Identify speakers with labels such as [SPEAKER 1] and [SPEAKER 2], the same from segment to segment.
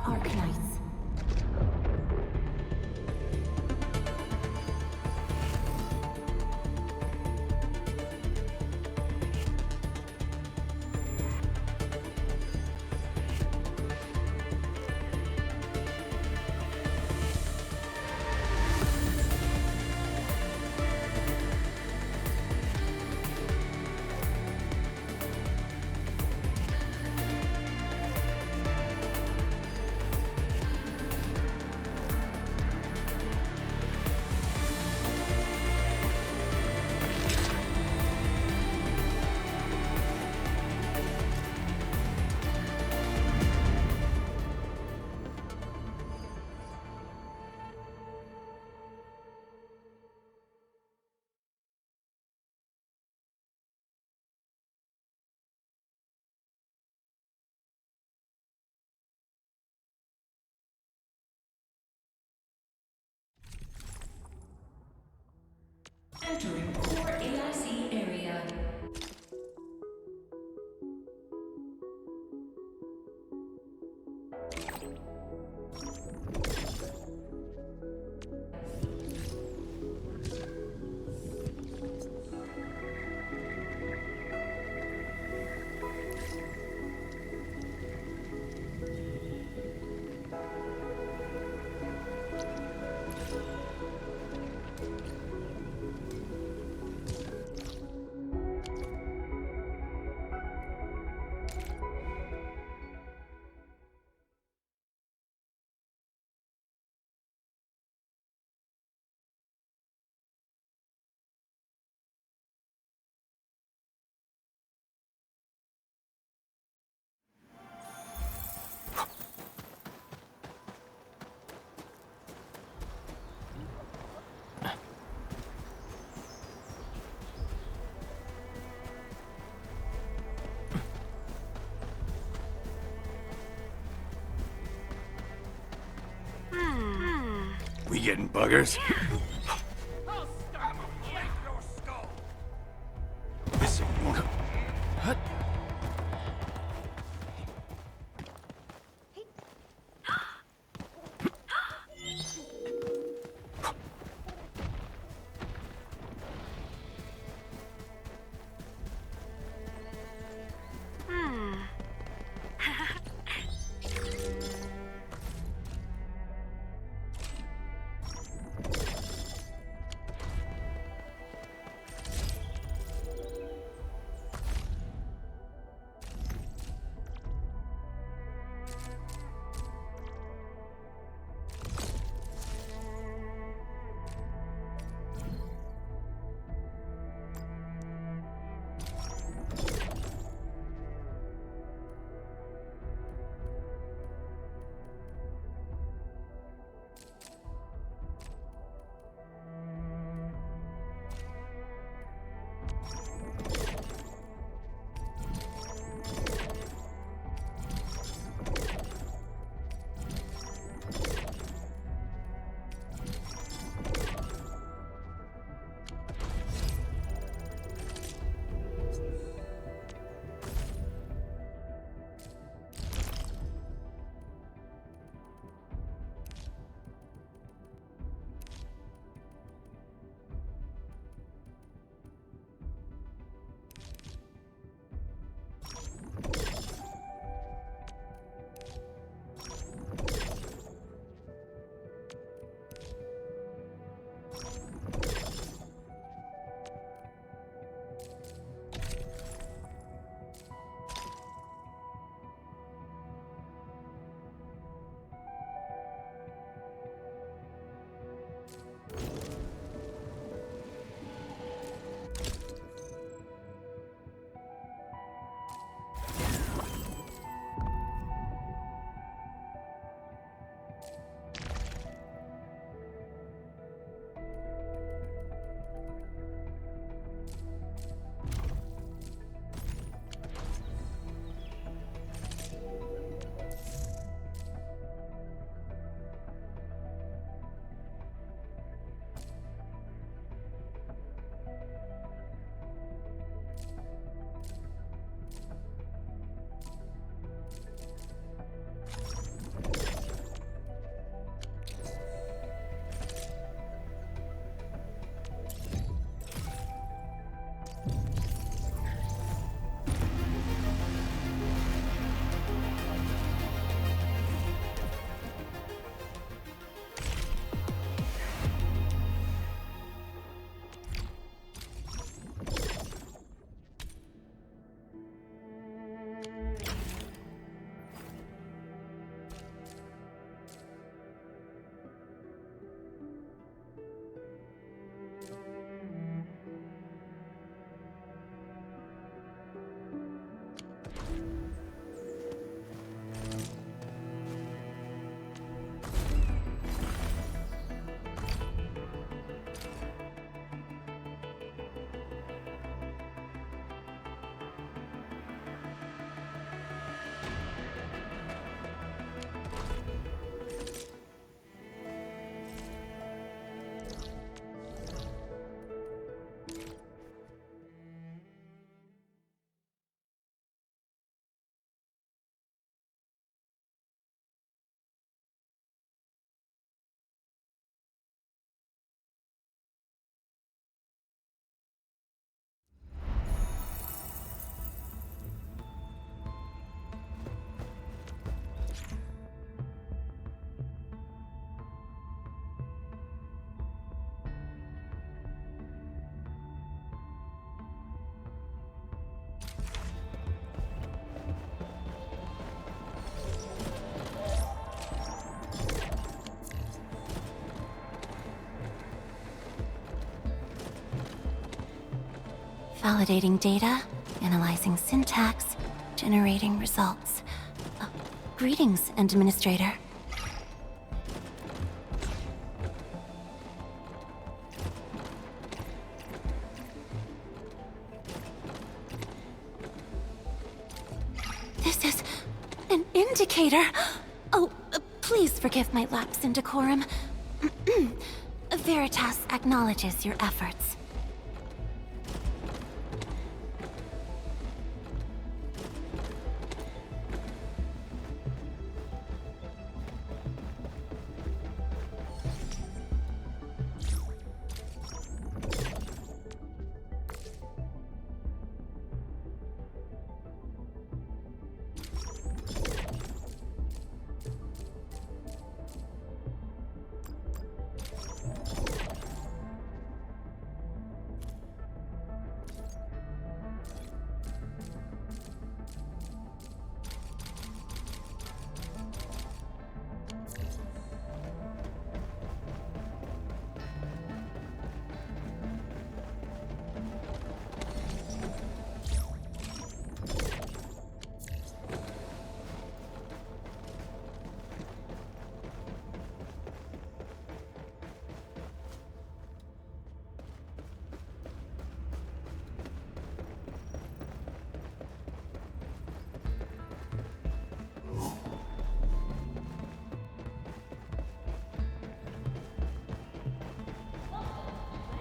[SPEAKER 1] Arknights.
[SPEAKER 2] Entering core AIC area.
[SPEAKER 3] We getting buggers?
[SPEAKER 1] Validating data, analyzing syntax, generating results. Greetings, Administrator. This is an indicator. Oh, please forgive my lapse in decorum. Veritas acknowledges your efforts.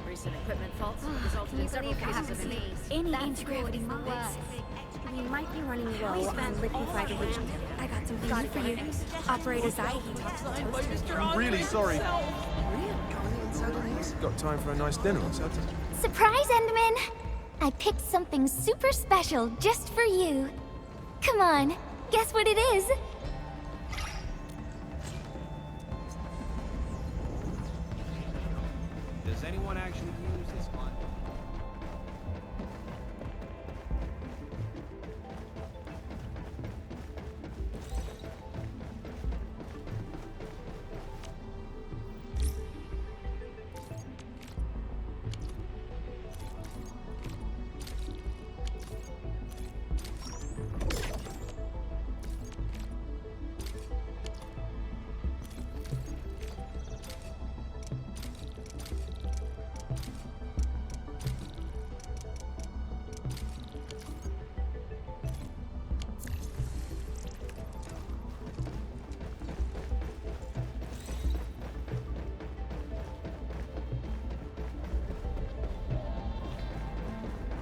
[SPEAKER 4] Recent equipment faults resulted in several cases of any integrating the works.
[SPEAKER 5] We might be running low on liquefied hydrogen. I got something new for you. Operator's eye.
[SPEAKER 6] I'm really sorry. Got time for a nice dinner or something?
[SPEAKER 7] Surprise, Enderman! I picked something super special just for you. Come on, guess what it is?
[SPEAKER 8] Does anyone actually use this one?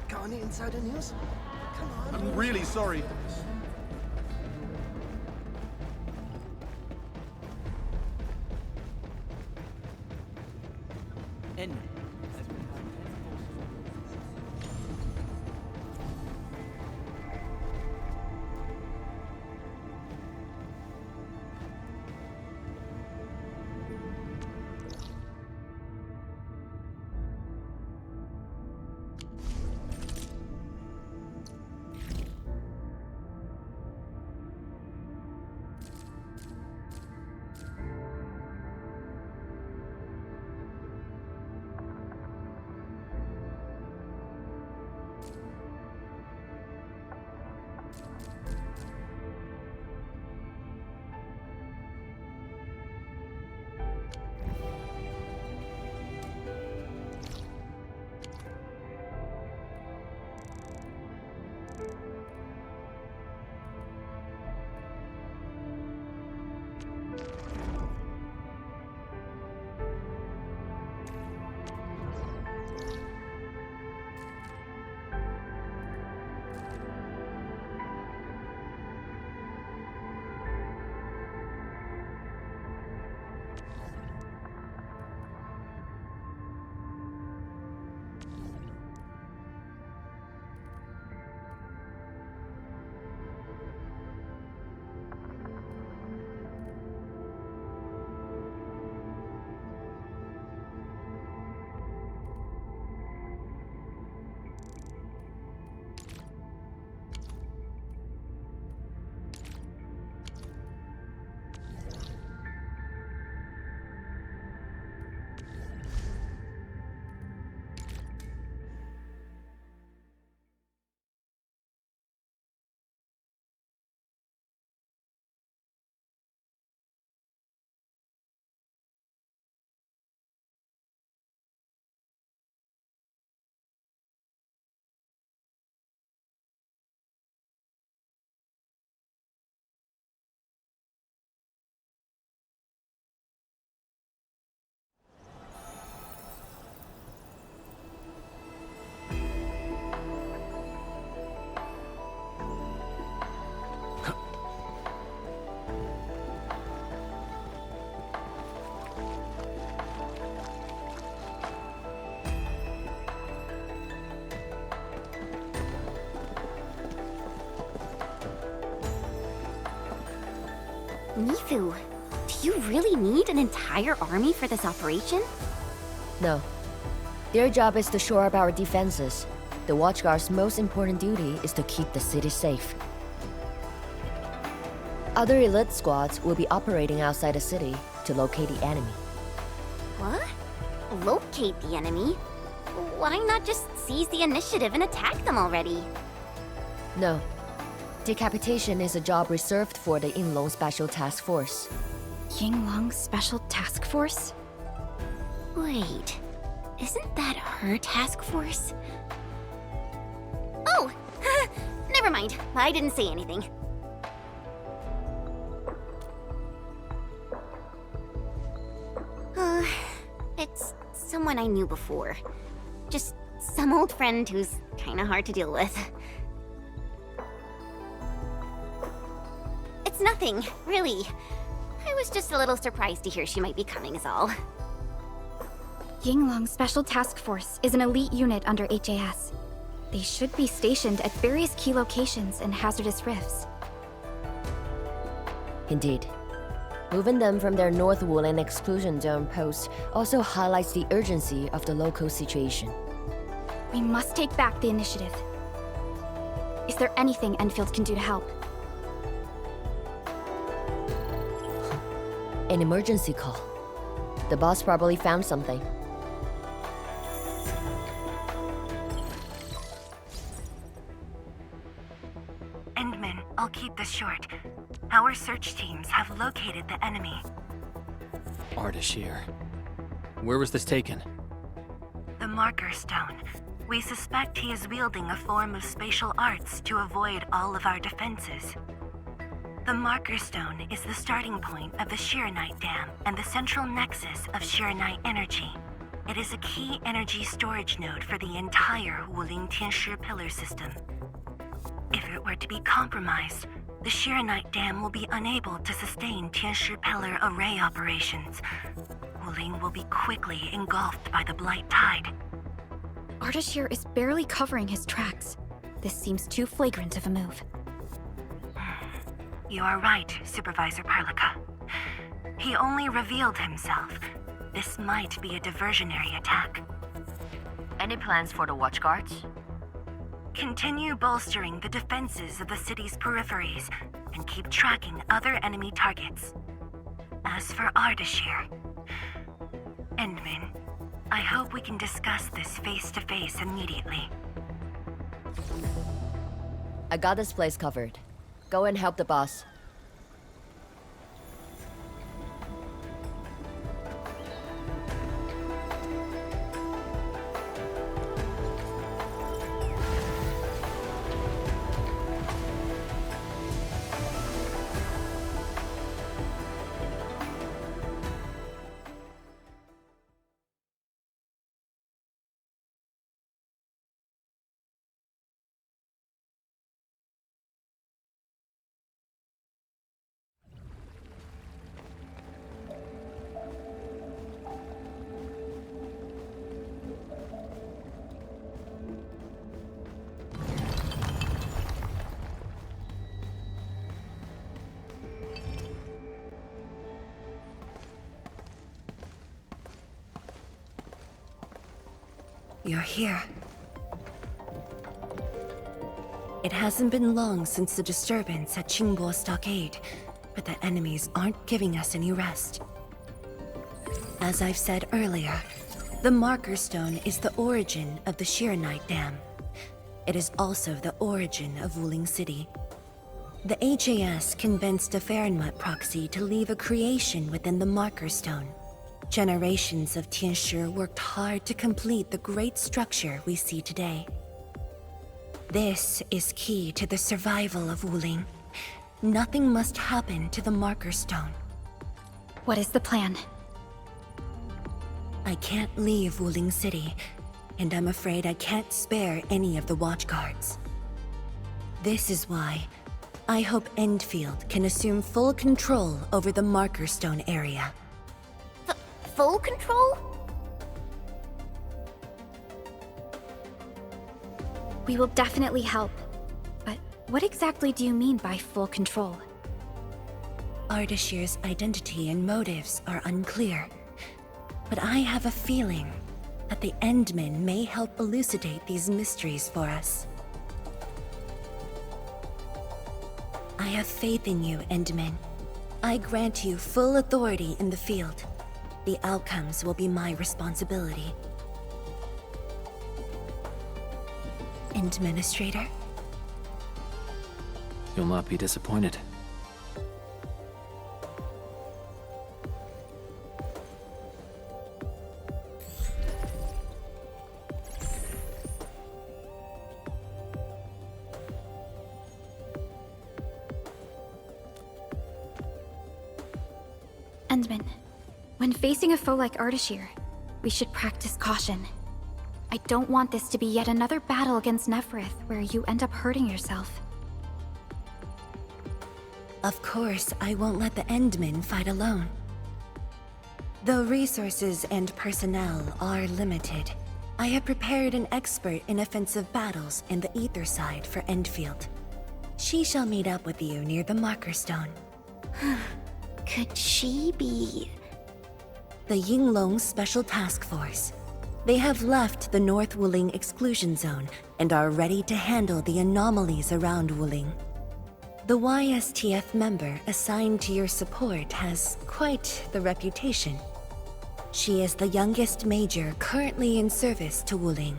[SPEAKER 6] Got any insider news? Come on. I'm really sorry.
[SPEAKER 8] And
[SPEAKER 9] Waifu, do you really need an entire army for this operation?
[SPEAKER 10] No. Their job is to shore up our defenses. The Watchguard's most important duty is to keep the city safe. Other elite squads will be operating outside the city to locate the enemy.
[SPEAKER 9] What? Locate the enemy? Why not just seize the initiative and attack them already?
[SPEAKER 10] No. Decapitation is a job reserved for the Yinglong Special Task Force.
[SPEAKER 5] Yinglong Special Task Force?
[SPEAKER 9] Wait, isn't that her task force? Oh! Never mind, I didn't say anything. It's someone I knew before. Just some old friend who's kinda hard to deal with. It's nothing, really. I was just a little surprised to hear she might be coming is all.
[SPEAKER 5] Yinglong Special Task Force is an elite unit under HAS. They should be stationed at various key locations in hazardous rifts.
[SPEAKER 10] Indeed. Moving them from their North Wuling exclusion zone post also highlights the urgency of the local situation.
[SPEAKER 5] We must take back the initiative. Is there anything Enfield can do to help?
[SPEAKER 10] An emergency call. The boss probably found something.
[SPEAKER 11] Endman, I'll keep this short. Our search teams have located the enemy.
[SPEAKER 12] Ardashir. Where was this taken?
[SPEAKER 11] The Marker Stone. We suspect he is wielding a form of spatial arts to avoid all of our defenses. The Marker Stone is the starting point of the Shiranite Dam and the central nexus of Shiranite energy. It is a key energy storage node for the entire Wuling Tianshi pillar system. If it were to be compromised, the Shiranite Dam will be unable to sustain Tianshi pillar array operations. Wuling will be quickly engulfed by the Blight Tide.
[SPEAKER 5] Ardashir is barely covering his tracks. This seems too flagrant of a move.
[SPEAKER 11] You are right, Supervisor Parlica. He only revealed himself. This might be a diversionary attack.
[SPEAKER 10] Any plans for the Watchguards?
[SPEAKER 11] Continue bolstering the defenses of the city's peripheries and keep tracking other enemy targets. As for Ardashir, Endman, I hope we can discuss this face-to-face immediately.
[SPEAKER 10] I got this place covered. Go and help the boss.
[SPEAKER 11] You're here. It hasn't been long since the disturbance at Qingbo Stockade, but the enemies aren't giving us any rest. As I've said earlier, the Marker Stone is the origin of the Shiranite Dam. It is also the origin of Wuling City. The HAS convinced a Fahrenheit proxy to leave a creation within the Marker Stone. Generations of Tianshi worked hard to complete the great structure we see today. This is key to the survival of Wuling. Nothing must happen to the Marker Stone.
[SPEAKER 5] What is the plan?
[SPEAKER 11] I can't leave Wuling City, and I'm afraid I can't spare any of the Watchguards. This is why I hope Enfield can assume full control over the Marker Stone area.
[SPEAKER 9] Full control?
[SPEAKER 5] We will definitely help. But what exactly do you mean by full control?
[SPEAKER 11] Ardashir's identity and motives are unclear, but I have a feeling that the Endmen may help elucidate these mysteries for us. I have faith in you, Endmen. I grant you full authority in the field. The outcomes will be my responsibility. Administrator?
[SPEAKER 12] You'll not be disappointed.
[SPEAKER 5] Endman, when facing a foe like Ardashir, we should practice caution. I don't want this to be yet another battle against Neferith where you end up hurting yourself.
[SPEAKER 11] Of course, I won't let the Endmen fight alone. Though resources and personnel are limited, I have prepared an expert in offensive battles in the Ether side for Endfield. She shall meet up with you near the Marker Stone.
[SPEAKER 9] Could she be...
[SPEAKER 11] The Yinglong Special Task Force. They have left the North Wuling exclusion zone and are ready to handle the anomalies around Wuling. The YSTF member assigned to your support has quite the reputation. She is the youngest major currently in service to Wuling,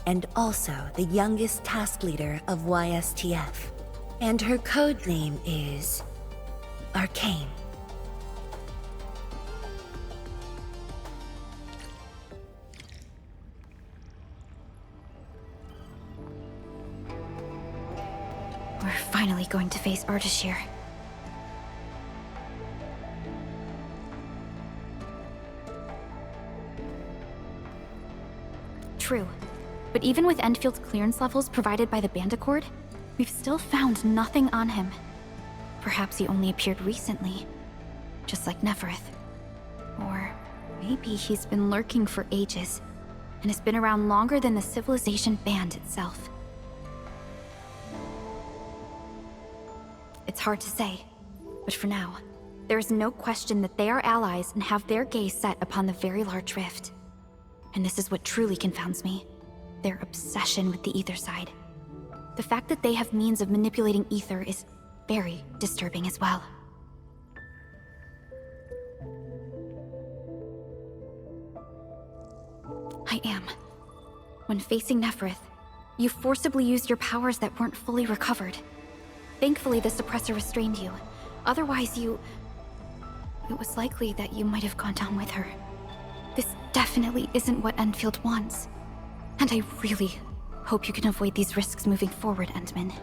[SPEAKER 11] and also the youngest task leader of YSTF. And her code name is... ArkEn.
[SPEAKER 5] We're finally going to face Ardashir. True, but even with Enfield's clearance levels provided by the Bandicord, we've still found nothing on him. Perhaps he only appeared recently, just like Neferith. Or maybe he's been lurking for ages, and has been around longer than the civilization band itself. It's hard to say, but for now, there is no question that they are allies and have their gaze set upon the very large rift. And this is what truly confounds me, their obsession with the ether side. The fact that they have means of manipulating ether is very disturbing as well. I am. When facing Neferith, you forcibly used your powers that weren't fully recovered. Thankfully, the suppressor restrained you. Otherwise, it was likely that you might have gone down with her. This definitely isn't what Enfield wants. And I really hope you can avoid these risks moving forward, Endman.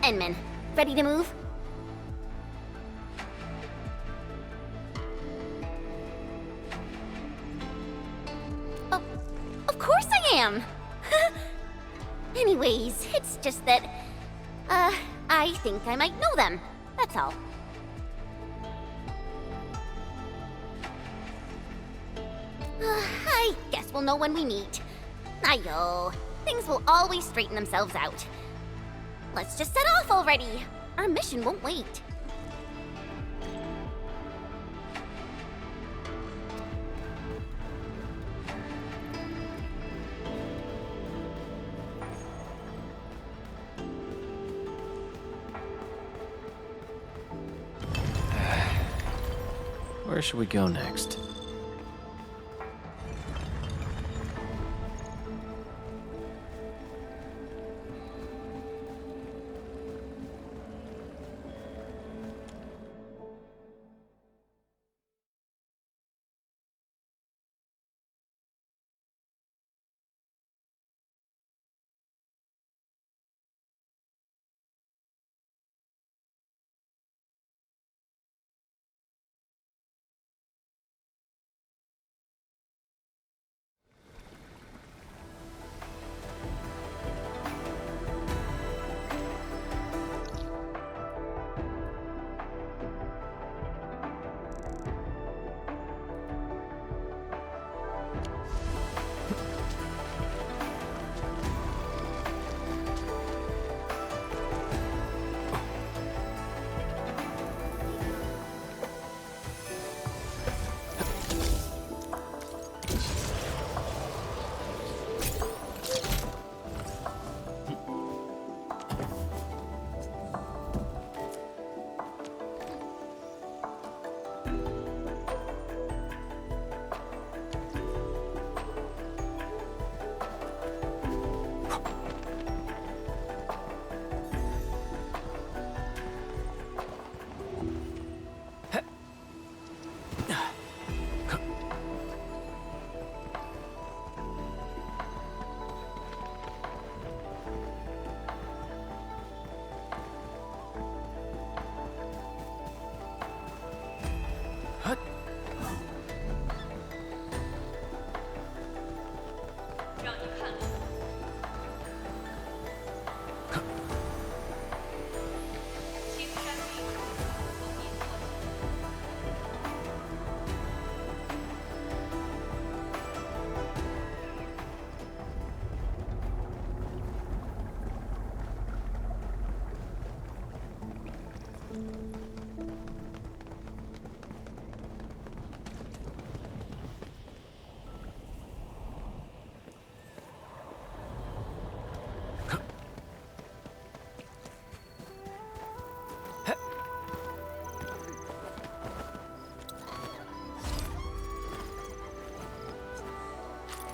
[SPEAKER 9] Endman, ready to move? Oh, of course I am! Anyways, it's just that, I think I might know them. That's all. I guess we'll know when we meet. Ayo, things will always straighten themselves out. Let's just set off already. Our mission won't wait.
[SPEAKER 12] Where should we go next?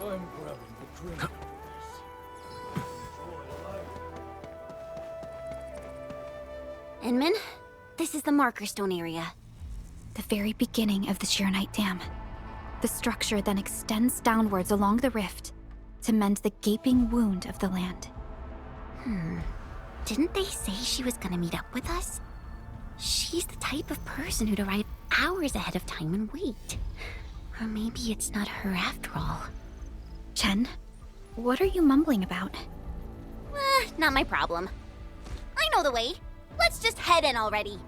[SPEAKER 3] I'm grabbing the drink.
[SPEAKER 9] Inman, this is the marker stone area.
[SPEAKER 5] The very beginning of the Sheernite Dam. The structure then extends downwards along the rift to mend the gaping wound of the land.
[SPEAKER 9] Didn't they say she was gonna meet up with us? She's the type of person who'd arrive hours ahead of time and wait. Or maybe it's not her after all.
[SPEAKER 5] Chen, what are you mumbling about?
[SPEAKER 9] Not my problem. I know the way. Let's just head in already.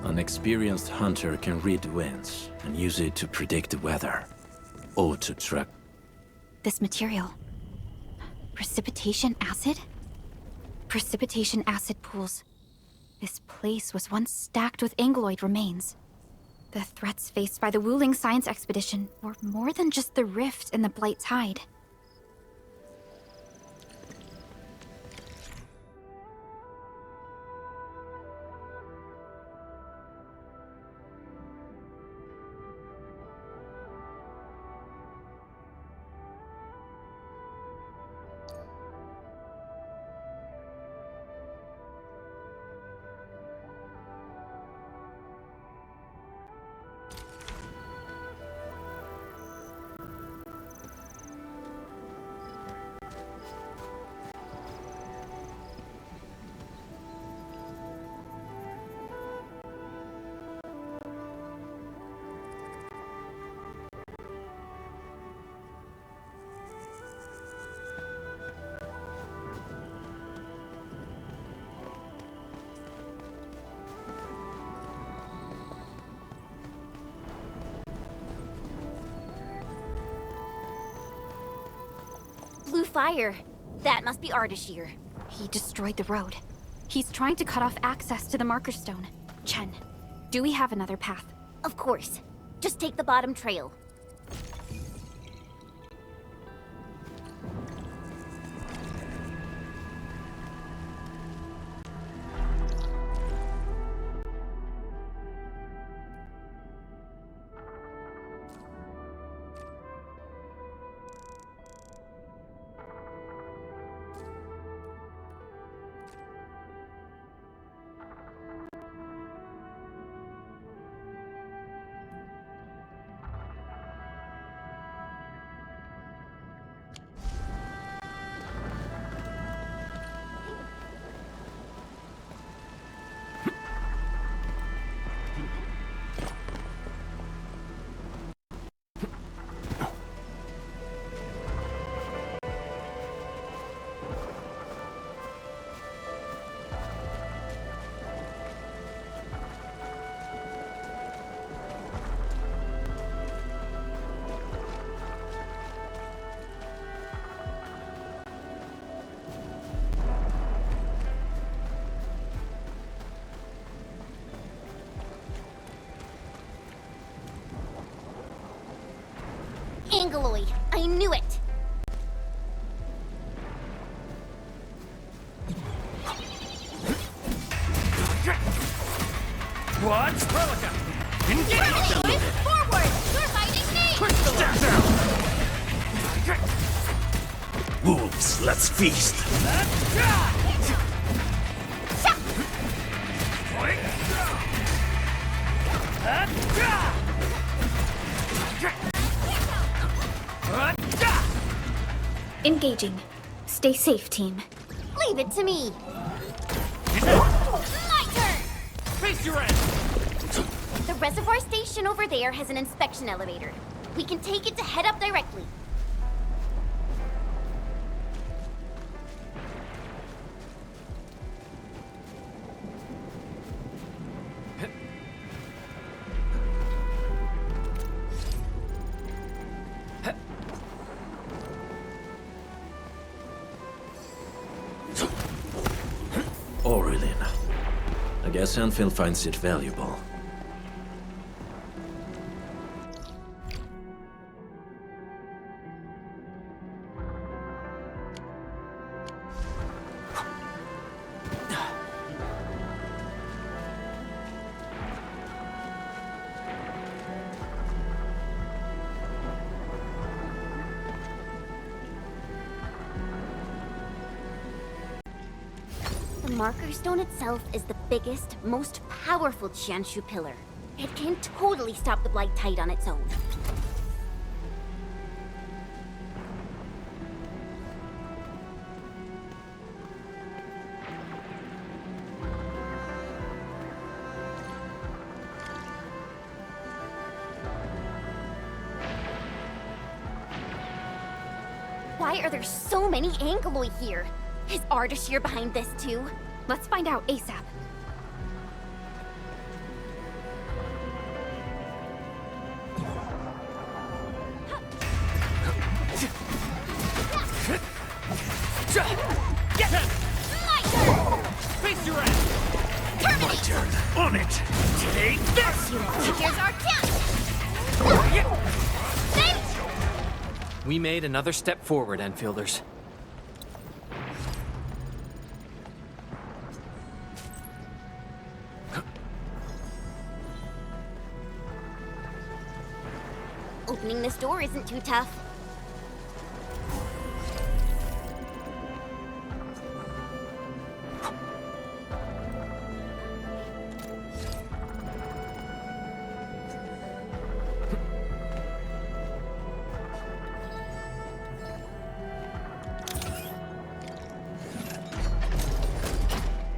[SPEAKER 12] An experienced hunter can read the winds and use it to predict the weather, or to track.
[SPEAKER 5] This material. Precipitation acid? Precipitation acid pools. This place was once stacked with Angloid remains. The threats faced by the Wuling science expedition were more than just the rift in the Blight Tide.
[SPEAKER 9] Blue fire. That must be Ardashir.
[SPEAKER 5] He destroyed the road. He's trying to cut off access to the marker stone. Chen, do we have another path?
[SPEAKER 9] Of course. Just take the bottom trail.
[SPEAKER 7] Angeloid. I knew it.
[SPEAKER 3] What? Relica! Engage!
[SPEAKER 7] Forward! You're fighting me!
[SPEAKER 3] Step down! Wolves, let's feast!
[SPEAKER 5] Engaging. Stay safe, team.
[SPEAKER 7] Leave it to me. My turn!
[SPEAKER 3] Face your end!
[SPEAKER 7] The reservoir station over there has an inspection elevator. We can take it to head up directly.
[SPEAKER 12] Aurelin. I guess Anfield finds it valuable.
[SPEAKER 7] The marker stone itself is the biggest, most powerful Qianshu pillar. It can totally stop the Blight Tide on its own. Why are there so many Angeloi here? Is Ardashir behind this too?
[SPEAKER 5] Let's find out ASAP.
[SPEAKER 7] My turn!
[SPEAKER 3] Face your end! My turn! On it! Take this!
[SPEAKER 7] Here's our chance!
[SPEAKER 8] We made another step forward, Enfielders.
[SPEAKER 7] Opening this door isn't too tough.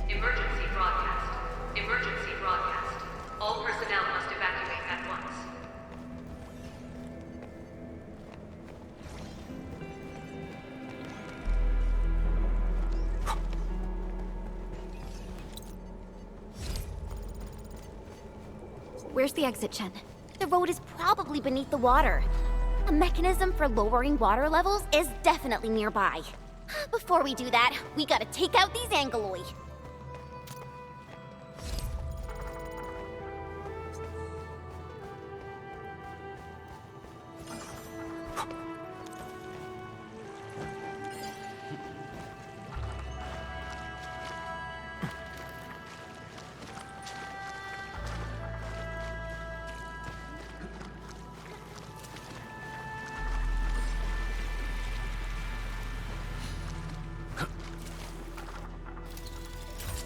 [SPEAKER 2] Emergency broadcast. Emergency broadcast. All personnel must evacuate at once.
[SPEAKER 5] Where's the exit, Chen?
[SPEAKER 7] The road is probably beneath the water. A mechanism for lowering water levels is definitely nearby. Before we do that, we gotta take out these Angeloi.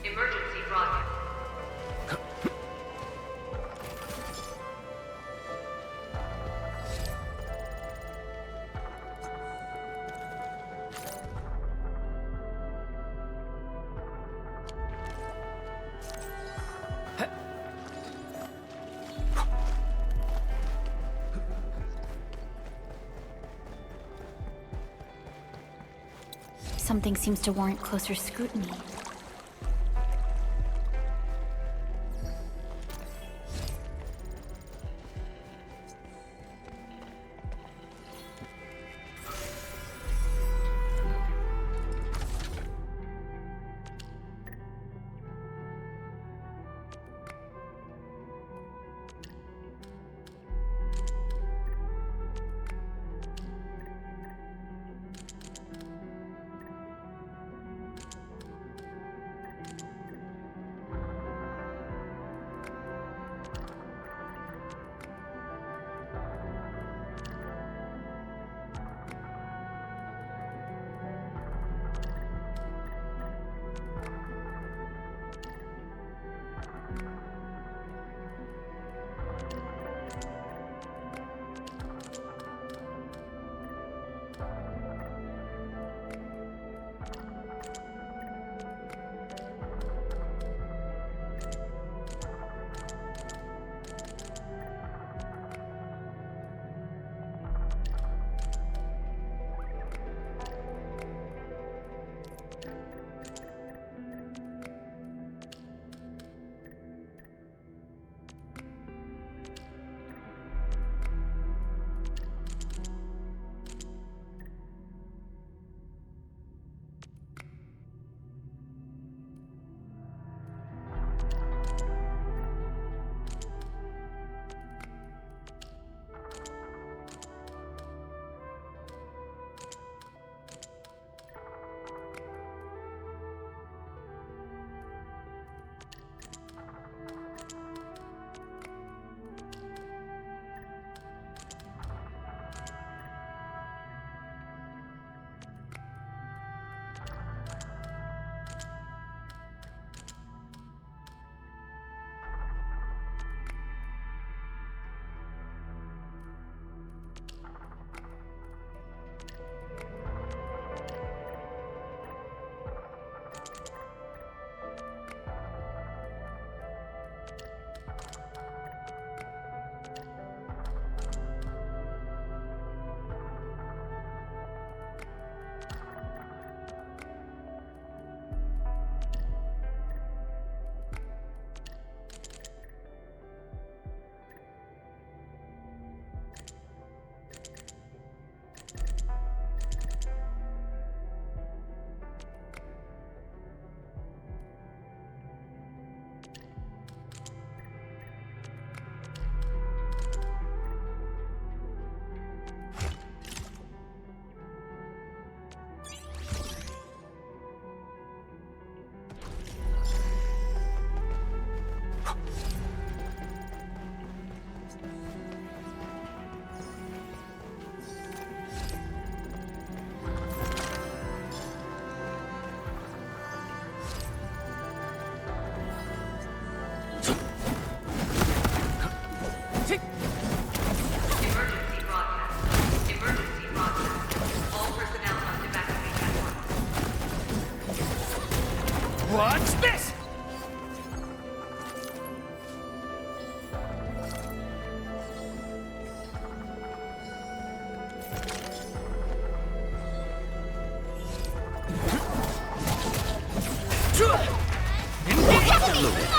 [SPEAKER 2] Emergency broadcast.
[SPEAKER 5] Something seems to warrant closer scrutiny.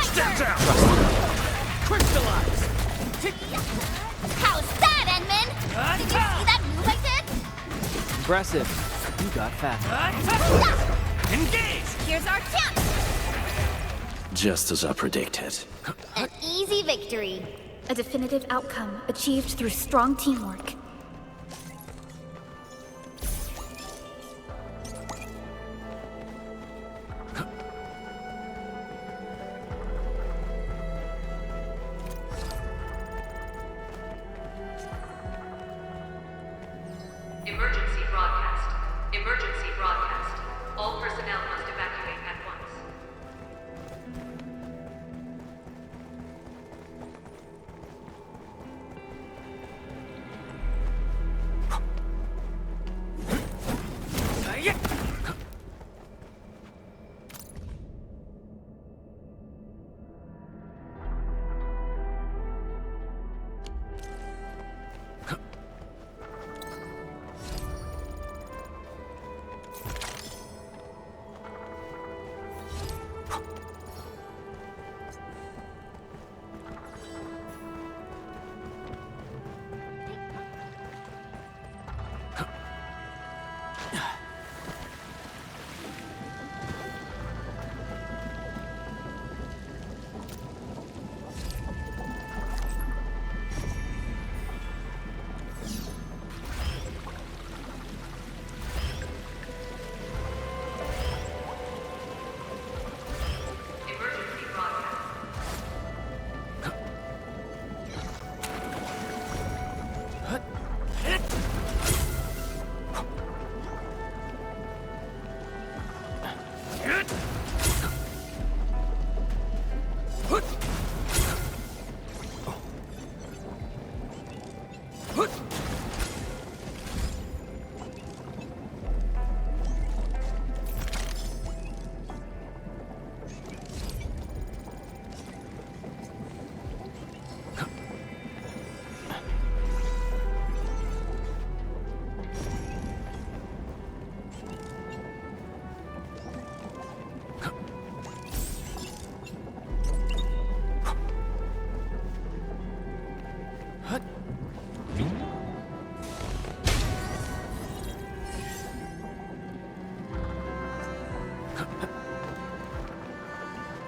[SPEAKER 3] Step down! Crystallize!
[SPEAKER 7] How's that, Enman? Did you see that move I did?
[SPEAKER 8] Impressive. You got fast.
[SPEAKER 3] Engage!
[SPEAKER 7] Here's our chance!
[SPEAKER 12] Just as I predicted.
[SPEAKER 7] An easy victory.
[SPEAKER 5] A definitive outcome achieved through strong teamwork.
[SPEAKER 2] Emergency broadcast. Emergency broadcast. All personnel must evacuate at once.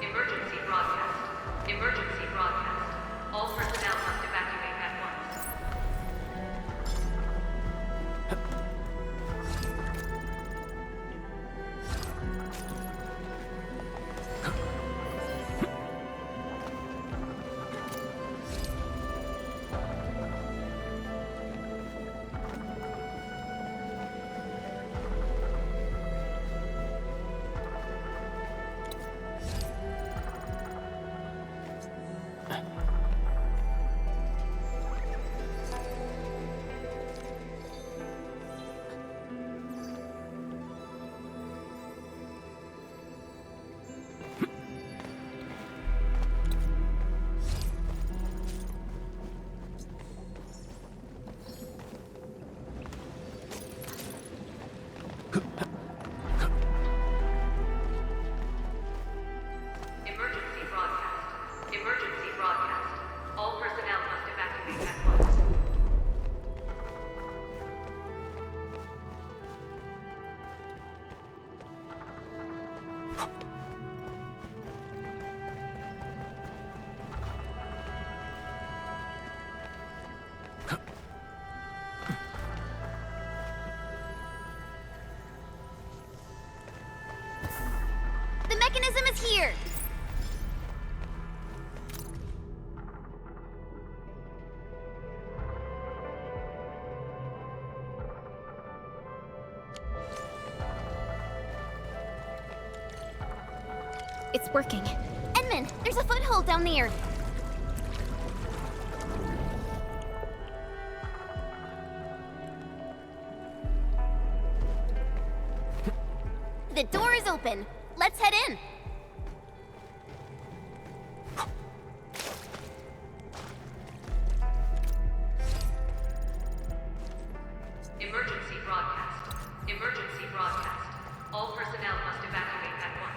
[SPEAKER 2] Emergency broadcast. Emergency broadcast. Emergency broadcast. All personnel must evacuate at once. Emergency broadcast. Emergency broadcast. All personnel must evacuate at once.
[SPEAKER 7] The mechanism is here!
[SPEAKER 5] It's working.
[SPEAKER 7] Enman, there's a foothold down there. The door is open. Let's head in.
[SPEAKER 2] Emergency broadcast. Emergency broadcast. All personnel must evacuate at once.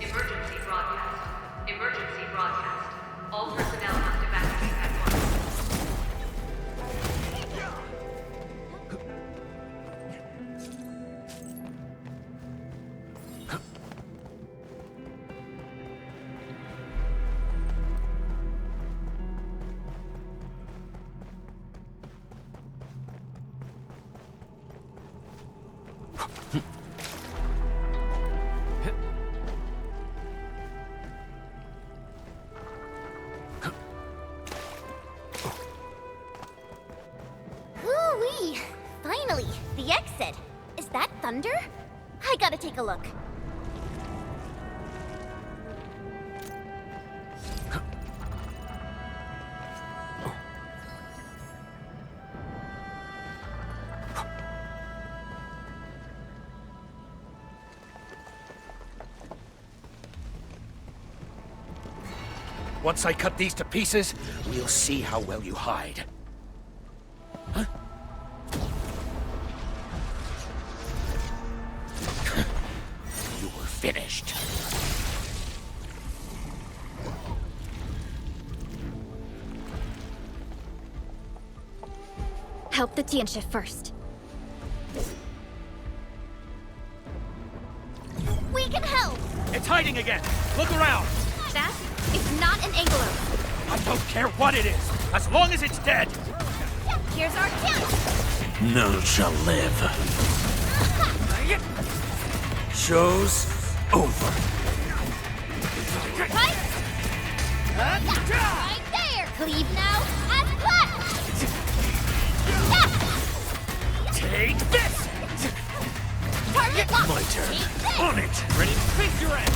[SPEAKER 2] Emergency broadcast. Emergency broadcast. All personnel must evacuate at once.
[SPEAKER 7] Hoo-wee! Finally, the exit. Is that thunder? I gotta take a look.
[SPEAKER 3] Once I cut these to pieces, we'll see how well you hide. Huh? You were finished.
[SPEAKER 5] Help the Tianshi first.
[SPEAKER 7] We can help!
[SPEAKER 3] It's hiding again! Look around!
[SPEAKER 5] That is not an angler.
[SPEAKER 3] I don't care what it is, as long as it's dead!
[SPEAKER 7] Here's our chance!
[SPEAKER 12] None shall live. Show's over.
[SPEAKER 7] Right? Right there! Leave now and cut!
[SPEAKER 3] Take this!
[SPEAKER 7] Target locked!
[SPEAKER 12] My turn.
[SPEAKER 7] Take this!
[SPEAKER 12] On it!
[SPEAKER 3] Ready to face your end!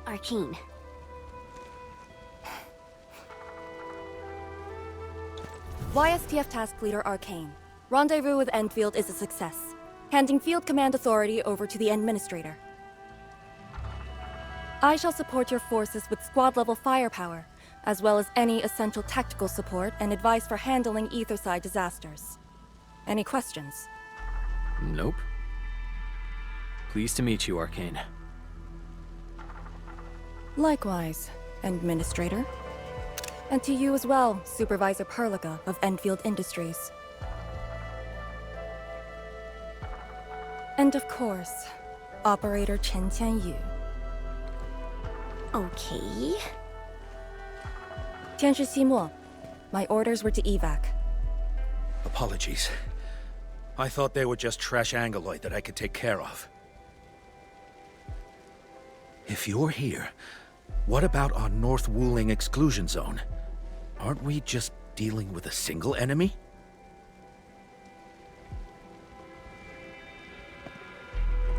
[SPEAKER 7] ArkEn.
[SPEAKER 13] YSTF Task Leader ArkEn. Rendezvous with Enfield is a success. Handing field command authority over to the Administrator. I shall support your forces with squad-level firepower, as well as any essential tactical support and advice for handling Etherside disasters. Any questions?
[SPEAKER 8] Nope. Pleased to meet you, ArkEn.
[SPEAKER 13] Likewise, Administrator. And to you as well, Supervisor Perlica of Enfield Industries. And of course, Operator Chen Tianyu.
[SPEAKER 7] Okay.
[SPEAKER 13] Tianshi Simo, my orders were to evac.
[SPEAKER 3] Apologies. I thought they were just trash Angoloid that I could take care of. If you're here, what about our North Wuling exclusion zone? Aren't we just dealing with a single enemy?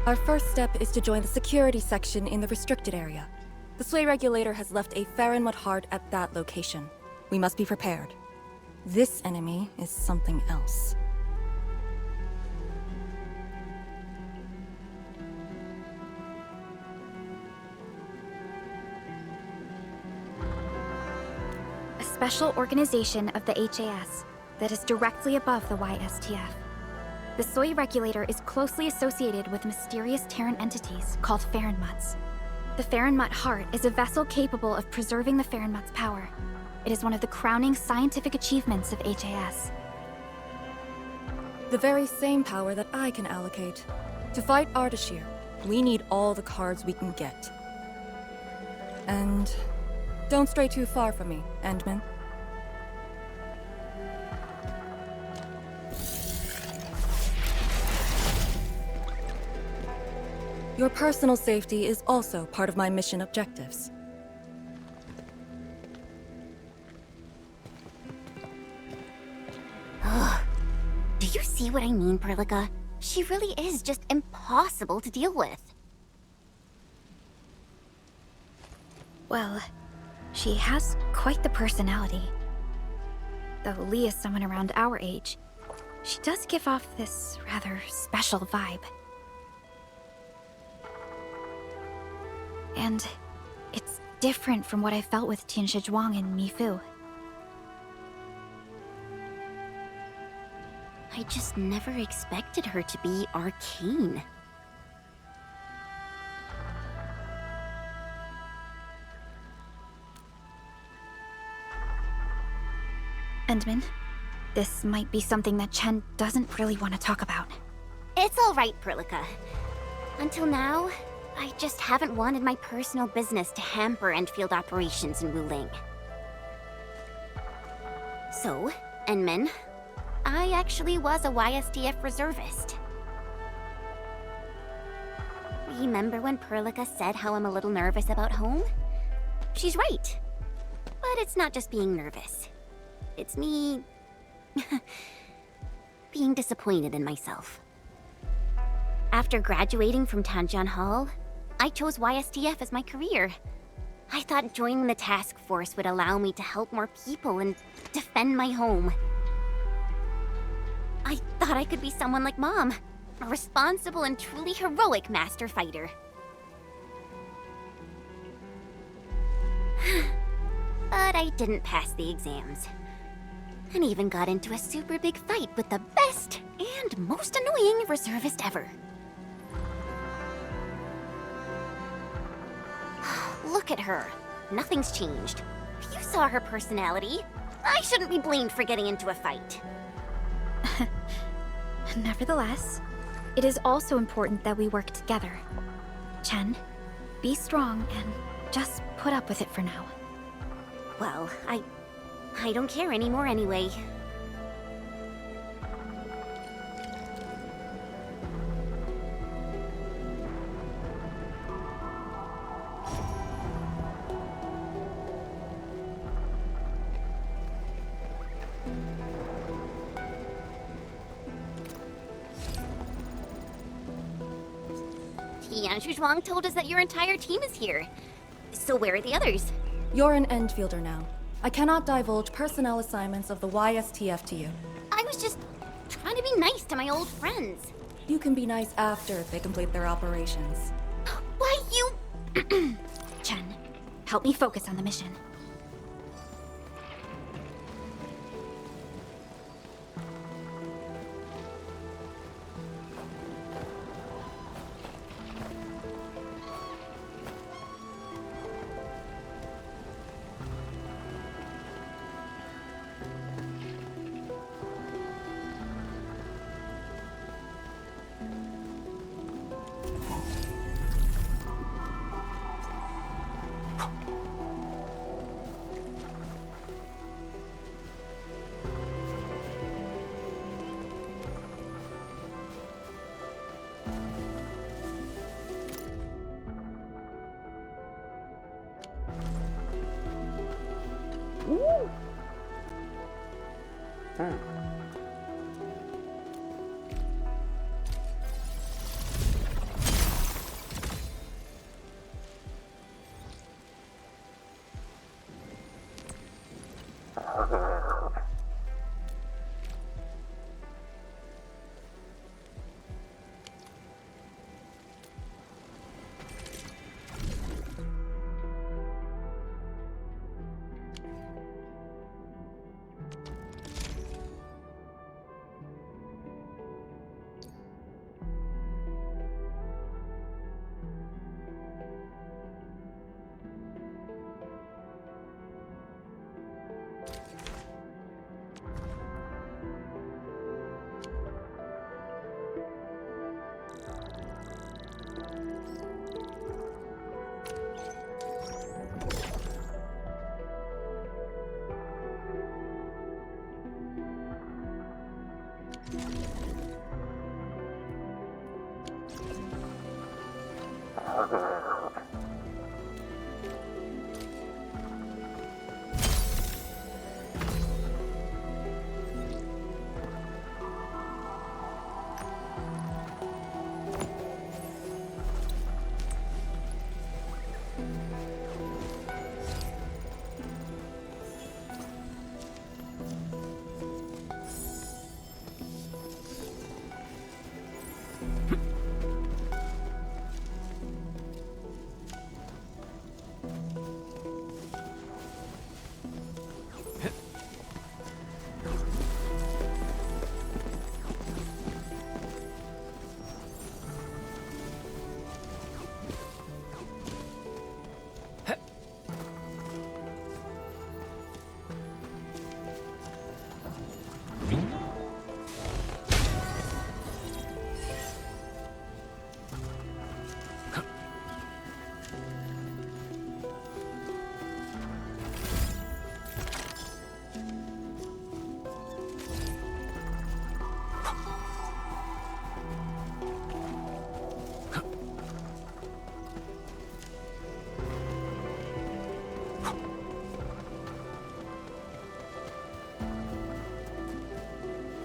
[SPEAKER 13] Our first step is to join the security section in the restricted area. The Sway Regulator has left a Farronwood heart at that location. We must be prepared. This enemy is something else.
[SPEAKER 5] special organization of the HAS that is directly above the YSTF. The soy regulator is closely associated with mysterious Terran entities called Farenmuts. The Farenmut heart is a vessel capable of preserving the Farenmut's power. It is one of the crowning scientific achievements of HAS.
[SPEAKER 13] The very same power that I can allocate. To fight Ardashir, we need all the cards we can get. And don't stray too far from me, Endman. Your personal safety is also part of my mission objectives.
[SPEAKER 7] Do you see what I mean, Perlica? She really is just impossible to deal with.
[SPEAKER 5] Well, she has quite the personality. Though Lee is someone around our age, she does give off this rather special vibe. And it's different from what I felt with Tianshi Zhuang and Mi Fu.
[SPEAKER 7] I just never expected her to be ArkEn.
[SPEAKER 5] Endman, this might be something that Chen doesn't really want to talk about.
[SPEAKER 7] It's all right, Perlica. Until now, I just haven't wanted my personal business to hamper Enfield operations in Wuling. So, Enman, I actually was a YSTF reservist. Remember when Perlica said how I'm a little nervous about home? She's right. But it's not just being nervous. It's me... being disappointed in myself. After graduating from Tanjian Hall, I chose YSTF as my career. I thought joining the task force would allow me to help more people and defend my home. I thought I could be someone like Mom, a responsible and truly heroic master fighter. But I didn't pass the exams. And even got into a super big fight with the best and most annoying reservist ever. Look at her. Nothing's changed. You saw her personality. I shouldn't be blamed for getting into a fight.
[SPEAKER 5] Nevertheless, it is also important that we work together. Chen, be strong and just put up with it for now.
[SPEAKER 7] Well, I don't care anymore anyway. Tianshi Zhuang told us that your entire team is here. So where are the others?
[SPEAKER 13] You're an Enfielder now. I cannot divulge personnel assignments of the YSTF to you.
[SPEAKER 7] I was just trying to be nice to my old friends.
[SPEAKER 13] You can be nice after they complete their operations.
[SPEAKER 7] Why, you...
[SPEAKER 5] Chen, help me focus on the mission.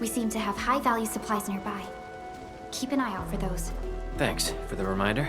[SPEAKER 5] We seem to have high-value supplies nearby. Keep an eye out for those.
[SPEAKER 8] Thanks for the reminder.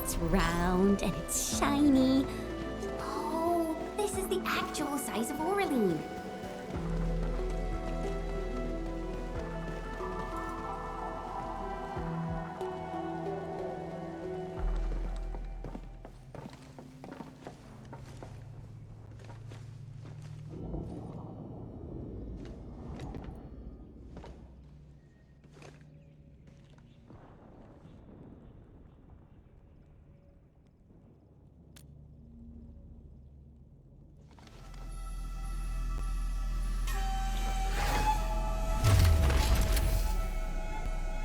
[SPEAKER 7] It's round and it's shiny. Oh, this is the actual size of Wuling.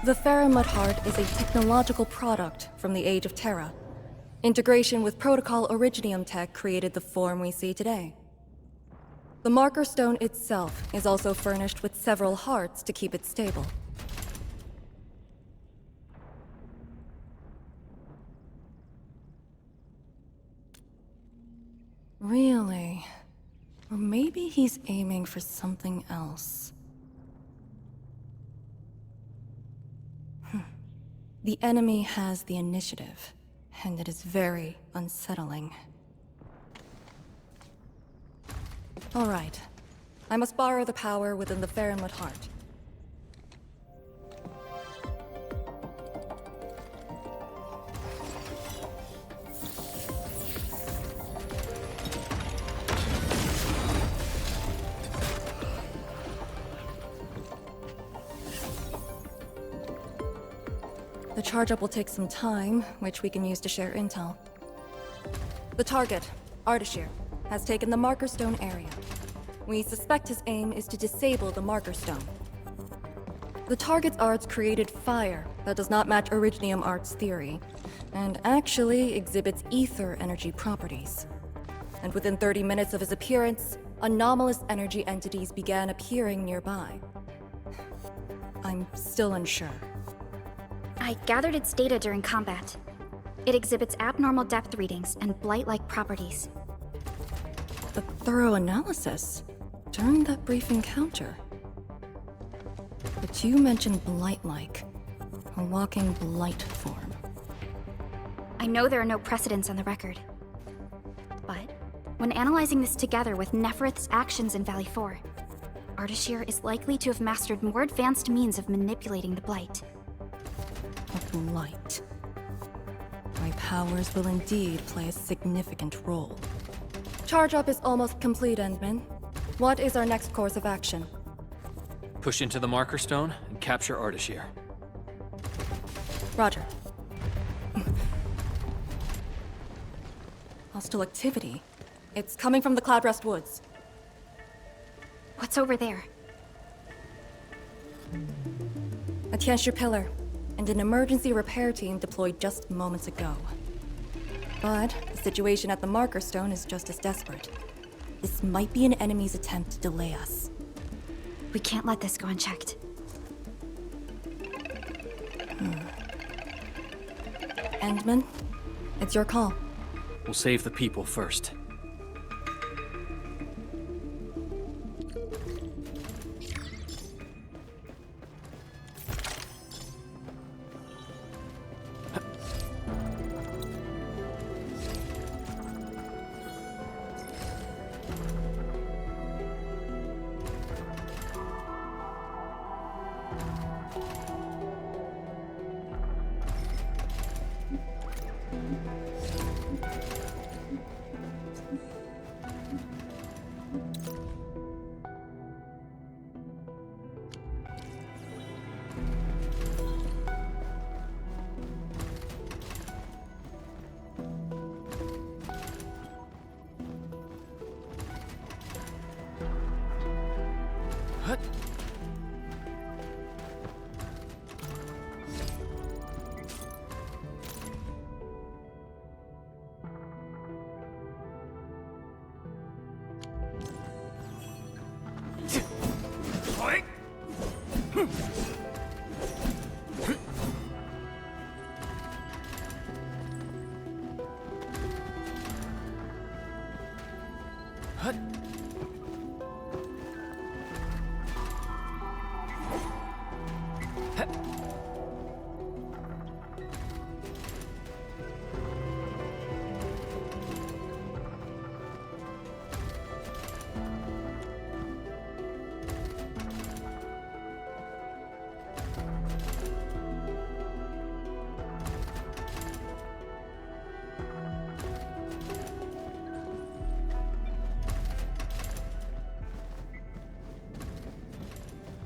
[SPEAKER 13] The Faramud Heart is a technological product from the Age of Terra. Integration with Protocol Originium tech created the form we see today. The marker stone itself is also furnished with several hearts to keep it stable. Really? Or maybe he's aiming for something else. The enemy has the initiative, and it is very unsettling. All right. I must borrow the power within the Faramud Heart. The charge-up will take some time, which we can use to share intel. The target, Ardashir, has taken the marker stone area. We suspect his aim is to disable the marker stone. The target's arts created fire that does not match Originium Art's theory, and actually exhibits ether energy properties. And within 30 minutes of his appearance, anomalous energy entities began appearing nearby. I'm still unsure.
[SPEAKER 5] I gathered its data during combat. It exhibits abnormal depth readings and blight-like properties.
[SPEAKER 13] A thorough analysis? During that brief encounter, the two mentioned blight-like, a walking blight form.
[SPEAKER 5] I know there are no precedents on the record. But when analyzing this together with Nefereth's actions in Valley 4, Ardashir is likely to have mastered more advanced means of manipulating the blight.
[SPEAKER 13] A blight. My powers will indeed play a significant role. Charge-up is almost complete, Endman. What is our next course of action?
[SPEAKER 8] Push into the marker stone and capture Ardashir.
[SPEAKER 13] Roger. Hostile activity. It's coming from the Cloudrest Woods.
[SPEAKER 5] What's over there?
[SPEAKER 13] A Tianshi pillar, and an emergency repair team deployed just moments ago. But the situation at the marker stone is just as desperate. This might be an enemy's attempt to delay us.
[SPEAKER 5] We can't let this go unchecked.
[SPEAKER 13] Endman, it's your call.
[SPEAKER 8] We'll save the people first.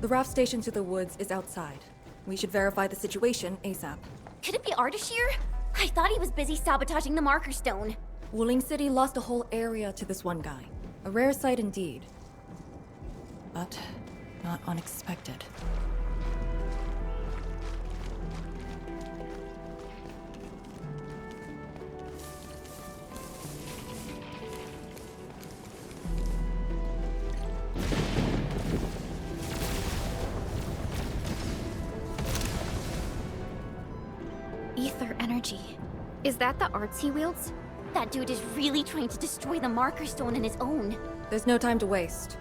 [SPEAKER 13] The raft station to the woods is outside. We should verify the situation ASAP.
[SPEAKER 7] Could it be Ardashir? I thought he was busy sabotaging the marker stone.
[SPEAKER 13] Wuling City lost a whole area to this one guy. A rare sight indeed. But not unexpected.
[SPEAKER 5] Ether energy. Is that the arts he wields?
[SPEAKER 7] That dude is really trying to destroy the marker stone on his own.
[SPEAKER 13] There's no time to waste.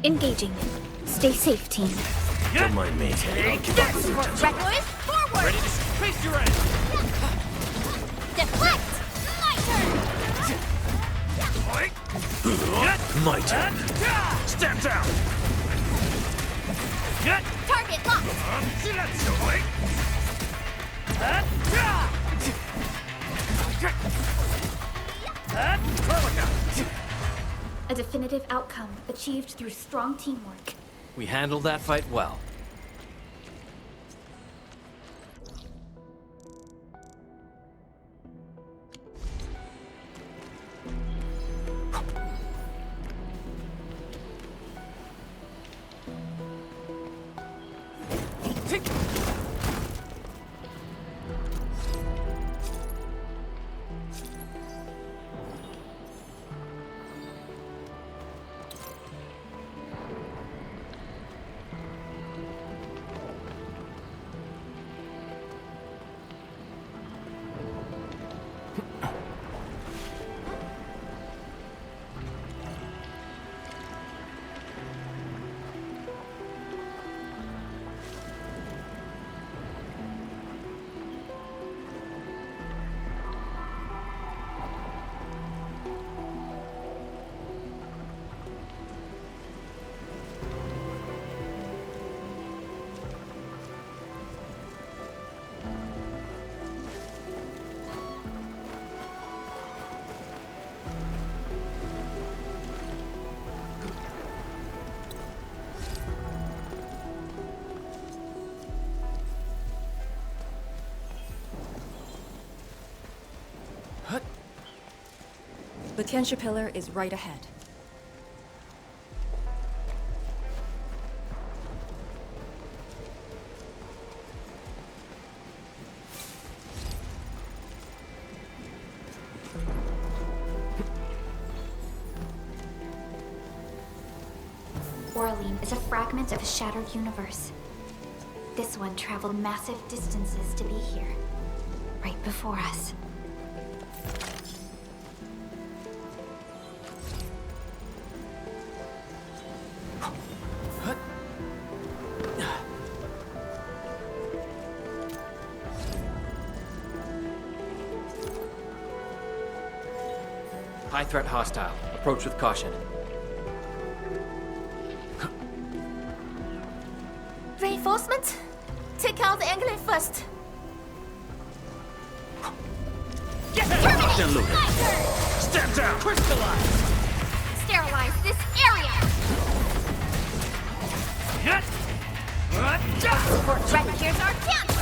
[SPEAKER 5] Engaging. Stay safe, team.
[SPEAKER 12] Don't mind me. I'll keep up with your tempo.
[SPEAKER 7] Reckless, forward!
[SPEAKER 8] Ready to face your end!
[SPEAKER 7] Deflect! My turn!
[SPEAKER 12] My turn.
[SPEAKER 8] Step down!
[SPEAKER 7] Target locked!
[SPEAKER 5] A definitive outcome achieved through strong teamwork.
[SPEAKER 8] We handled that fight well.
[SPEAKER 13] The Tianxia pillar is right ahead.
[SPEAKER 5] Wuling is a fragment of a shattered universe. This one traveled massive distances to be here, right before us.
[SPEAKER 8] High threat hostile. Approach with caution.
[SPEAKER 1] Reinforcement? Take out the angler first.
[SPEAKER 12] Then look. Stand down!
[SPEAKER 1] Crystallize! Sterilize this area! Right, here's our chance!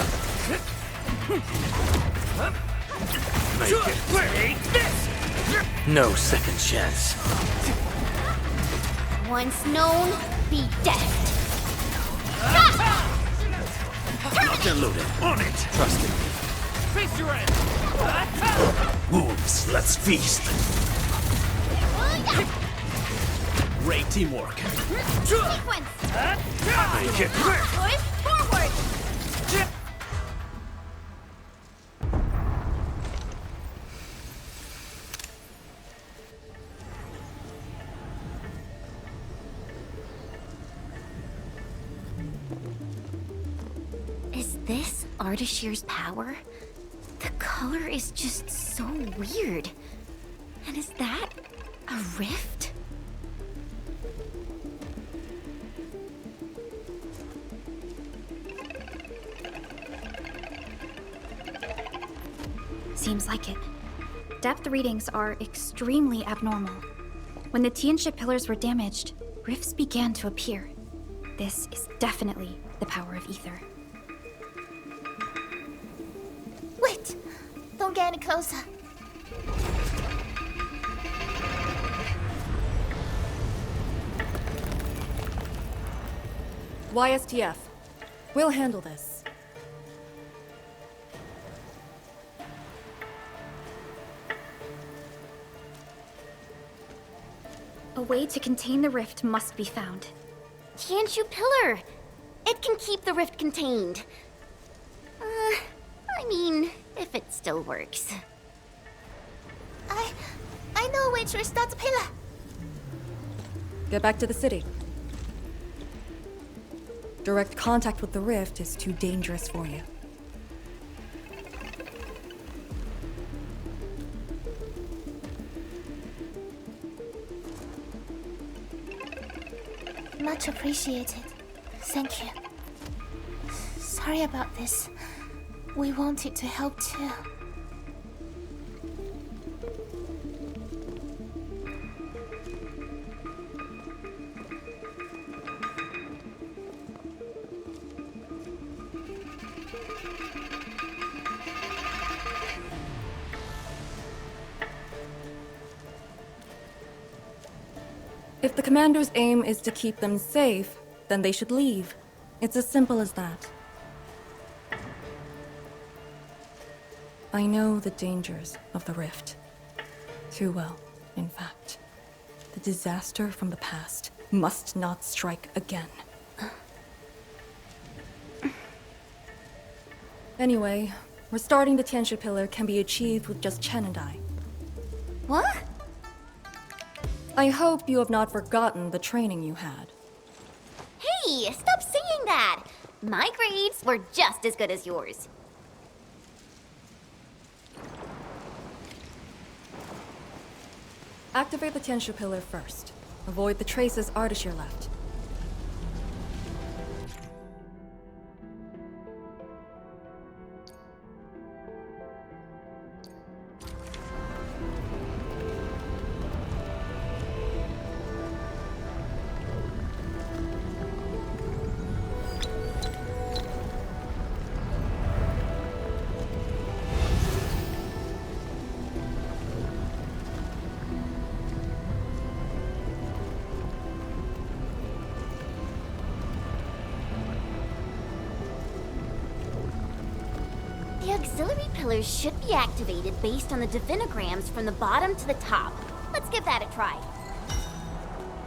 [SPEAKER 3] Make it.
[SPEAKER 1] Take this!
[SPEAKER 3] No second chance.
[SPEAKER 7] Once known, be dead.
[SPEAKER 3] Locked and loaded. On it. Trust in me.
[SPEAKER 1] Face your end!
[SPEAKER 3] Wolves, let's feast. Great teamwork.
[SPEAKER 1] Sequence!
[SPEAKER 3] Make it.
[SPEAKER 1] Push forward!
[SPEAKER 7] Is this Ardashir's power? The color is just so weird. And is that a rift?
[SPEAKER 5] Seems like it. Depth readings are extremely abnormal. When the Tianxia pillars were damaged, rifts began to appear. This is definitely the power of ether.
[SPEAKER 1] Wait! Don't get any closer.
[SPEAKER 13] YSTF. We'll handle this.
[SPEAKER 5] A way to contain the rift must be found.
[SPEAKER 7] Tianxia pillar! It can keep the rift contained. I mean, if it still works.
[SPEAKER 1] I know a way to restart the pillar.
[SPEAKER 13] Get back to the city. Direct contact with the rift is too dangerous for you.
[SPEAKER 1] Much appreciated. Thank you. Sorry about this. We wanted to help too.
[SPEAKER 13] If the commander's aim is to keep them safe, then they should leave. It's as simple as that. I know the dangers of the rift. Too well, in fact. The disaster from the past must not strike again. Anyway, restarting the Tianxia Pillar can be achieved with just Chen and I.
[SPEAKER 7] What?
[SPEAKER 13] I hope you have not forgotten the training you had.
[SPEAKER 7] Hey, stop saying that! My grades were just as good as yours.
[SPEAKER 13] Activate the Tianxia Pillar first. Avoid the traces Ardashir left.
[SPEAKER 7] The auxiliary pillars should be activated based on the divinograms from the bottom to the top. Let's give that a try.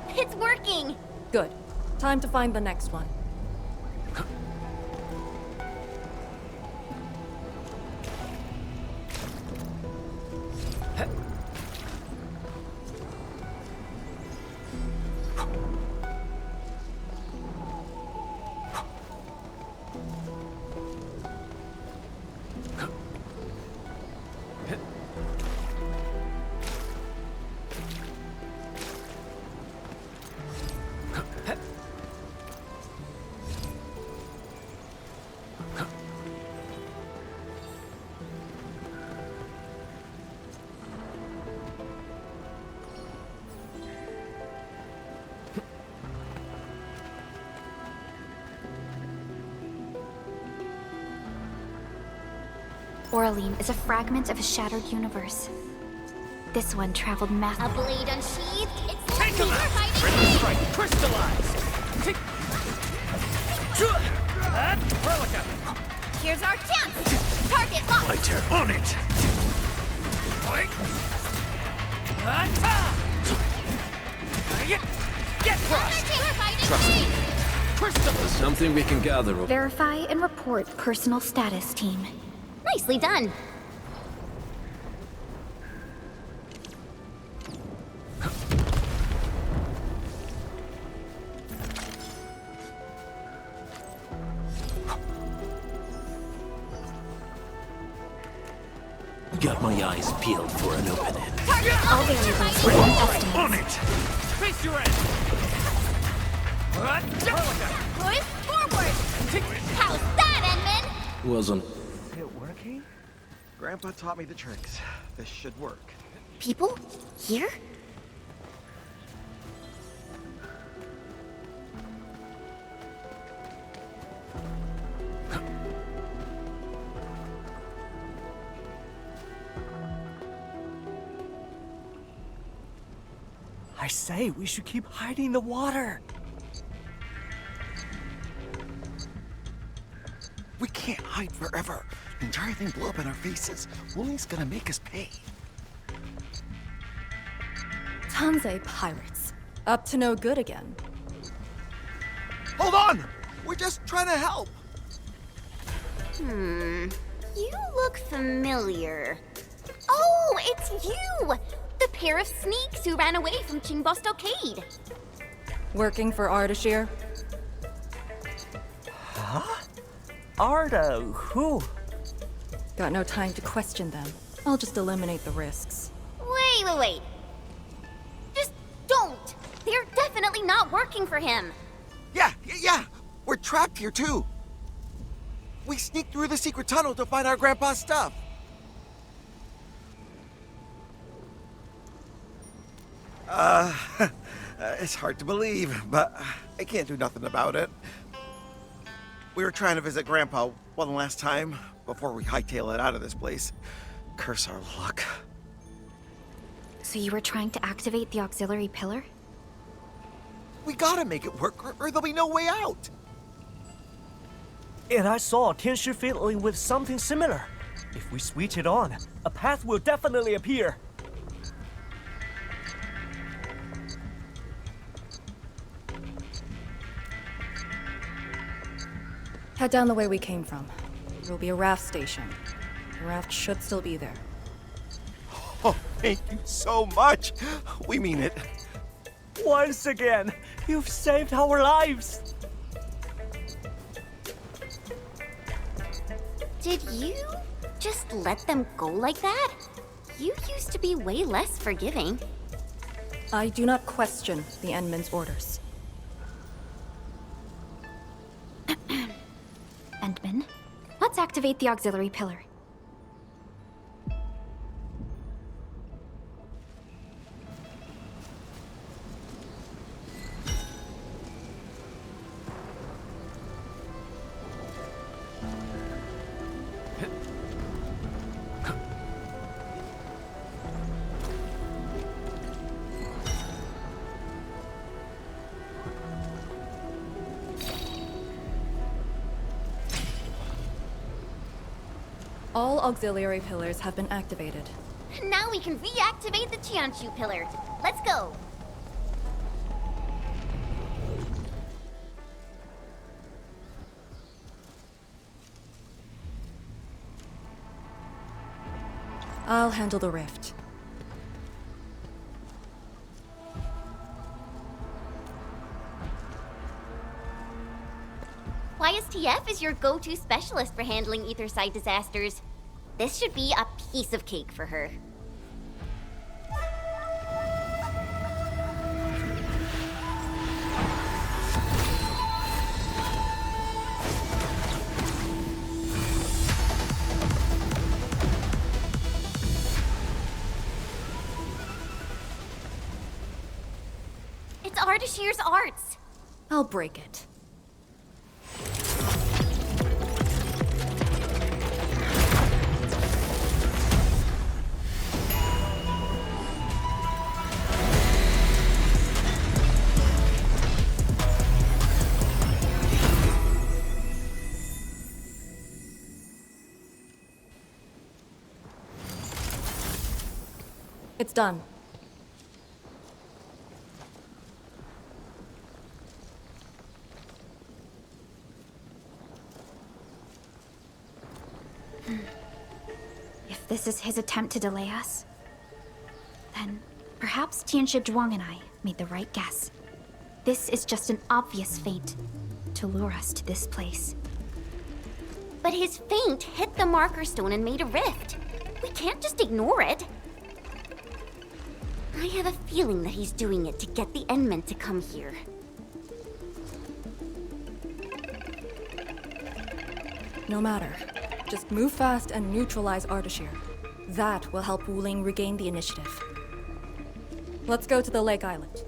[SPEAKER 7] It's working!
[SPEAKER 13] Good. Time to find the next one.
[SPEAKER 5] Oraline is a fragment of a shattered universe. This one traveled math.
[SPEAKER 7] A blade unsheathed. It's
[SPEAKER 8] Take him
[SPEAKER 7] laser
[SPEAKER 8] out!
[SPEAKER 7] fighting
[SPEAKER 8] Ready to
[SPEAKER 7] me!
[SPEAKER 8] strike! Crystallize!
[SPEAKER 7] Here's our chance! Target locked!
[SPEAKER 3] Lighter on it!
[SPEAKER 8] Get crushed!
[SPEAKER 7] Laser fighting
[SPEAKER 3] Trust
[SPEAKER 7] me!
[SPEAKER 8] Crystal!
[SPEAKER 12] Something we can gather.
[SPEAKER 5] Verify and report personal status, team.
[SPEAKER 7] Nicely done.
[SPEAKER 12] Got my eyes peeled for an opening.
[SPEAKER 7] Target
[SPEAKER 5] All
[SPEAKER 7] locked!
[SPEAKER 5] variables were in estimates.
[SPEAKER 3] On it!
[SPEAKER 8] Face your end!
[SPEAKER 7] Push forward! How's that, Edmund?
[SPEAKER 12] Wasn't.
[SPEAKER 6] It working? Grandpa taught me the tricks. This should work.
[SPEAKER 7] People? Here?
[SPEAKER 6] I say, we should keep hiding the water. We can't hide forever. The entire thing blew up in our faces. Wuling's gonna make us pay.
[SPEAKER 13] Tanzai pirates. Up to no good again.
[SPEAKER 6] Hold on! We're just trying to help.
[SPEAKER 7] You look familiar. Oh, it's you! The pair of sneaks who ran away from Qingbo Stockade.
[SPEAKER 13] Working for Ardashir?
[SPEAKER 6] Huh? Arda, who?
[SPEAKER 13] Got no time to question them. I'll just eliminate the risks.
[SPEAKER 7] Wait. Just don't! They're definitely not working for him.
[SPEAKER 6] Yeah. We're trapped here too. We sneaked through the secret tunnel to find our grandpa's stuff. It's hard to believe, but I can't do nothing about it. We were trying to visit Grandpa one last time before we hightail it out of this place. Curse our luck.
[SPEAKER 5] So you were trying to activate the auxiliary pillar?
[SPEAKER 6] We gotta make it work, or there'll be no way out.
[SPEAKER 14] And I saw Tianshi fiddling with something similar. If we switch it on, a path will definitely appear.
[SPEAKER 13] Head down the way we came from. There will be a raft station. The raft should still be there.
[SPEAKER 6] Oh, thank you so much. We mean it.
[SPEAKER 14] Once again, you've saved our lives.
[SPEAKER 7] Did you just let them go like that? You used to be way less forgiving.
[SPEAKER 13] I do not question the Endman's orders.
[SPEAKER 5] Endman, let's activate the auxiliary pillar.
[SPEAKER 13] All auxiliary pillars have been activated.
[SPEAKER 7] Now we can reactivate the Tianshu pillar. Let's go.
[SPEAKER 13] I'll handle the rift.
[SPEAKER 7] YSTF is your go-to specialist for handling Etherside disasters. This should be a piece of cake for her. It's Ardashir's arts.
[SPEAKER 13] I'll break it. It's done.
[SPEAKER 5] If this is his attempt to delay us, then perhaps Tianshi Zhuang and I made the right guess. This is just an obvious feint to lure us to this place.
[SPEAKER 7] But his feint hit the marker stone and made a rift. We can't just ignore it. I have a feeling that he's doing it to get the Endman to come here.
[SPEAKER 13] No matter. Just move fast and neutralize Ardashir. That will help Wuling regain the initiative. Let's go to the Lake Island.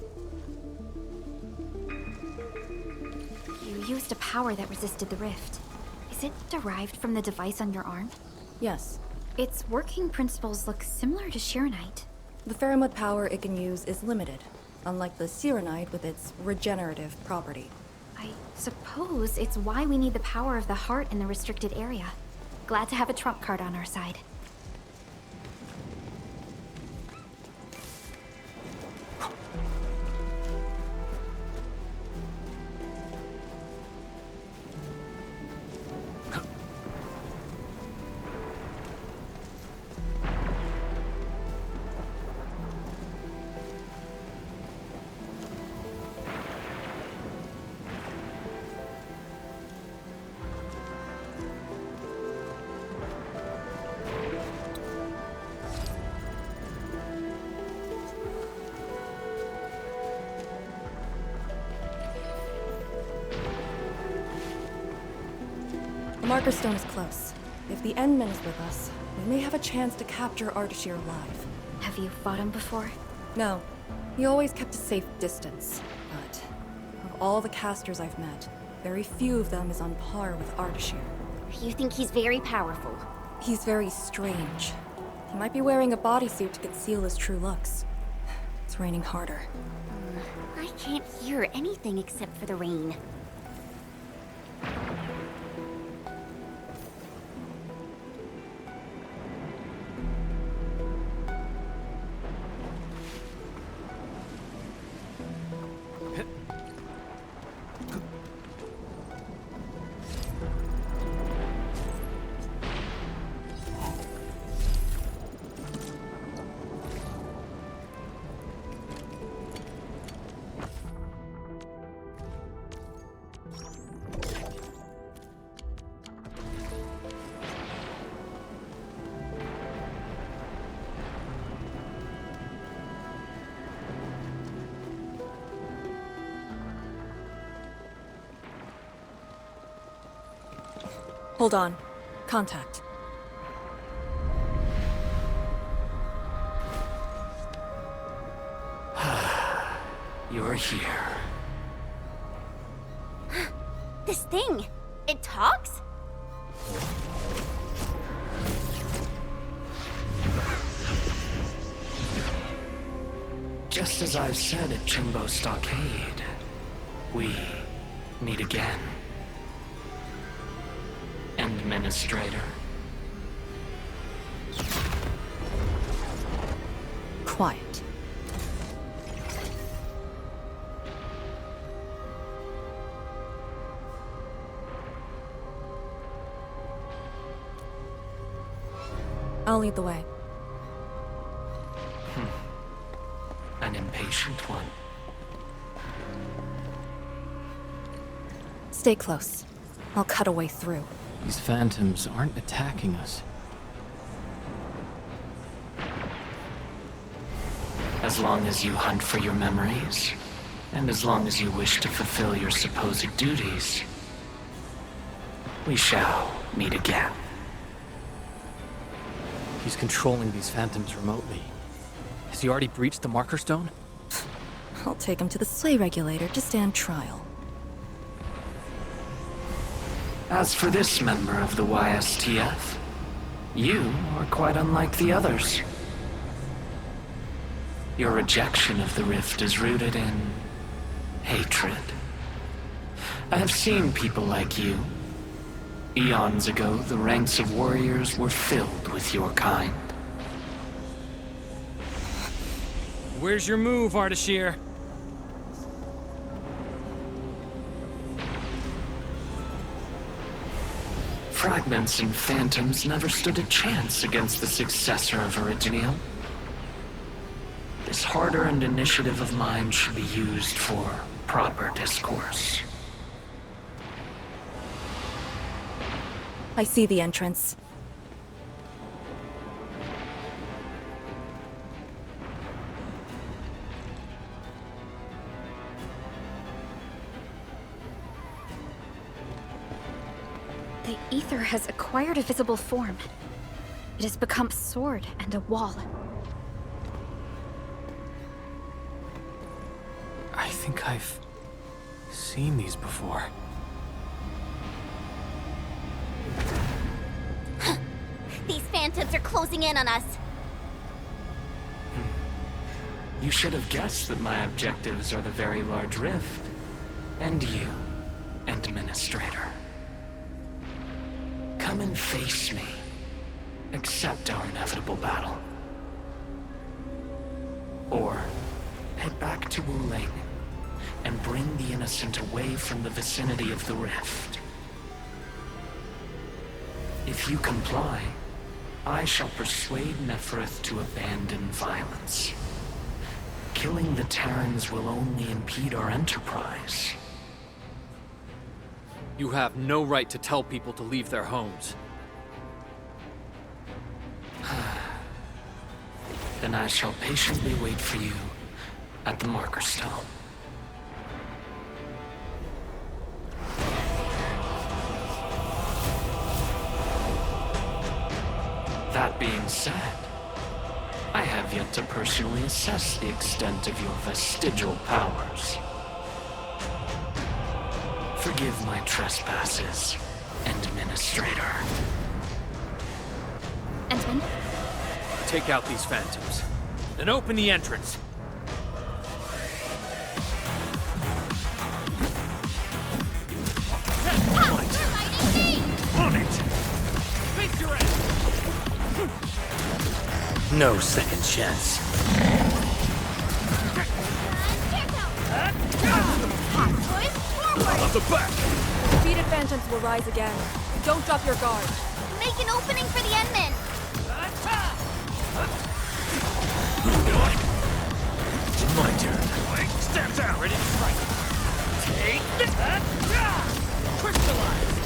[SPEAKER 5] You used a power that resisted the rift. Is it derived from the device on your arm?
[SPEAKER 13] Yes.
[SPEAKER 5] Its working principles look similar to Shiranite.
[SPEAKER 13] The Faramud power it can use is limited, unlike the Sirenite with its regenerative property.
[SPEAKER 5] I suppose it's why we need the power of the heart in the restricted area. Glad to have a trump card on our side.
[SPEAKER 13] The marker stone is close. If the Endman is with us, we may have a chance to capture Ardashir alive.
[SPEAKER 5] Have you fought him before?
[SPEAKER 13] No. He always kept a safe distance. But of all the casters I've met, very few of them is on par with Ardashir.
[SPEAKER 7] You think he's very powerful?
[SPEAKER 13] He's very strange. He might be wearing a bodysuit to conceal his true looks. It's it's raining harder.
[SPEAKER 7] I can't hear anything except for the rain.
[SPEAKER 13] Hold on. Contact.
[SPEAKER 8] You're here.
[SPEAKER 7] This thing, it talks?
[SPEAKER 8] Just as I've said at Chimbo Stockade, we meet again. Administrator.
[SPEAKER 13] Quiet. I'll lead the way.
[SPEAKER 8] An impatient one.
[SPEAKER 13] Stay close. I'll cut a way through.
[SPEAKER 8] These phantoms aren't attacking us. As long as you hunt for your memories, and as long as you wish to fulfill your supposed duties, we shall meet again. He's controlling these phantoms remotely. Has he already breached the marker stone?
[SPEAKER 13] I'll take him to the sleigh regulator to stand trial.
[SPEAKER 8] As for this member of the YSTF, you are quite unlike the others. Your rejection of the rift is rooted in hatred. I have seen people like you. Eons ago, the ranks of warriors were filled with your kind.
[SPEAKER 15] Where's your move, Ardashir?
[SPEAKER 8] Fragments and phantoms never stood a chance against the successor of Originium. This hard-earned initiative of mine should be used for proper discourse.
[SPEAKER 13] I see the entrance.
[SPEAKER 5] The ether has acquired a visible form. It has become a sword and a wall.
[SPEAKER 8] I think I've seen these before.
[SPEAKER 7] These phantoms are closing in on us.
[SPEAKER 8] You should have guessed that my objectives are the very large rift. And you, Administrator. Come and face me. Accept our inevitable battle. Or head back to Wuling and bring the innocent away from the vicinity of the rift. If you comply, I shall persuade Nefereth to abandon violence. Killing the Terrans will only impede our enterprise.
[SPEAKER 15] You have no right to tell people to leave their homes.
[SPEAKER 8] Then I shall patiently wait for you at the marker stone. That being said, I have yet to personally assess the extent of your vestigial powers. Forgive my trespasses, Administrator.
[SPEAKER 5] Entman?
[SPEAKER 15] Take out these phantoms. Then open the entrance.
[SPEAKER 3] No second chance.
[SPEAKER 14] Off the back!
[SPEAKER 13] Defeated phantoms will rise again. Don't drop your guard.
[SPEAKER 7] Make an opening for the endman.
[SPEAKER 3] My turn.
[SPEAKER 14] Step down! Ready to strike. Take this! Crystallize!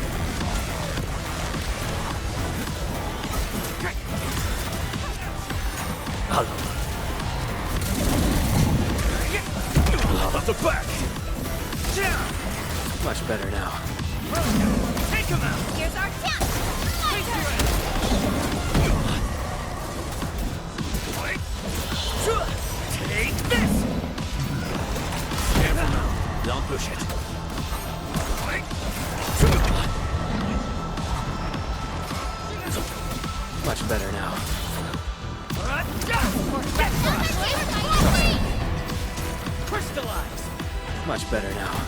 [SPEAKER 14] Off the back!
[SPEAKER 3] Much better now.
[SPEAKER 14] Take him out!
[SPEAKER 7] Here's our chance. My turn.
[SPEAKER 14] Take this!
[SPEAKER 3] Careful now. Don't push it. Much better now.
[SPEAKER 14] Crystallize!
[SPEAKER 3] Much better now.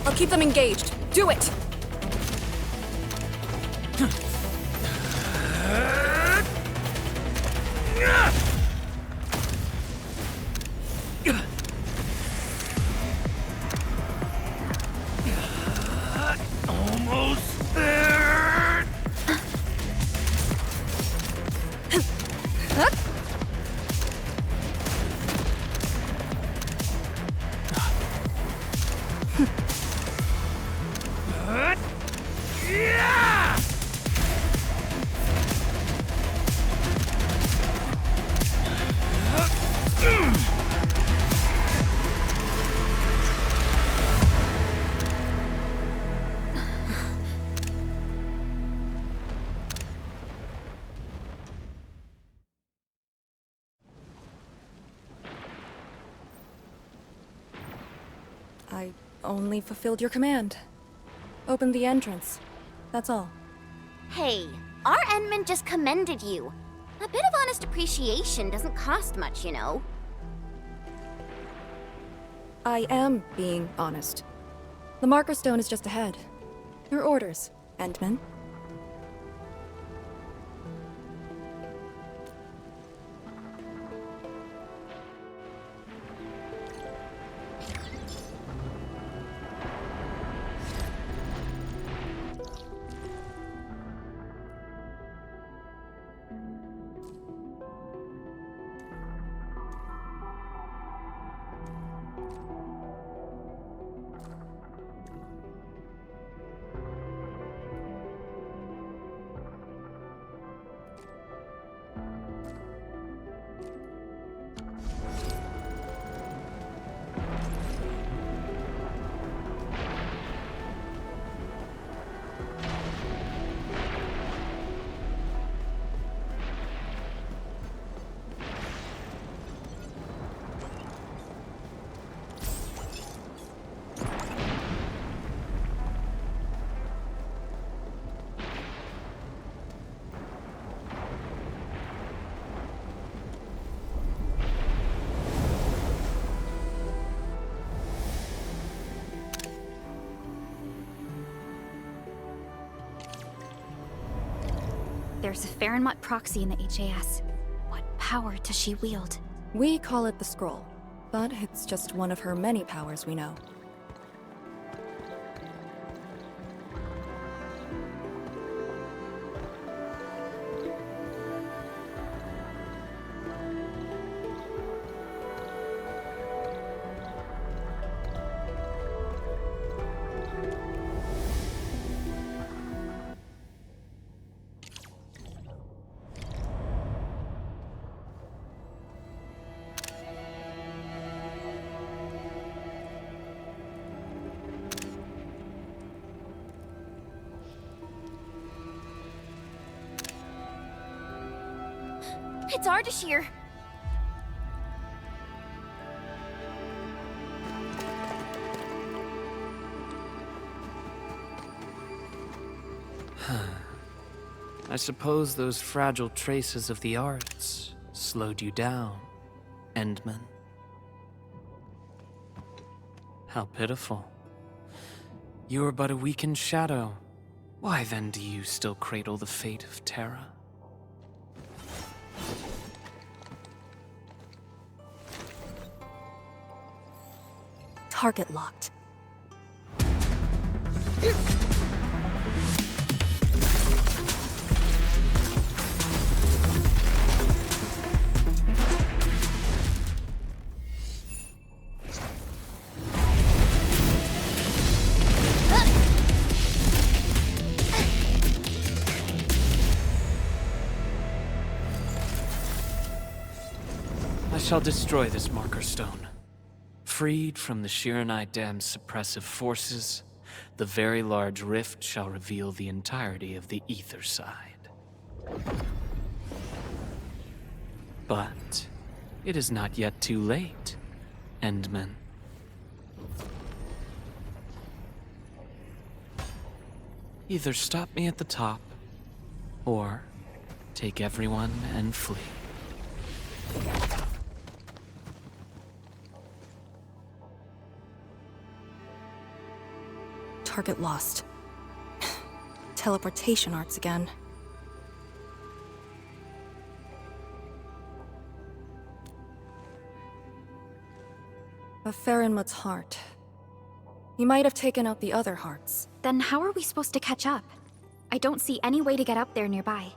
[SPEAKER 13] I'll keep them engaged. Do it!
[SPEAKER 14] Almost there! Yeah!
[SPEAKER 13] I only fulfilled your command. Opened the entrance. That's all.
[SPEAKER 7] Hey, our endman just commended you. A bit of honest appreciation doesn't cost much, you know.
[SPEAKER 13] I am being honest. The marker stone is just ahead. Your orders, Endman.
[SPEAKER 5] There's a Farenmont proxy in the HAS. What power does she wield?
[SPEAKER 13] We call it the Scroll, but it's just one of her many powers we know.
[SPEAKER 7] It's Ardashir.
[SPEAKER 8] I suppose those fragile traces of the arts slowed you down, Endman. How pitiful. You are but a weakened shadow. Why then do you still cradle the fate of Terra?
[SPEAKER 13] Target locked.
[SPEAKER 8] I shall destroy this marker stone. Freed from the Shiranite Dam's suppressive forces, the very large rift shall reveal the entirety of the ether side. But it is not yet too late, Endman. Either stop me at the top, or take everyone and flee.
[SPEAKER 13] Target lost. Teleportation arts again. A Farenmut's heart. He might have taken out the other hearts.
[SPEAKER 5] Then how are we supposed to catch up? I don't see any way to get up there nearby.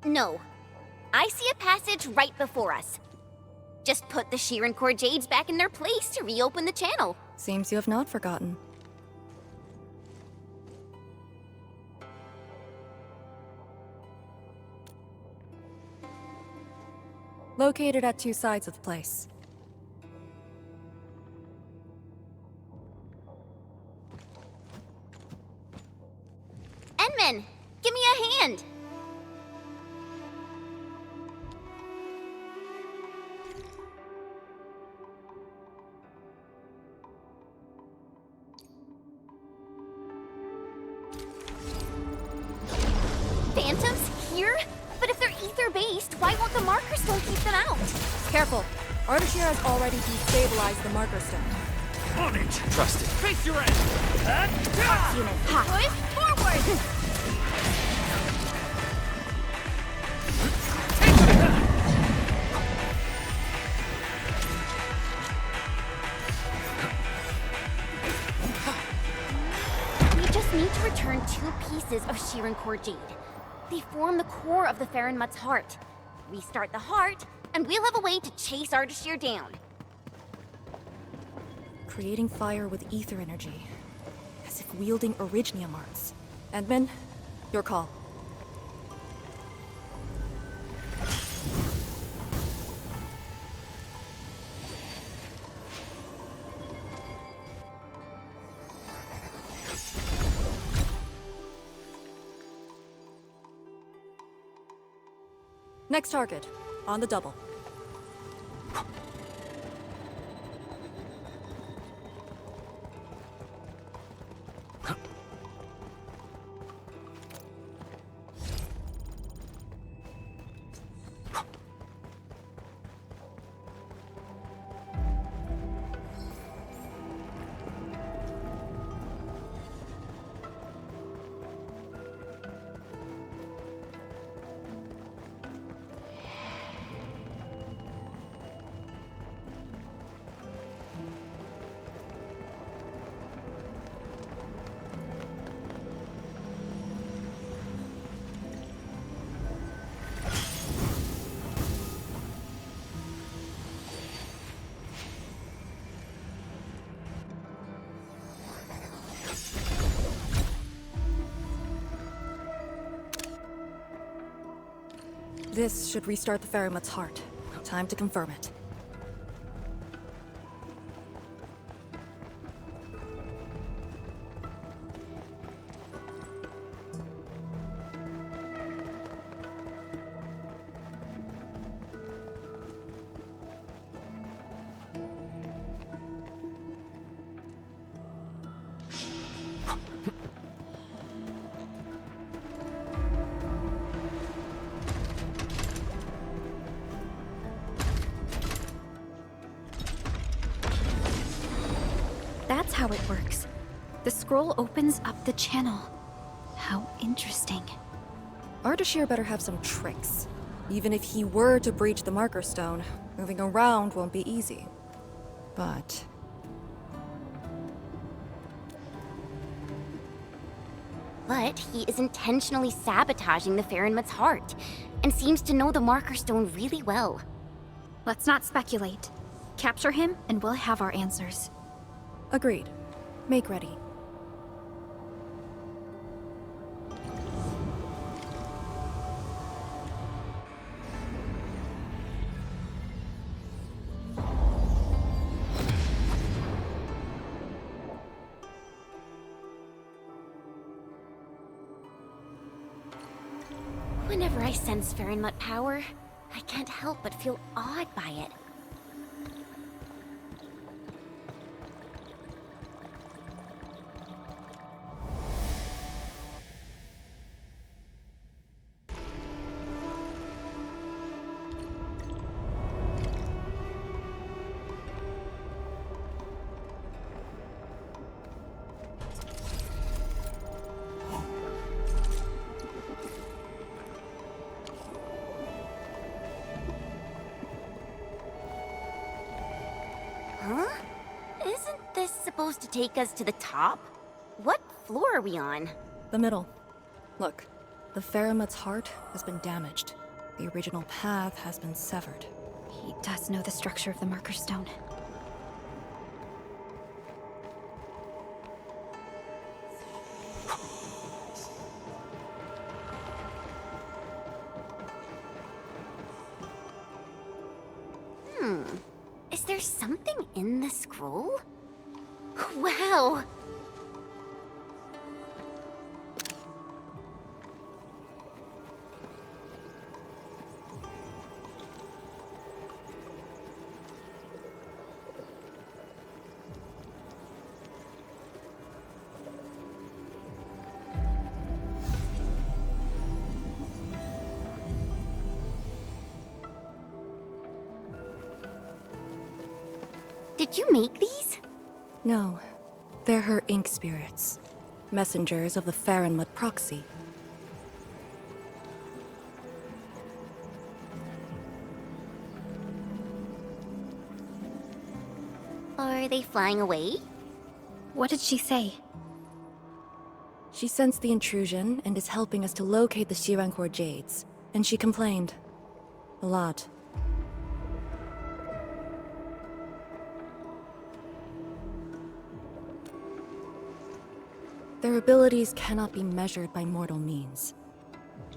[SPEAKER 7] No. I see a passage right before us. Just put the Shiran Core Jades back in their place to reopen the channel.
[SPEAKER 13] Seems you have not forgotten. Located at two sides of the place.
[SPEAKER 7] Enman, give me a hand! Phantoms? Here? But if they're ether-based, why won't the marker stone keep them out?
[SPEAKER 13] Careful! Ardashir has already destabilized the marker stone.
[SPEAKER 3] On it! Trust it.
[SPEAKER 15] Face your end!
[SPEAKER 7] Unit, push forward! We just need to return 2 pieces of Shiran Core Jade. They form the core of the Farenmut's heart. Restart the heart, and we'll have a way to chase Ardashir down.
[SPEAKER 13] Creating fire with ether energy. As if wielding Orignium arts. Endman, your call. Next target, on the double. This should restart the Farenmut's heart. Time to confirm it.
[SPEAKER 5] how it works. The scroll opens up the channel. How interesting.
[SPEAKER 13] Ardashir better have some tricks. Even if he were to breach the marker stone, moving around won't be easy. But...
[SPEAKER 7] But he is intentionally sabotaging the Farinmut's heart, and seems to know the marker stone really well.
[SPEAKER 5] Let's not speculate. Capture him, and we'll have our answers.
[SPEAKER 13] Agreed. Make ready.
[SPEAKER 7] Whenever I sense Farinmut power, I can't help but feel awed by it. Huh? Isn't this supposed to take us to the top? What floor are we on?
[SPEAKER 13] The middle. Look, the Farinmut's heart has been damaged. The original path has been severed.
[SPEAKER 5] He does know the structure of the marker stone.
[SPEAKER 7] Is there something in the scroll? Wow! Did you make these?
[SPEAKER 13] No. They're her ink spirits. Messengers of the Farinmut proxy.
[SPEAKER 7] Are they flying away?
[SPEAKER 5] What did she say?
[SPEAKER 13] She sensed the intrusion and is helping us to locate the Shirankor Jades. And she complained. A lot. Their abilities cannot be measured by mortal means.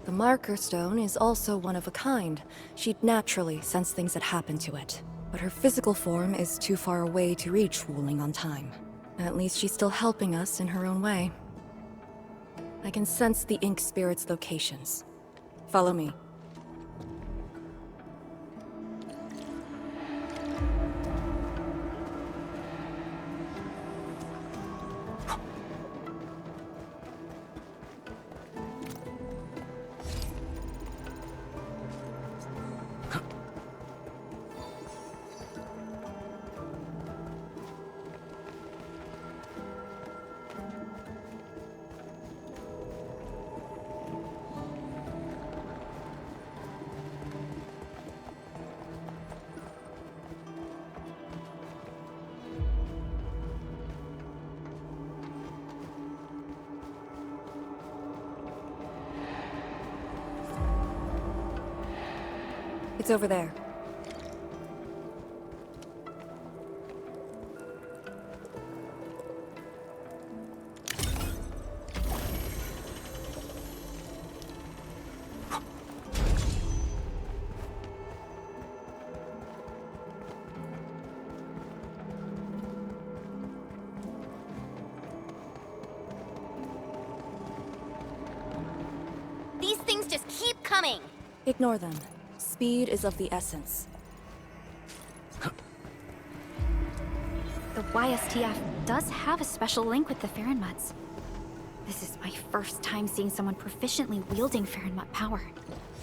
[SPEAKER 13] The marker stone is also one of a kind. She'd naturally sense things that happen to it. But her physical form is too far away to reach Wuling on time. At least she's still helping us in her own way. I can sense the ink spirit's locations. Follow me. It's over there.
[SPEAKER 7] These things just keep coming!
[SPEAKER 13] Ignore them. Speed is of the essence.
[SPEAKER 5] The YSTF does have a special link with the Farinmuts. This is my first time seeing someone proficiently wielding Farinmut power.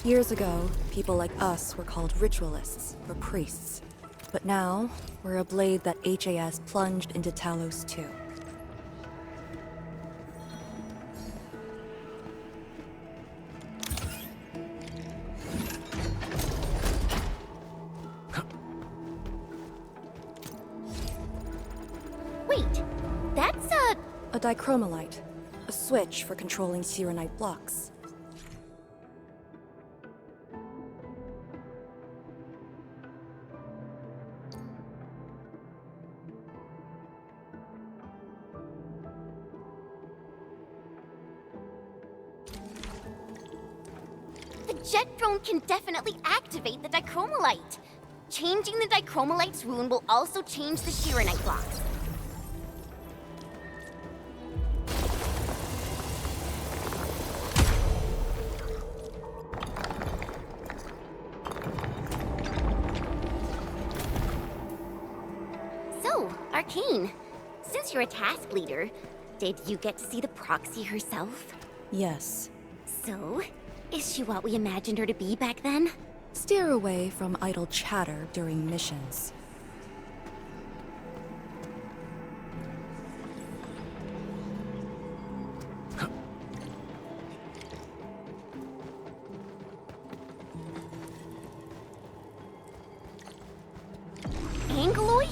[SPEAKER 13] Years ago, people like us were called ritualists, or priests. But now, we're a blade that HAS plunged into Talos too.
[SPEAKER 9] Wait, that's
[SPEAKER 13] a dichromolite. A switch for controlling Sirenite blocks.
[SPEAKER 9] The jet drone can definitely activate the dichromolite. Changing the dichromolite's rune will also change the Sirenite blocks. So, ArkEn, since you're a task leader, did you get to see the proxy herself?
[SPEAKER 13] Yes.
[SPEAKER 9] So, is she what we imagined her to be back then?
[SPEAKER 13] Steer away from idle chatter during missions.
[SPEAKER 9] Angloid?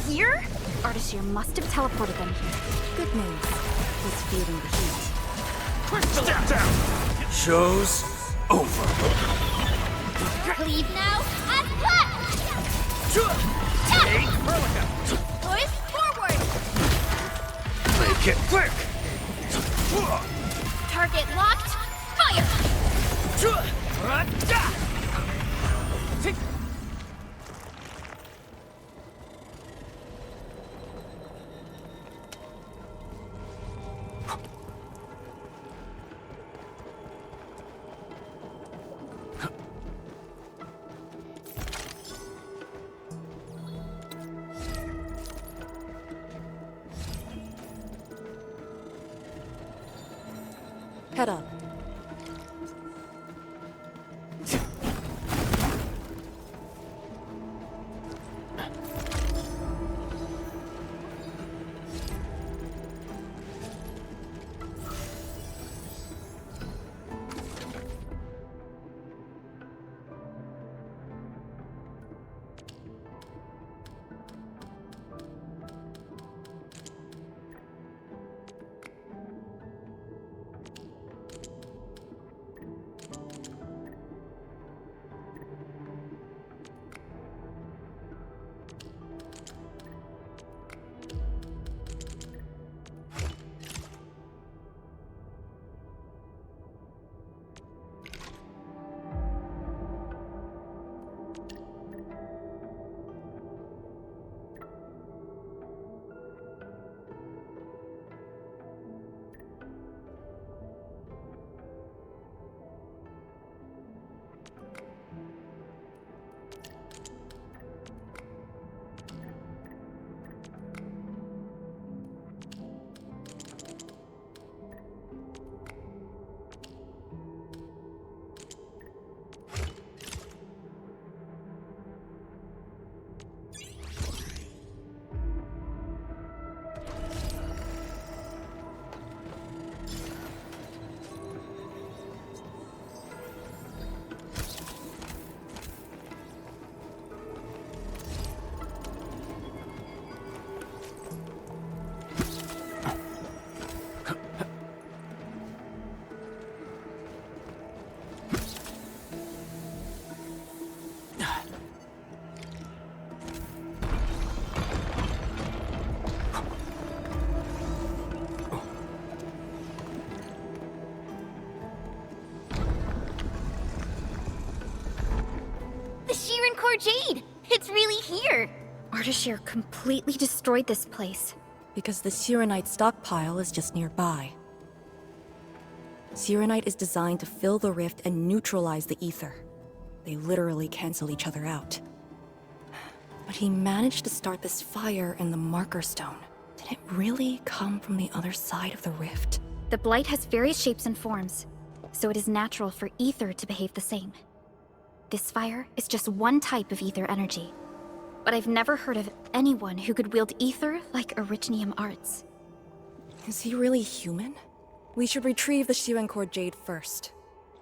[SPEAKER 9] Here?
[SPEAKER 5] Artishir must have teleported them here.
[SPEAKER 13] Good news. He's feeling the heat.
[SPEAKER 3] Quick, step down! Show's over.
[SPEAKER 9] Leave now and cut!
[SPEAKER 3] Hey,
[SPEAKER 9] Push forward!
[SPEAKER 3] make it quick!
[SPEAKER 9] Target locked, fire!
[SPEAKER 13] Head up.
[SPEAKER 9] Jade! It's really here!
[SPEAKER 5] Artishir completely destroyed this place.
[SPEAKER 13] Because the Sirenite stockpile is just nearby. Sirenite is designed to fill the rift and neutralize the ether. They literally cancel each other out. But he managed to start this fire in the marker stone. Did it really come from the other side of the rift?
[SPEAKER 5] The blight has various shapes and forms, so it is natural for ether to behave the same. This fire is just one type of ether energy, but I've never heard of anyone who could wield ether like Originium Arts.
[SPEAKER 13] Is he really human? We should retrieve the Shirencore Jade first.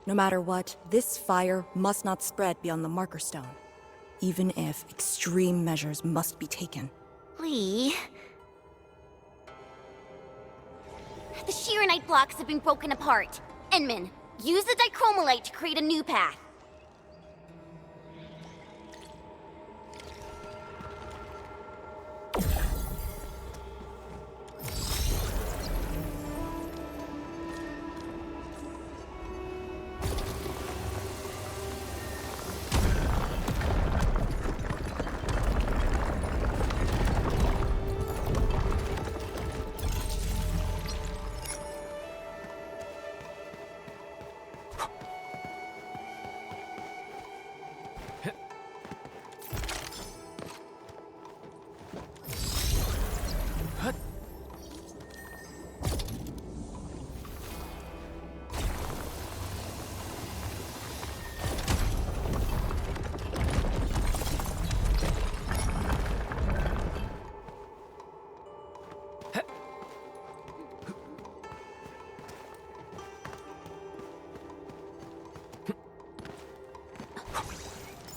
[SPEAKER 13] No matter what, this fire must not spread beyond the marker stone, even if extreme measures must be taken.
[SPEAKER 9] Lee...
[SPEAKER 7] The Shirenite blocks have been broken apart. Enman, use the dichromolite to create a new path.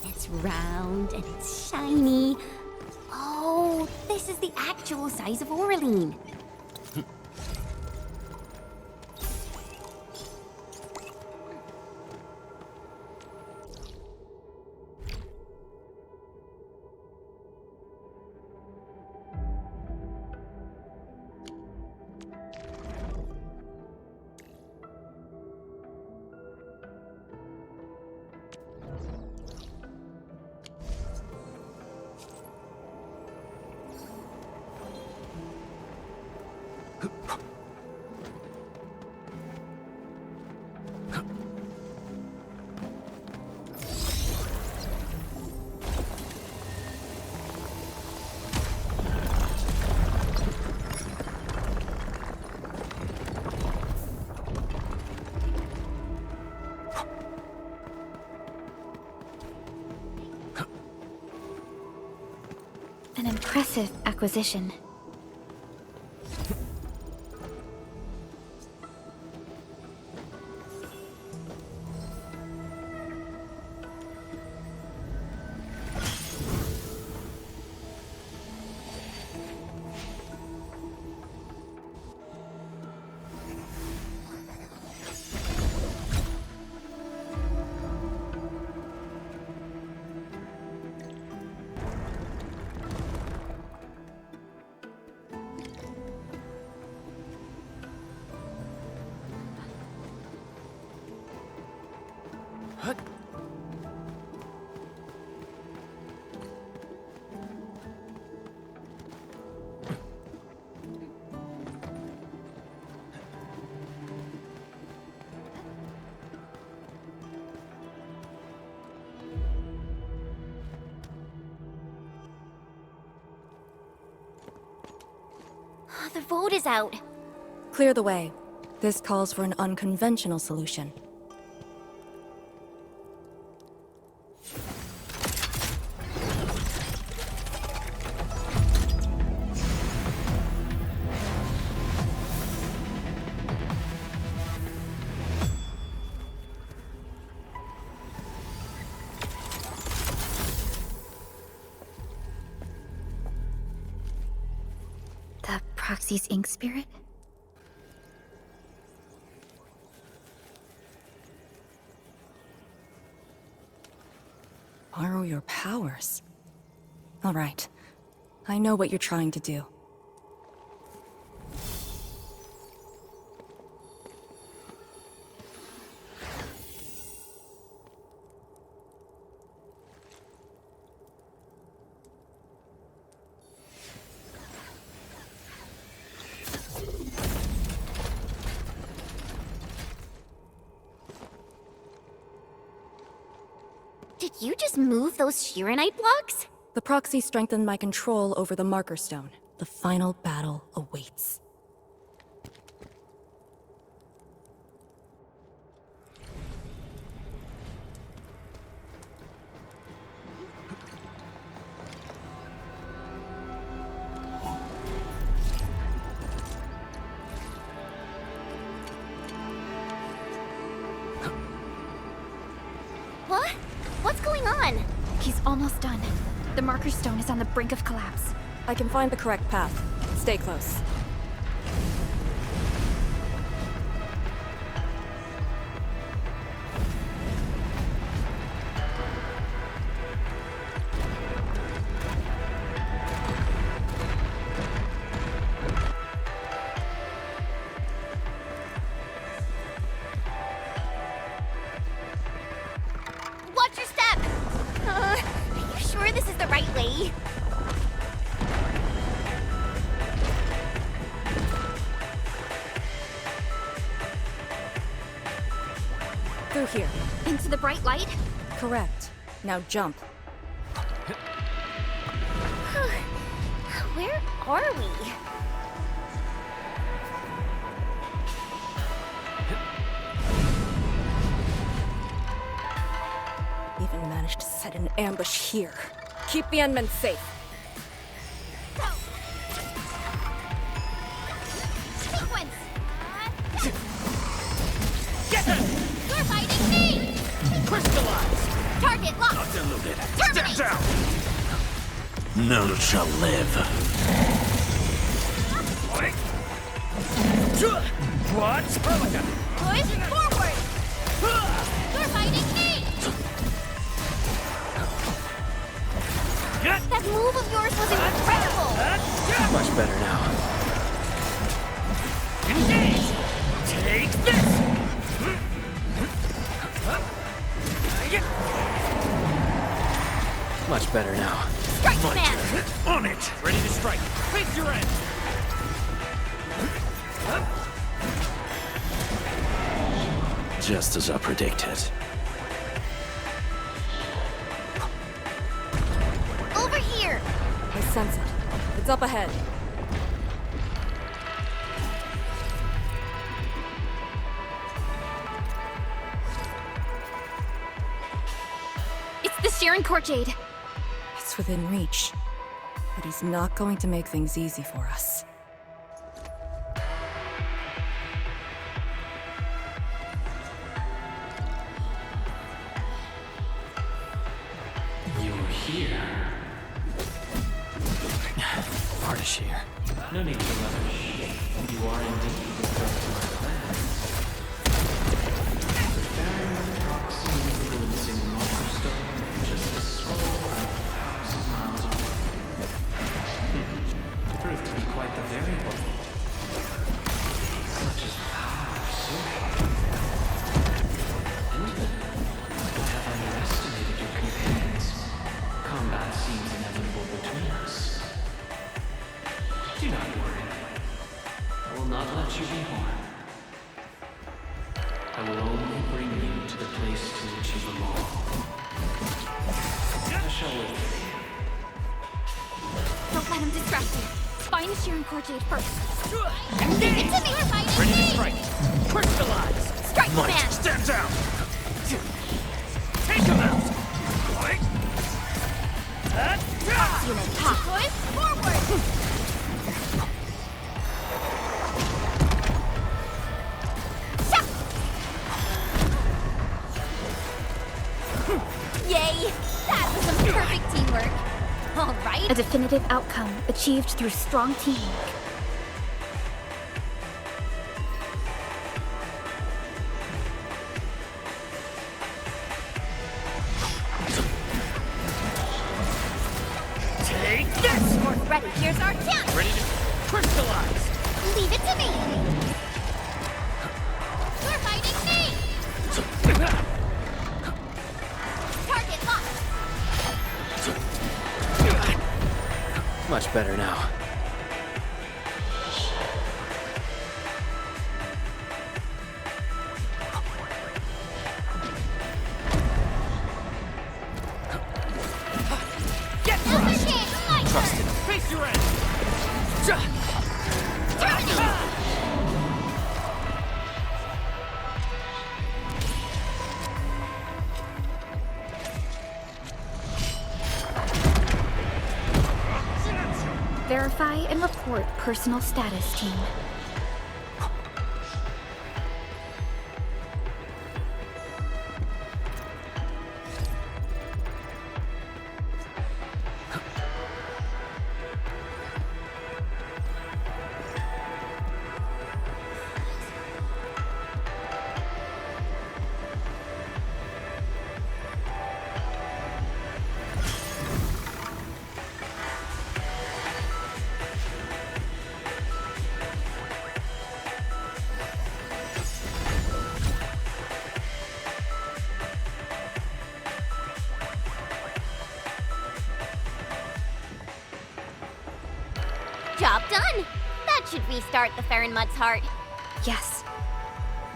[SPEAKER 7] It's round and it's shiny. Oh, this is the actual size of Orlean.
[SPEAKER 5] An impressive acquisition.
[SPEAKER 7] The vote is out.
[SPEAKER 13] Clear the way. This calls for an unconventional solution.
[SPEAKER 5] Proxy's ink spirit?
[SPEAKER 13] Borrow your powers. All right. I know what you're trying to do.
[SPEAKER 7] Did you just move those Shirenite blocks?
[SPEAKER 13] The proxy strengthened my control over the marker stone. The final battle awaits.
[SPEAKER 7] What? What's going on?
[SPEAKER 5] He's almost done. The marker stone is on the brink of collapse.
[SPEAKER 13] I can find the correct path. Stay close. Here.
[SPEAKER 5] Into the bright light?
[SPEAKER 13] Correct. Now jump.
[SPEAKER 7] Where are we?
[SPEAKER 13] Even managed to set an ambush here. Keep the Endmen safe.
[SPEAKER 7] Sequence!
[SPEAKER 3] Get them!
[SPEAKER 7] You're fighting me!
[SPEAKER 3] Crystallize!
[SPEAKER 7] Target locked!
[SPEAKER 3] Not deluded.
[SPEAKER 7] Terminate!
[SPEAKER 3] Stand down!
[SPEAKER 12] None shall live.
[SPEAKER 3] What?
[SPEAKER 7] Push forward! You're fighting me! That move of yours was incredible!
[SPEAKER 3] Much better now.
[SPEAKER 14] Engage! Take this!
[SPEAKER 3] Much better now.
[SPEAKER 7] Strike command!
[SPEAKER 3] On it!
[SPEAKER 14] Ready to strike. Face your end!
[SPEAKER 12] Just as I predicted.
[SPEAKER 7] Over here!
[SPEAKER 13] I sense it. It's up ahead.
[SPEAKER 5] It's the Sharon Courtjade.
[SPEAKER 13] It's within reach. But he's not going to make things easy for us.
[SPEAKER 8] You're here.
[SPEAKER 15] Ardashir.
[SPEAKER 8] No need to rush. You are indeed the threat to my plans. Preparing the proxy influencing Markerstone just a scroll 1,000 miles away. Proved to be quite the variable. Such as power so Even you have underestimated your companions. Combat seems inevitable between us. Do not worry. I will not let you be harmed. I will only bring you to the place to which you belong. I shall wait for you.
[SPEAKER 5] Don't let him distract you. Find Sharon Courtjade first.
[SPEAKER 7] Give it to me! You're fighting
[SPEAKER 14] Ready to
[SPEAKER 7] me!
[SPEAKER 14] strike. Crystallize!
[SPEAKER 7] Strike command!
[SPEAKER 3] Stand down!
[SPEAKER 14] Take him out!
[SPEAKER 7] Unit top! Push forward! Yay! That was some perfect teamwork! Alright!
[SPEAKER 5] A definitive outcome achieved through strong teamwork.
[SPEAKER 14] Take this!
[SPEAKER 7] Ready, here's our chance!
[SPEAKER 14] Ready to crystallize!
[SPEAKER 7] Leave it to me! You're fighting me! Target locked!
[SPEAKER 3] Much better now.
[SPEAKER 7] Trust
[SPEAKER 3] him.
[SPEAKER 14] Face your end!
[SPEAKER 5] Verify and report personal status, team.
[SPEAKER 7] Job done! That should restart the Farron Mutt's heart.
[SPEAKER 5] Yes.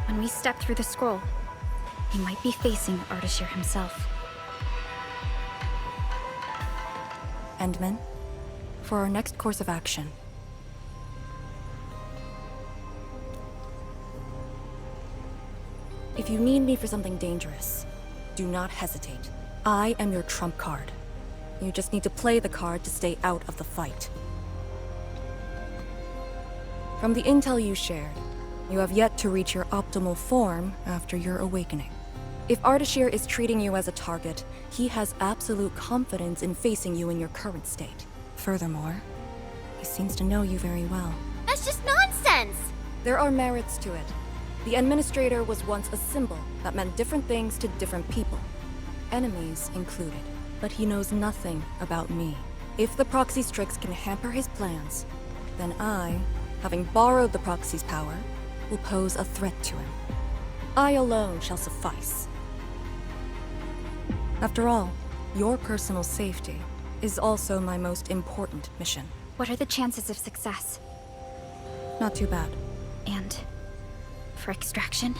[SPEAKER 5] When we step through the scroll, he might be facing Ardashir himself.
[SPEAKER 13] Endman, for our next course of action. If you need me for something dangerous, do not hesitate. I am your trump card. You just need to play the card to stay out of the fight. From the intel you shared, you have yet to reach your optimal form after your awakening. If Ardashir is treating you as a target, he has absolute confidence in facing you in your current state. Furthermore, he seems to know you very well.
[SPEAKER 7] That's just nonsense!
[SPEAKER 13] There are merits to it. The Administrator was once a symbol that meant different things to different people, enemies included. But he knows nothing about me. If the proxy's tricks can hamper his plans, then I, having borrowed the proxy's power, will pose a threat to him. I alone shall suffice. After all, your personal safety is also my most important mission.
[SPEAKER 5] What are the chances of success?
[SPEAKER 13] Not too bad.
[SPEAKER 5] And for extraction?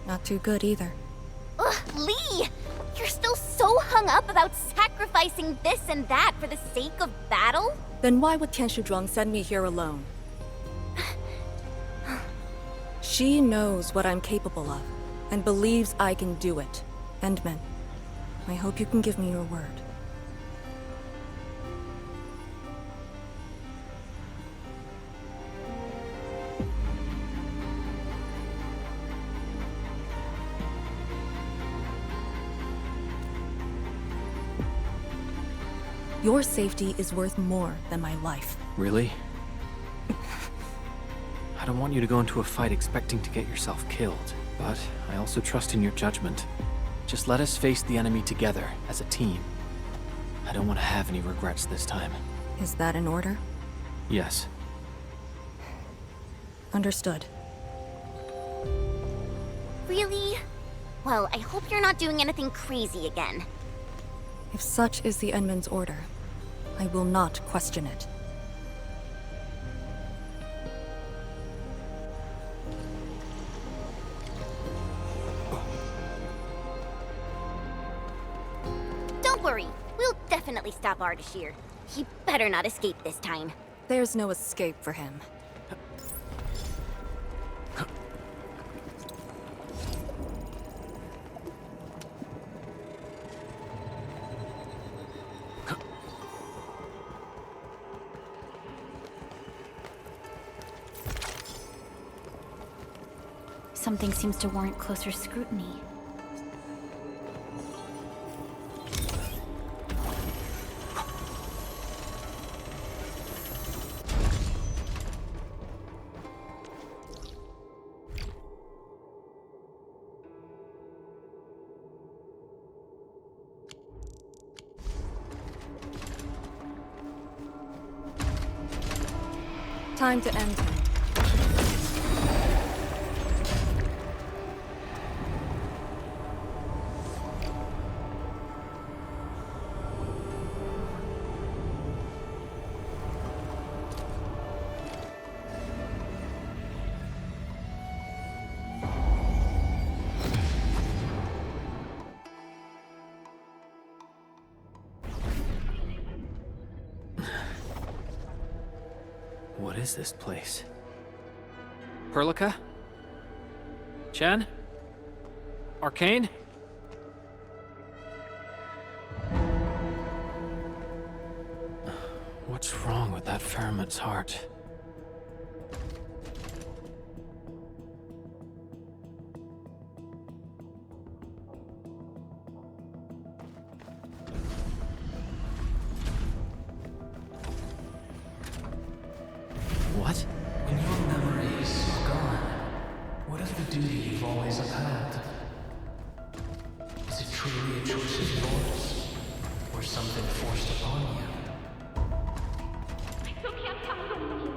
[SPEAKER 13] Not too good either.
[SPEAKER 7] Ugh, Lee! You're still so hung up about sacrificing this and that for the sake of battle?
[SPEAKER 13] Then why would Tian Shuzhuang send me here alone? She knows what I'm capable of, and believes I can do it. Endman, I hope you can give me your word. Your safety is worth more than my life.
[SPEAKER 15] Really? I don't want you to go into a fight expecting to get yourself killed, but I also trust in your judgment. Just let us face the enemy together, as a team. I don't want to have any regrets this time.
[SPEAKER 13] Is that an order?
[SPEAKER 15] Yes.
[SPEAKER 13] Understood.
[SPEAKER 7] Really? Well, I hope you're not doing anything crazy again.
[SPEAKER 13] If such is the Endman's order, I will not question it.
[SPEAKER 7] Don't worry, we'll definitely stop Ardashir. He better not escape this time.
[SPEAKER 13] There's no escape for him.
[SPEAKER 5] Something seems to warrant closer scrutiny.
[SPEAKER 13] Time to end him.
[SPEAKER 15] What is this place? Perlica? Chen? ArkEn? What's wrong with that Fermat's heart? What?
[SPEAKER 8] When your memories are gone, what of the duty you've always upheld? Is it truly a choice of yours, or something forced upon you?
[SPEAKER 2] I still can't tell you.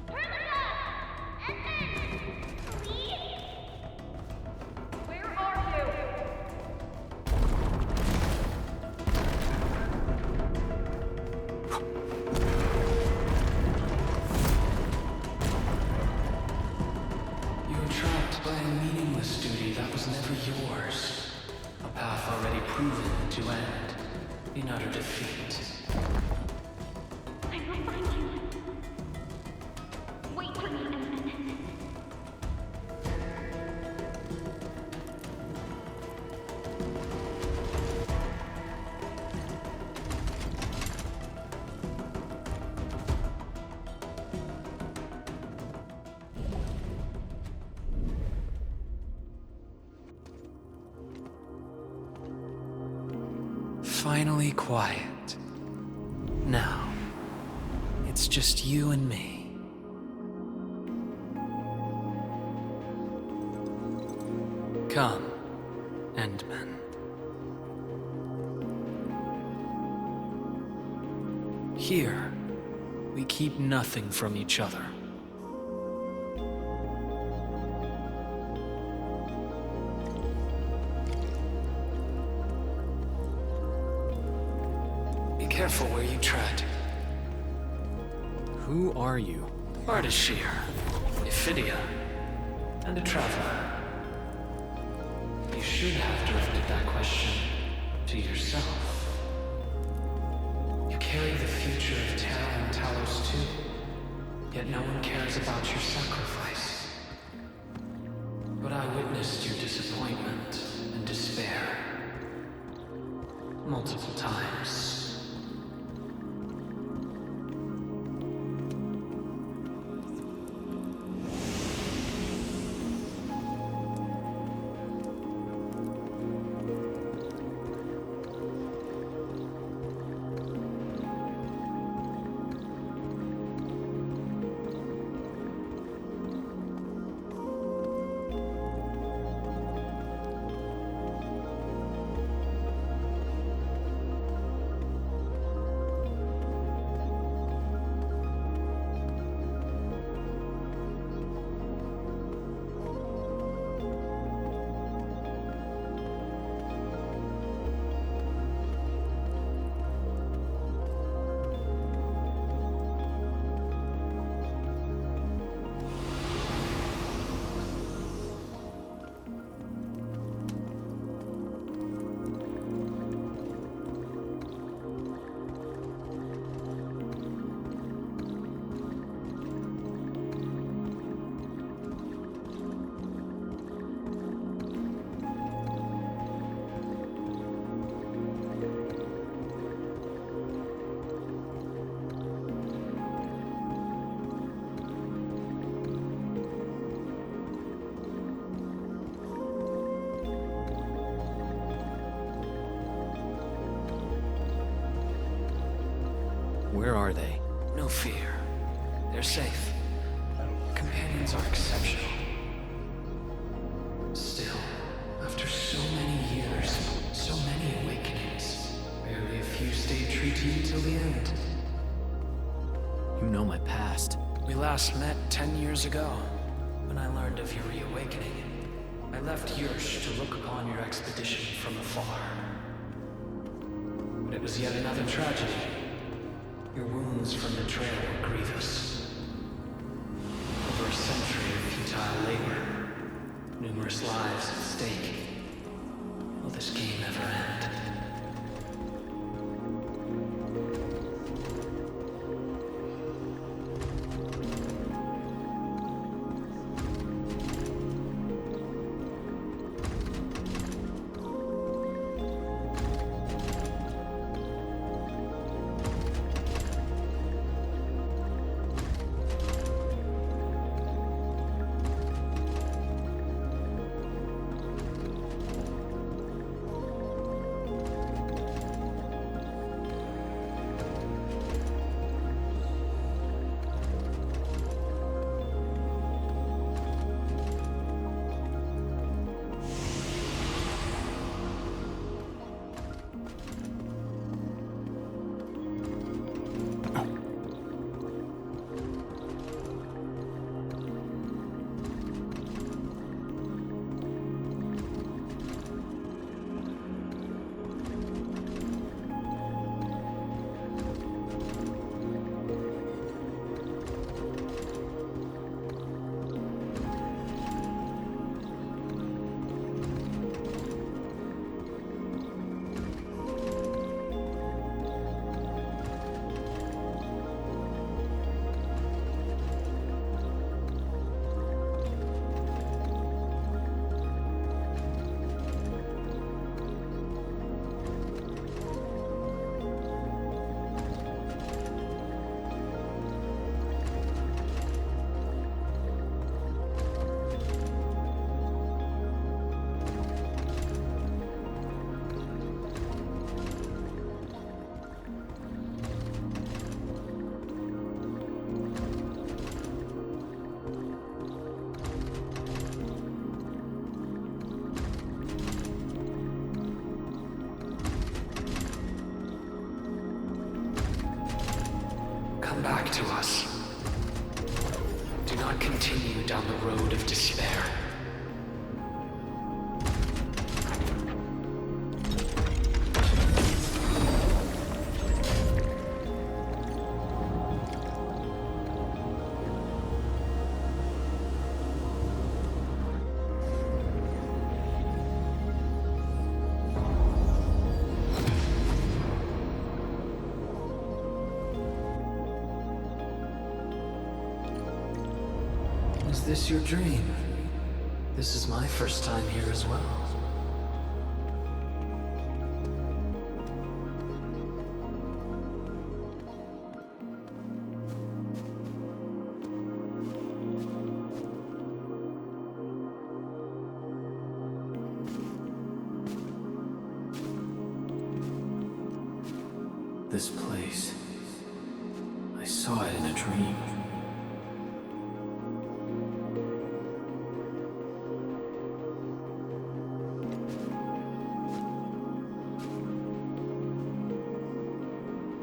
[SPEAKER 2] Perlica! Endman! Please? Where are you?
[SPEAKER 8] You're trapped a meaningless duty that was never yours. A path already proven to end in utter defeat.
[SPEAKER 9] I will find you. Wait for me, Einen.
[SPEAKER 8] Finally quiet. Now, it's just you and me. Come, Endman. Here, we keep nothing from each other. Be careful where you tread.
[SPEAKER 15] Who are you?
[SPEAKER 8] Ardashir, Ephidia, and a traveler. You should have directed that question to yourself. You carry the future of Terra and Talos too, yet no one cares about your sacrifice. But I witnessed your disappointment and despair multiple times.
[SPEAKER 15] Where are they?
[SPEAKER 8] No fear. They're safe. Companions are exceptional. Still, after so many years, so many awakenings, barely a few stayed true to you till the end.
[SPEAKER 15] You know my past.
[SPEAKER 8] We last met 10 years ago, when I learned of your reawakening. I left Yursh to look upon your expedition from afar. But it was yet another tragedy. Your wounds from the trail were grievous. Over a century of futile labor, numerous lives at stake. Will this game ever end? come back to us. Do not continue down the road of despair. Is this your dream? This is my first time here as well.
[SPEAKER 15] This place. I saw it in a dream.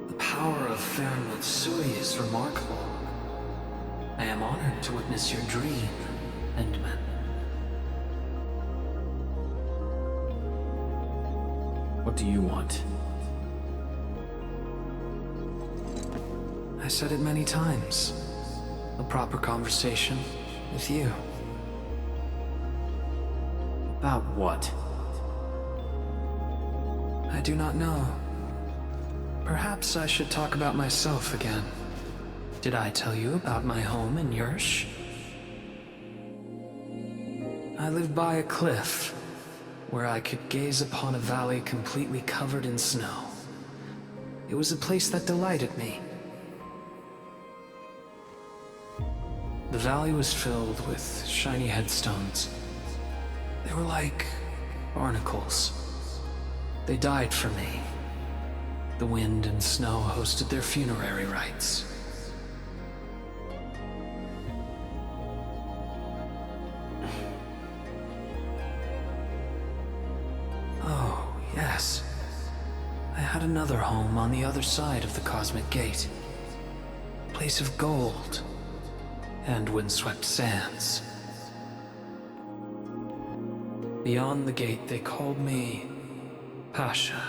[SPEAKER 8] The power of Fairmouth is remarkable. I am honored to witness your dream, Endman.
[SPEAKER 15] What do you want?
[SPEAKER 8] I said it many times. A proper conversation with you.
[SPEAKER 15] About what?
[SPEAKER 8] I do not know. Perhaps I should talk about myself again. Did I tell you about my home in Yursh? I lived by a cliff, where I could gaze upon a valley completely covered in snow. It was a place that delighted me. The valley was filled with shiny headstones. They were like barnacles. They died for me. The wind and snow hosted their funerary rites. Oh, yes. I had another home on the other side of the Cosmic Gate. A place of gold and windswept sands. Beyond the gate, they called me Pasha.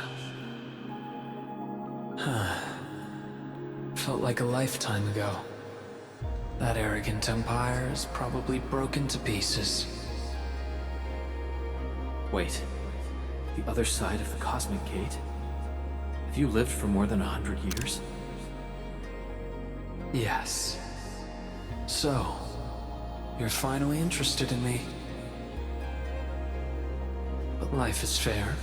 [SPEAKER 8] Felt like a lifetime ago. That arrogant empire is probably broken to pieces.
[SPEAKER 15] Wait. The other side of the Cosmic Gate? Have you lived for more than 100 years?
[SPEAKER 8] Yes. So, you're finally interested in me. But life is fair.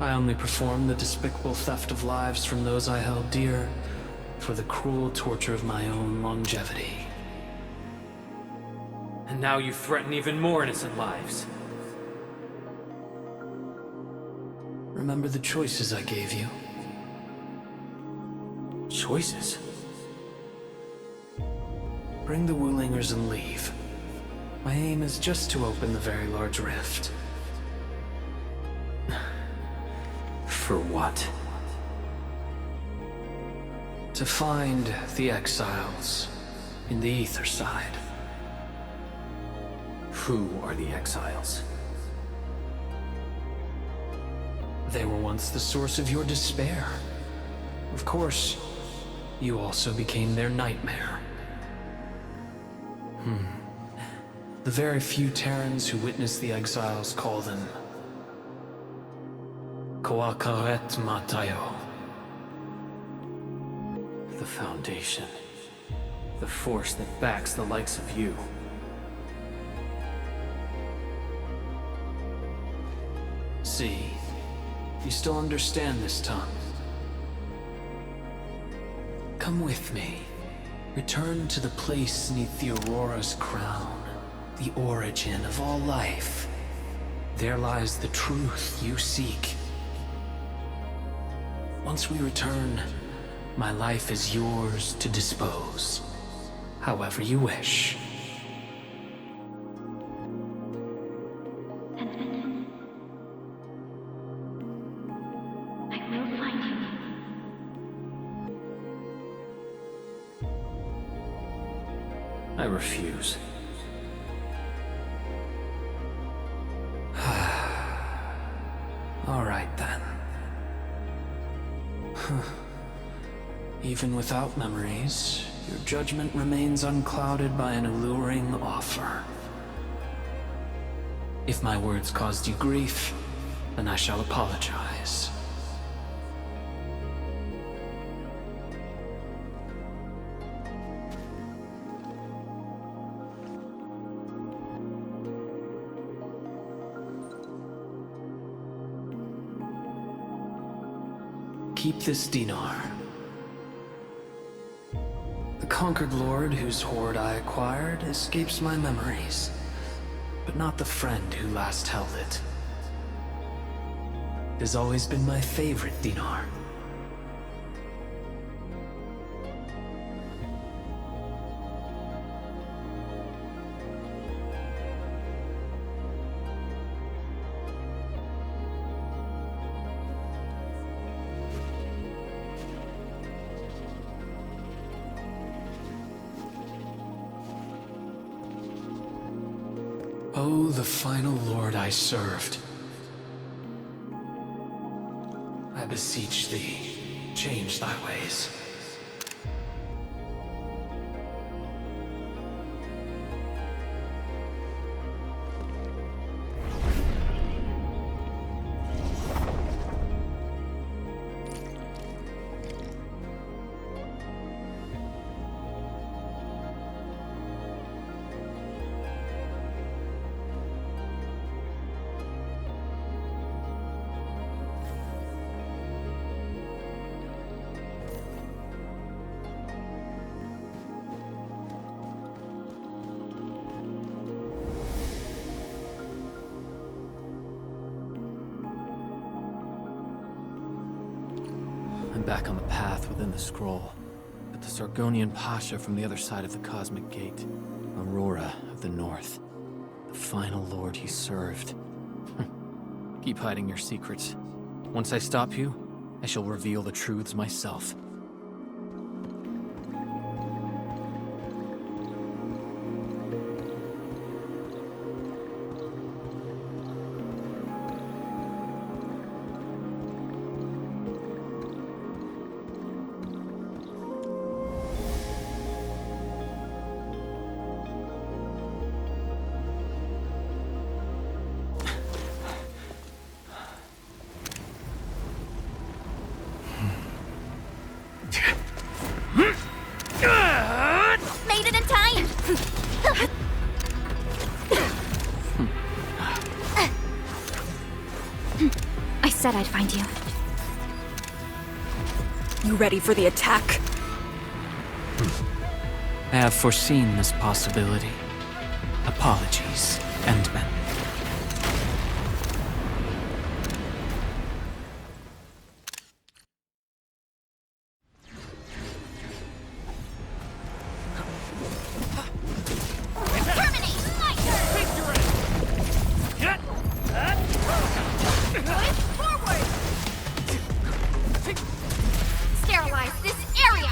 [SPEAKER 8] I only performed the despicable theft of lives from those I held dear for the cruel torture of my own longevity.
[SPEAKER 15] And now you threaten even more innocent lives.
[SPEAKER 8] Remember the choices I gave you?
[SPEAKER 15] Choices?
[SPEAKER 8] Bring the Wulingers and leave. My aim is just to open the very large rift.
[SPEAKER 15] For what?
[SPEAKER 8] To find the exiles in the ether side.
[SPEAKER 15] Who are the exiles?
[SPEAKER 8] They were once the source of your despair. Of course, you also became their nightmare. The very few Terrans who witnessed the exiles call them Koakaret Matayo.
[SPEAKER 15] The Foundation. The force that backs the likes of you.
[SPEAKER 8] See, you still understand this tongue. Come with me. Return to the place neath the Aurora's crown, the origin of all life. There lies the truth you seek. Once we return, my life is yours to dispose, however you wish. I refuse. All right then. Even without memories, your judgment remains unclouded by an alluring offer. If my words caused you grief, then I shall apologize. Keep this dinar. The conquered lord whose hoard I acquired escapes my memories, but not the friend who last held it. It has always been my favorite dinar. Oh, the final lord I served. I beseech thee, change thy ways.
[SPEAKER 15] I'm back on the path within the scroll, but the Sargonian Pasha from the other side of the Cosmic Gate, Aurora of the North, the final lord he served. Keep hiding your secrets. Once I stop you, I shall reveal the truths myself.
[SPEAKER 7] Made it in time!
[SPEAKER 5] I said I'd find you.
[SPEAKER 13] You ready for the attack?
[SPEAKER 8] I have foreseen this possibility. Apologies, Endman.
[SPEAKER 7] Sterilize this area!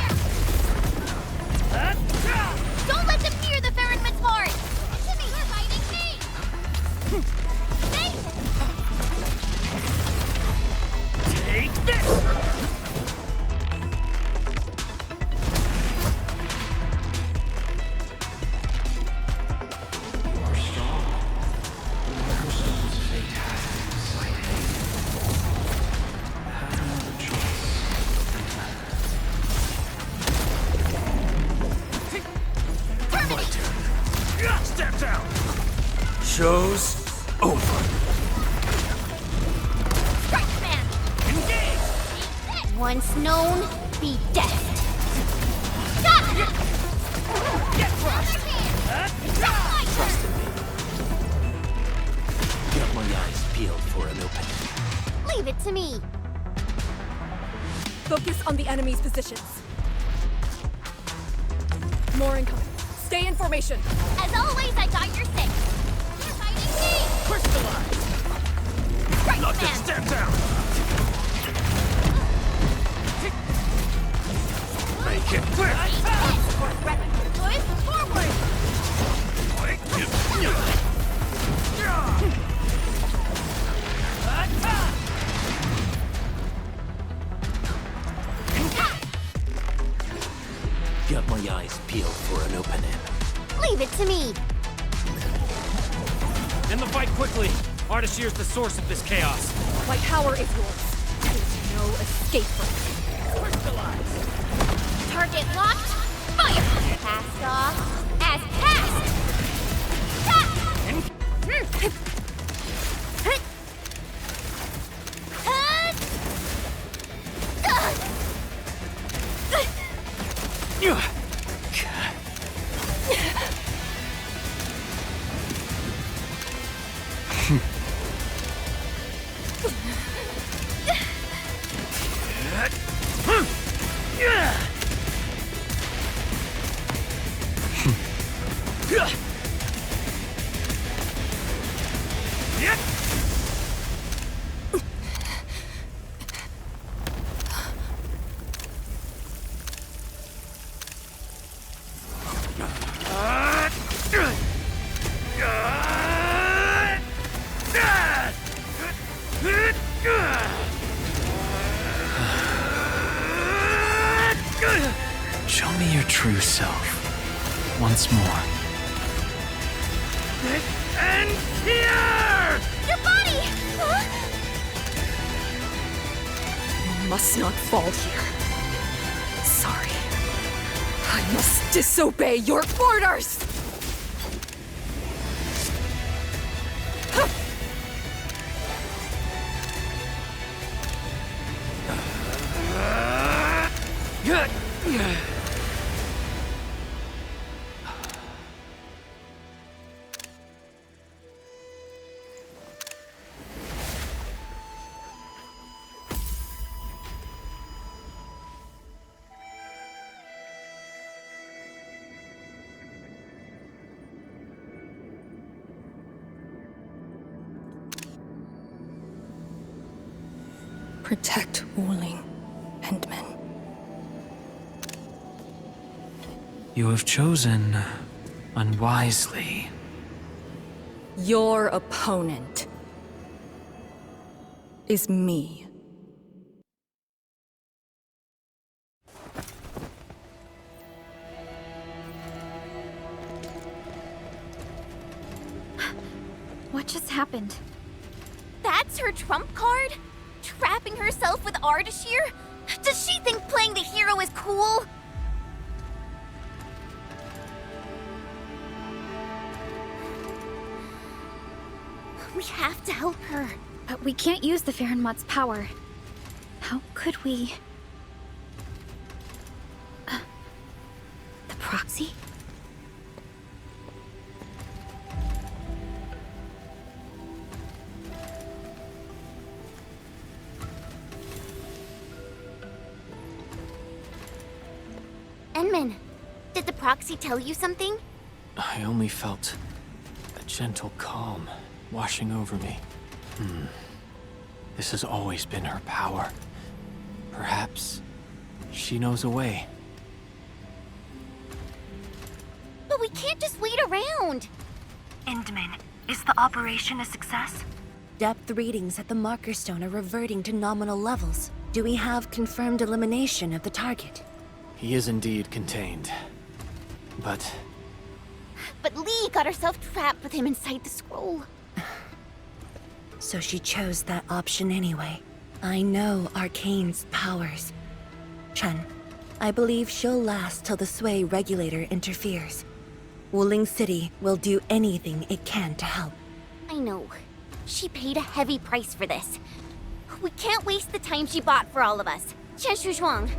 [SPEAKER 7] Don't let them near the Ferryman's heart! To me, you're fighting me!
[SPEAKER 14] Take this!
[SPEAKER 6] Step down! Show's over.
[SPEAKER 7] Strike man!
[SPEAKER 6] Engage!
[SPEAKER 7] Once known, be death. Got it!
[SPEAKER 6] Get crushed!
[SPEAKER 12] Trust in me. Get my eyes peeled for an opening.
[SPEAKER 7] Leave it to me.
[SPEAKER 13] Focus on the enemy's positions. More incoming. Stay in formation.
[SPEAKER 7] As always, I got your six. You're fighting me!
[SPEAKER 6] Crystallize!
[SPEAKER 7] Strike
[SPEAKER 6] Not
[SPEAKER 7] man!
[SPEAKER 6] to step down! Make it quick!
[SPEAKER 7] Forward!
[SPEAKER 12] Got my eyes peeled for an opening.
[SPEAKER 7] Leave it to me.
[SPEAKER 16] End the fight quickly. Ardashir's the source of this chaos.
[SPEAKER 13] My power is yours. There's no escape from it.
[SPEAKER 16] Crystallize!
[SPEAKER 7] Target locked. Fire! Cast off as cast!
[SPEAKER 8] Show me your true self. Once more.
[SPEAKER 16] It ends here!
[SPEAKER 7] Your body! Huh?
[SPEAKER 13] You must not fall here. Sorry. I must disobey your orders! Protect Wuling and men.
[SPEAKER 8] You have chosen unwisely.
[SPEAKER 13] Your opponent is me.
[SPEAKER 5] What just happened?
[SPEAKER 7] That's her trump card? Trapping herself with Ardashir? Does she think playing the hero is cool? We have to help her.
[SPEAKER 5] But we can't use the Farenmot's power. How could we... the proxy?
[SPEAKER 7] Enman, did the proxy tell you something?
[SPEAKER 15] I only felt a gentle calm washing over me. This has always been her power. Perhaps she knows a way.
[SPEAKER 7] But we can't just wait around.
[SPEAKER 11] Endman, is the operation a success? Depth readings at the marker stone are reverting to nominal levels. Do we have confirmed elimination of the target?
[SPEAKER 15] He is indeed contained. But
[SPEAKER 7] Lee got herself trapped with him inside the scroll.
[SPEAKER 11] So she chose that option anyway. I know ArkEn's powers. Chen, I believe she'll last till the Sway regulator interferes. Wuling City will do anything it can to help.
[SPEAKER 7] I know. She paid a heavy price for this. We can't waste the time she bought for all of us. Chen Shuzhuang,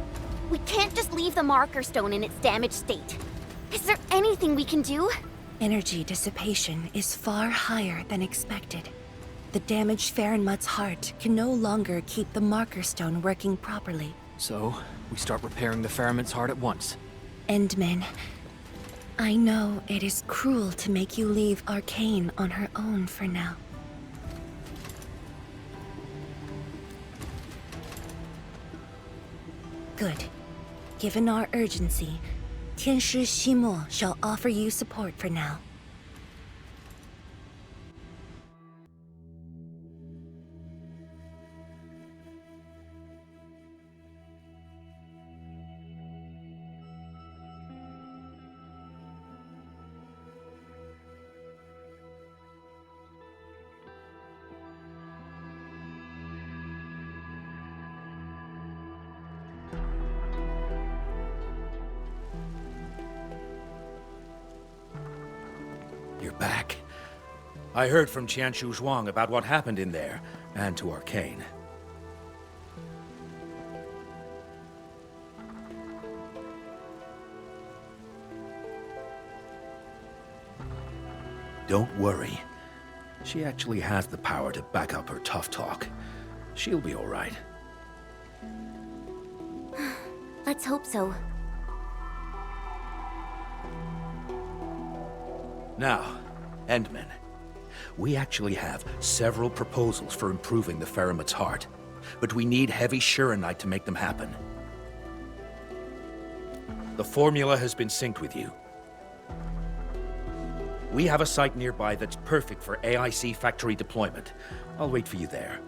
[SPEAKER 7] we can't just leave the marker stone in its damaged state. Is there anything we can do?
[SPEAKER 11] Energy dissipation is far higher than expected. The damaged Farenmut's heart can no longer keep the marker stone working properly.
[SPEAKER 15] so, we start repairing the Farenmut's heart at once.
[SPEAKER 11] Endman, I know it is cruel to make you leave ArkEn on her own for now. Good. Given our urgency, Tianshi Ximo shall offer you support for now.
[SPEAKER 3] back. I heard from Qianshu Zhuang about what happened in there, and to ArkEn. Don't worry. She actually has the power to back up her tough talk. She'll be all right.
[SPEAKER 7] Let's hope so.
[SPEAKER 3] Now, Endman. We actually have several proposals for improving the Ferromet's heart, but we need heavy Shurenite to make them happen. The formula has been synced with you. We have a site nearby that's perfect for AIC factory deployment. I'll wait for you there.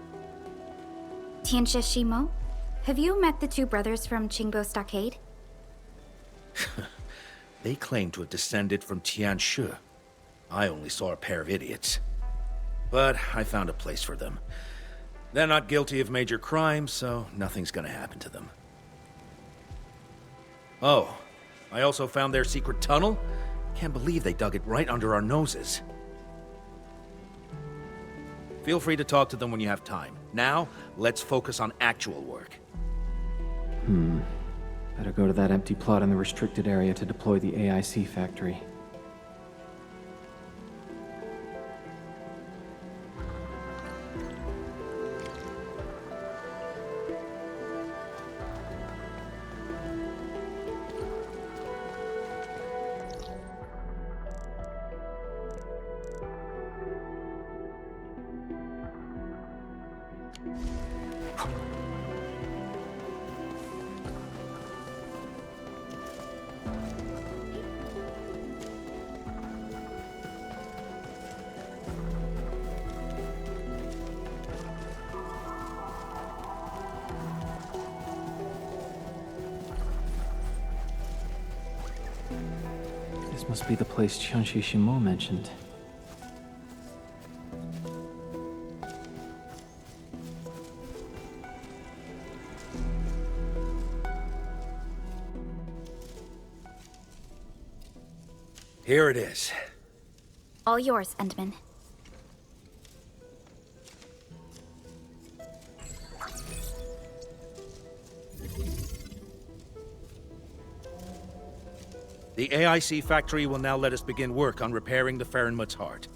[SPEAKER 5] Tianxia Shimo, have you met the two brothers from Qingbo Stockade?
[SPEAKER 3] They claim to have descended from Tianxia. I only saw a pair of idiots. But I found a place for them. They're not guilty of major crimes, so nothing's gonna happen to them. Oh, I also found their secret tunnel. Can't believe they dug it right under our noses. Feel free to talk to them when you have time. Now, let's focus on actual work.
[SPEAKER 15] Better go to that empty plot in the restricted area to deploy the AIC factory. This must be the place Qianxi Shimo mentioned.
[SPEAKER 3] Here it is.
[SPEAKER 5] All yours, Endman.
[SPEAKER 3] The AIC factory will now let us begin work on repairing the Ferromet's heart.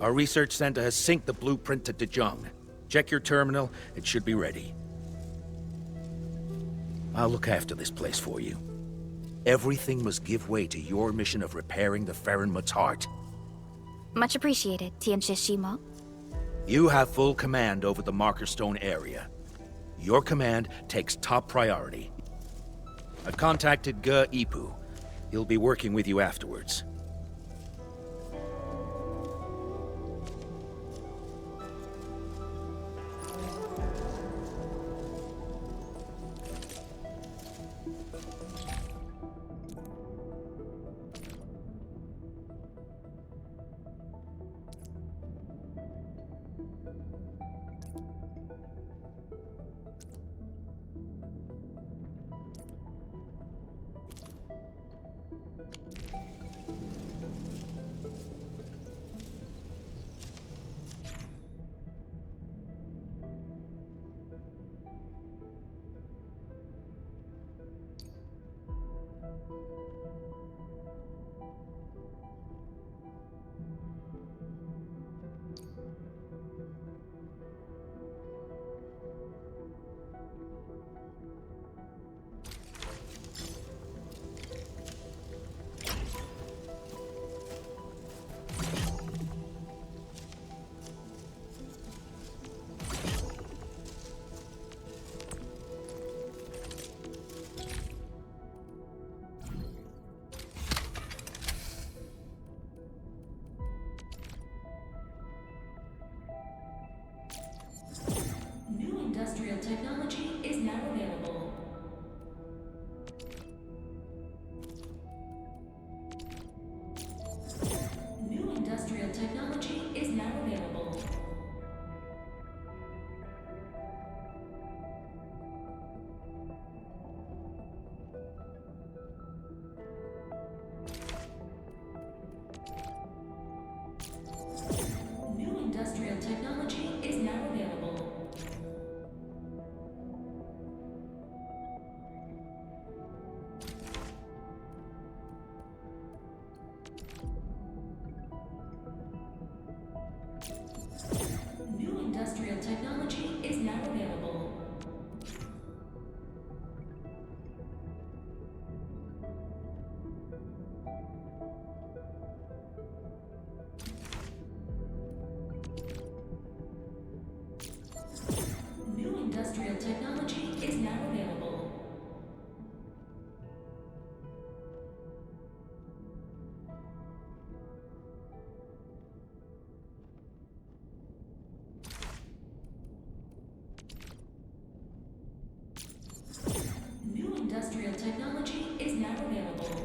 [SPEAKER 3] Our research center has synced the blueprint to Dejong. Check your terminal, it should be ready. I'll look after this place for you. Everything must give way to your mission of repairing the Ferromet's heart.
[SPEAKER 5] Much appreciated, Tianxia Shimo.
[SPEAKER 3] You have full command over the Marker Stone area. Your command takes top priority. I've contacted Ge Ipu. He'll be working with you afterwards.
[SPEAKER 17] industrial technology is now available.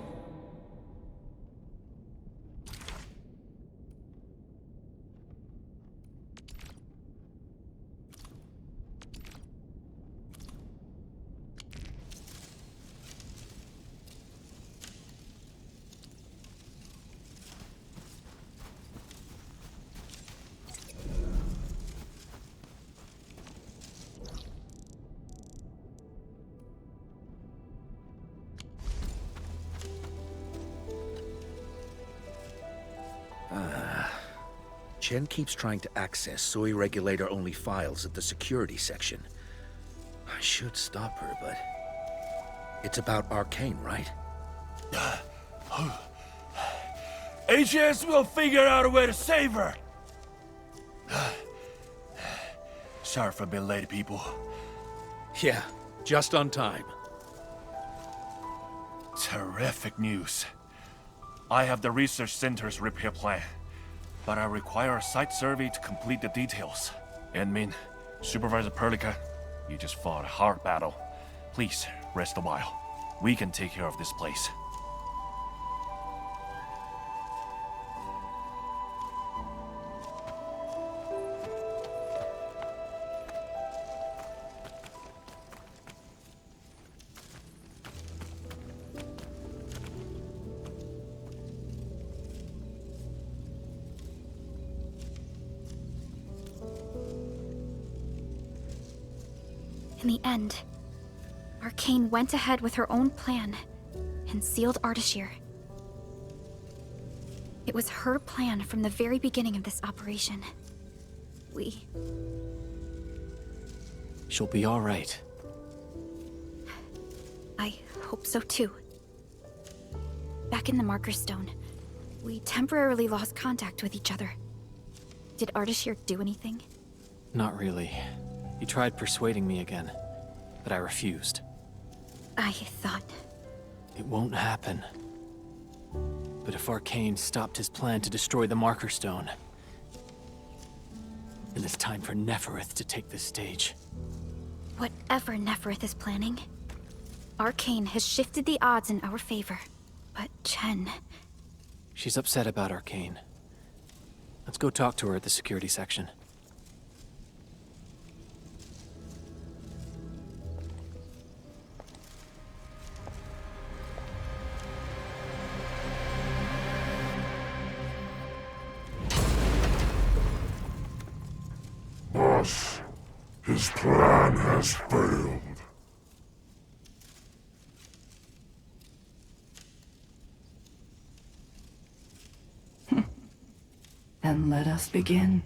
[SPEAKER 3] Chen keeps trying to access Sui regulator-only files at the security section. I should stop her, but... It's about ArkEn, right?
[SPEAKER 18] HS will figure out a way to save her! Sorry for being late, people.
[SPEAKER 3] Yeah, just on time.
[SPEAKER 18] Terrific news. I have the research center's repair plan, but I require a site survey to complete the details. Admin, Supervisor Perlica, you just fought a hard battle. Please, rest a while. We can take care of this place.
[SPEAKER 5] In the end, ArkEn went ahead with her own plan and sealed Ardashir. It was her plan from the very beginning of this operation.
[SPEAKER 15] She'll be all right.
[SPEAKER 5] I hope so too. Back in the Marker Stone, we temporarily lost contact with each other. Did Ardashir do anything?
[SPEAKER 15] Not really. He tried persuading me again, but I refused.
[SPEAKER 5] I thought...
[SPEAKER 15] It won't happen. But if ArkEn stopped his plan to destroy the Marker Stone, then it's time for Nefereth to take the stage.
[SPEAKER 5] Whatever Nefereth is planning, ArkEn has shifted the odds in our favor. But Chen...
[SPEAKER 15] She's upset about ArkEn. Let's go talk to her at the security section.
[SPEAKER 19] Boss, his plan has failed.
[SPEAKER 17] Then let us begin.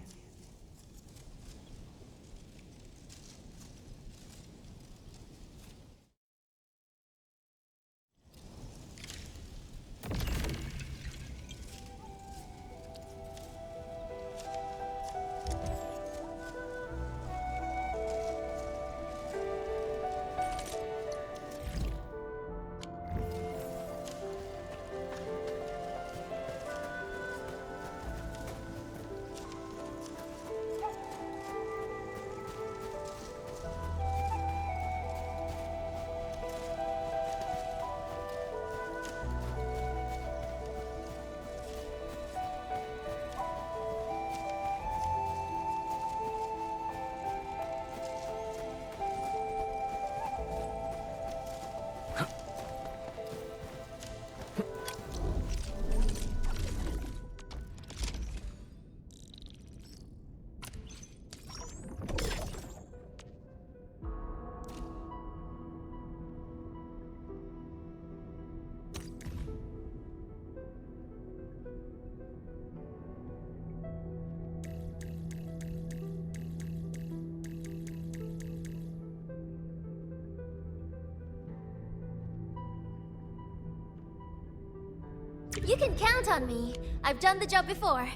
[SPEAKER 1] You can count on me. I've done the job before.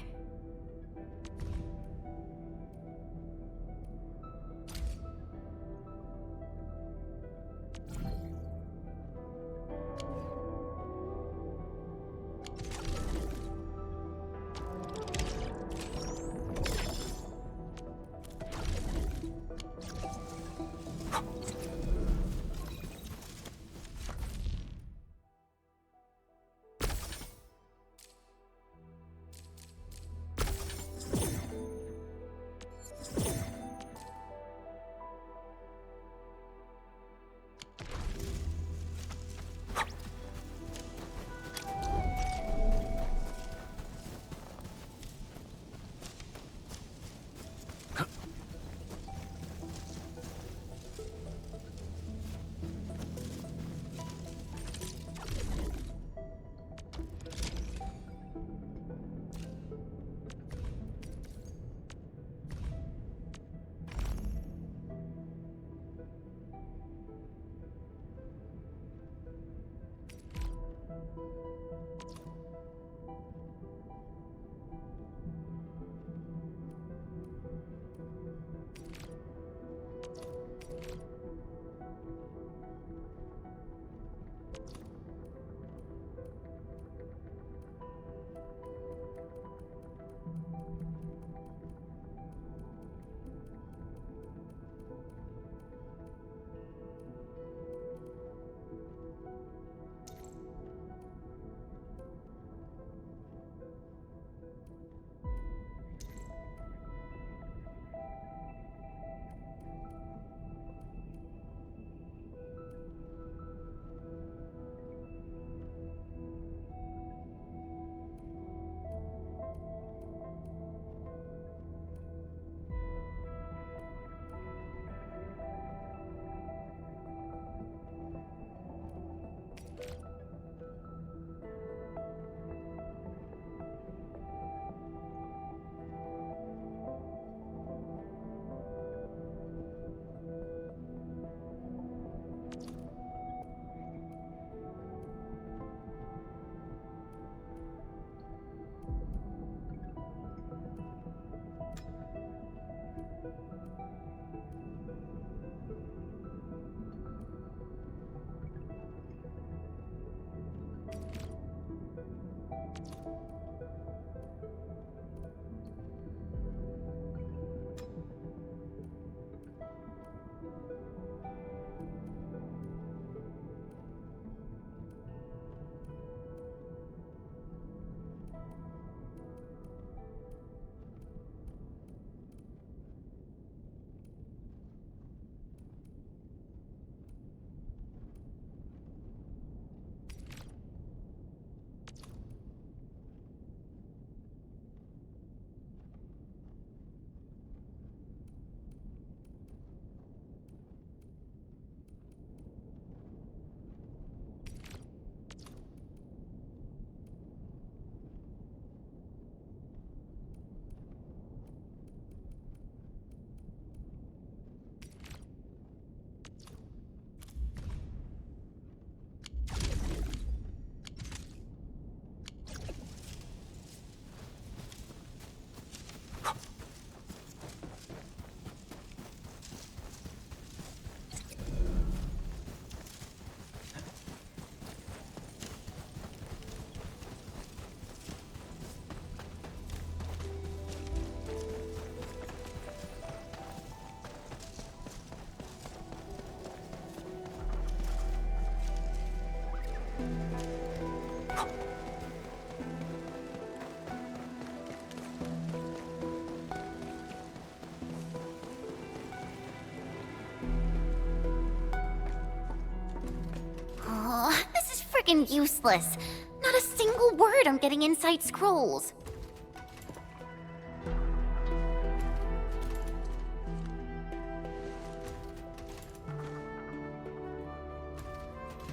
[SPEAKER 7] Freaking useless. Not a single word I'm getting inside scrolls.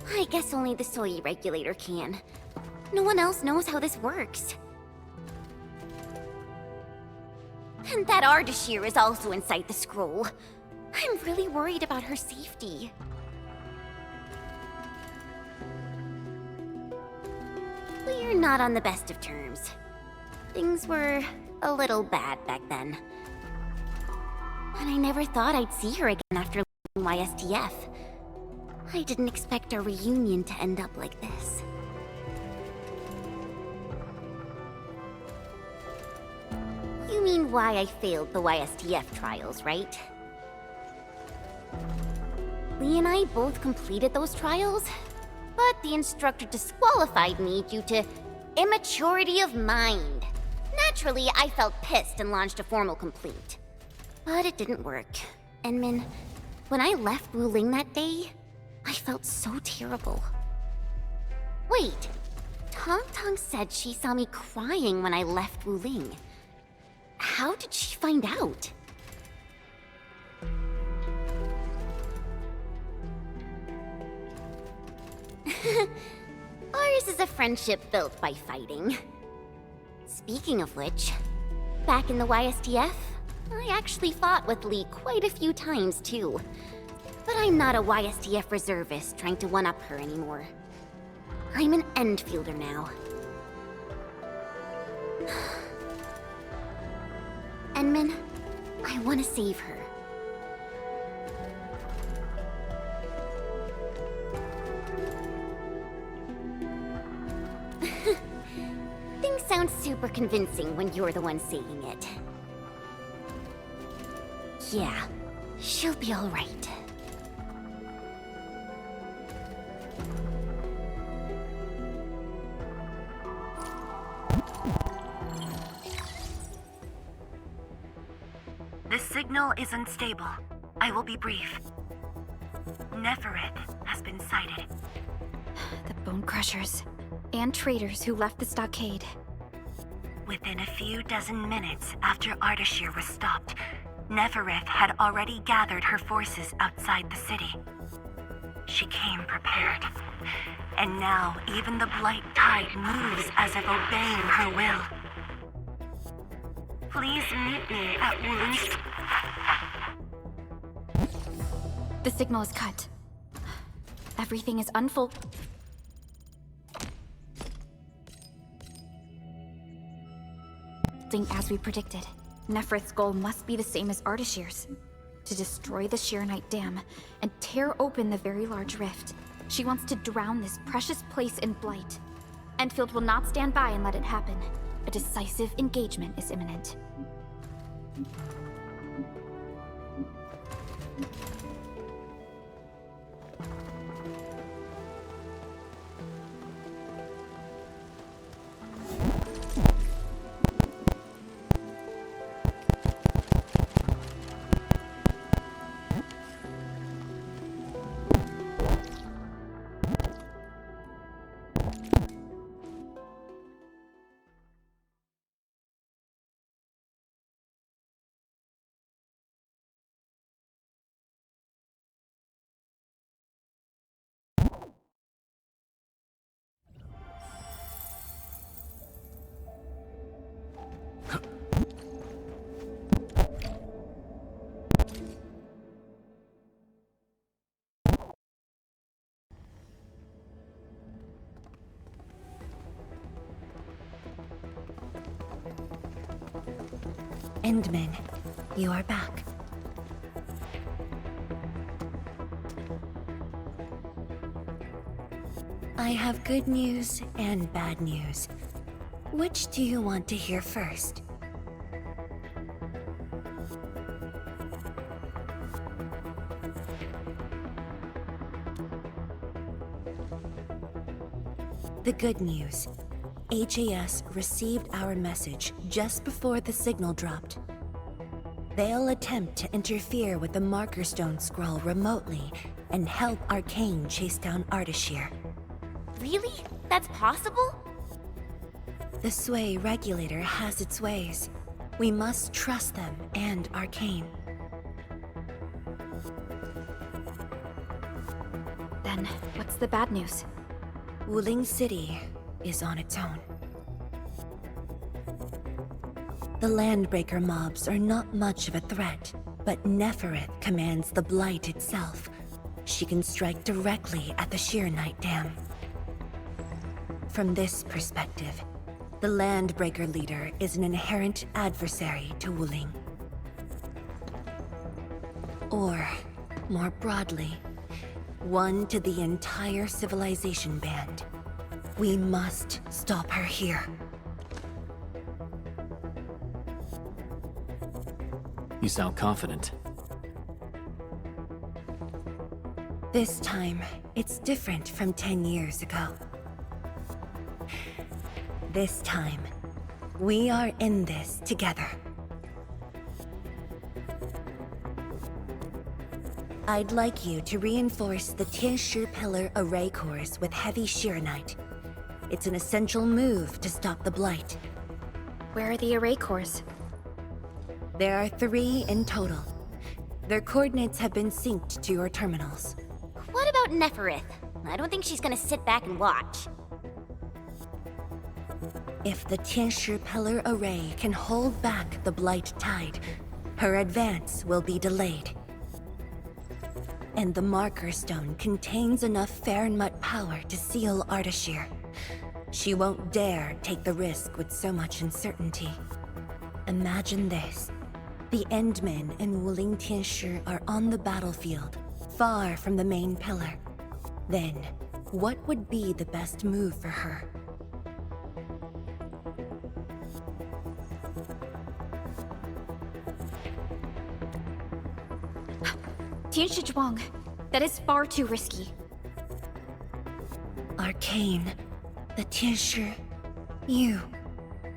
[SPEAKER 7] I guess only the soy regulator can. No one else knows how this works. And that Ardashir is also inside the scroll. I'm really worried about her safety. We're not on the best of terms. Things were a little bad back then. And I never thought I'd see her again after leaving YSTF. I didn't expect our reunion to end up like this. You mean why I failed the YSTF trials, right? Lee and I both completed those trials, but the instructor disqualified me due to immaturity of mind. Naturally, I felt pissed and launched a formal complaint. But it didn't work. And Min, when I left Wuling that day, I felt so terrible. Wait, Tong Tong said she saw me crying when I left Wuling. How did she find out? Ours is a friendship built by fighting. Speaking of which, back in the YSTF, I actually fought with Lee quite a few times too. But I'm not a YSTF reservist trying to one-up her anymore. I'm an end fielder now. Enman, I want to save her. Things sound super convincing when you're the one saying it. Yeah, she'll be all right.
[SPEAKER 11] The signal is unstable. I will be brief. Nefereth has been sighted.
[SPEAKER 5] The Bone Crushers and traitors who left the stockade.
[SPEAKER 11] Within a few dozen minutes after Ardashir was stopped, Nefereth had already gathered her forces outside the city. She came prepared. And now even the Blight Tide moves as if obeying her will. Please meet me at Wuling.
[SPEAKER 5] The signal is cut. Everything is unfolding as we predicted. Nefereth's goal must be the same as Ardashir's: to destroy the Shirenite Dam and tear open the very large rift. She wants to drown this precious place in blight. Enfield will not stand by and let it happen. A decisive engagement is imminent.
[SPEAKER 11] Endman, you are back. I have good news and bad news. Which do you want to hear first? The good news. HAS received our message just before the signal dropped. They'll attempt to interfere with the Marker Stone scroll remotely and help ArkEn chase down Ardashir.
[SPEAKER 7] Really? That's possible?
[SPEAKER 11] The Sway regulator has its ways. We must trust them and ArkEn.
[SPEAKER 5] Then, what's the bad news?
[SPEAKER 11] Wuling City is on its own. The Landbreaker mobs are not much of a threat, but Nefereth commands the Blight itself. She can strike directly at the Shirenite Dam. From this perspective, the Landbreaker leader is an inherent adversary to Wuling. Or, more broadly, one to the entire civilization band. We must stop her here.
[SPEAKER 15] You sound confident.
[SPEAKER 11] This time, it's different from 10 years ago. This time, we are in this together. I'd like you to reinforce the Tianshi Pillar array cores with heavy Shirenite. It's an essential move to stop the Blight.
[SPEAKER 5] Where are the array cores?
[SPEAKER 11] There are 3 in total. Their coordinates have been synced to your terminals.
[SPEAKER 7] What about Nefereth? I don't think she's gonna sit back and watch.
[SPEAKER 11] If the Tianshi Pillar array can hold back the Blight Tide, her advance will be delayed. And the marker stone contains enough Fahrenheit power to seal Ardashir. She won't dare take the risk with so much uncertainty. Imagine this. The Endmen and Wuling Tianshi are on the battlefield, far from the main pillar. Then, what would be the best move for her?
[SPEAKER 5] Tianshi Zhuang, that is far too risky.
[SPEAKER 11] ArkEn, the Tianshi, you,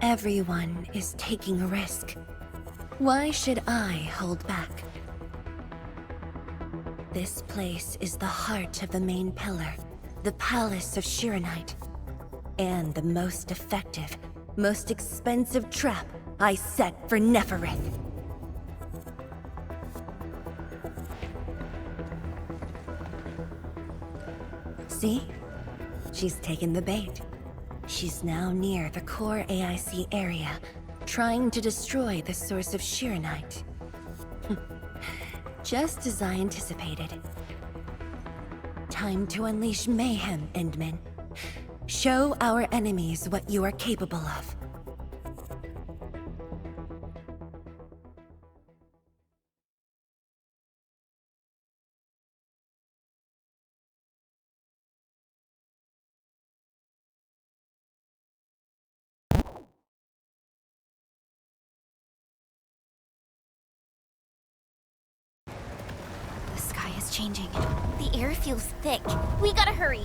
[SPEAKER 11] everyone is taking a risk. Why should I hold back? This place is the heart of the main pillar, the Palace of Shiranite, and the most effective, most expensive trap I set for Neferith. See? She's taken the bait. She's now near the core AIC area, trying to destroy the source of Shiranite. Just as I anticipated. Time to unleash mayhem, Endmen. Show our enemies what you are capable of.
[SPEAKER 5] Changing.
[SPEAKER 7] The air feels thick. We gotta hurry.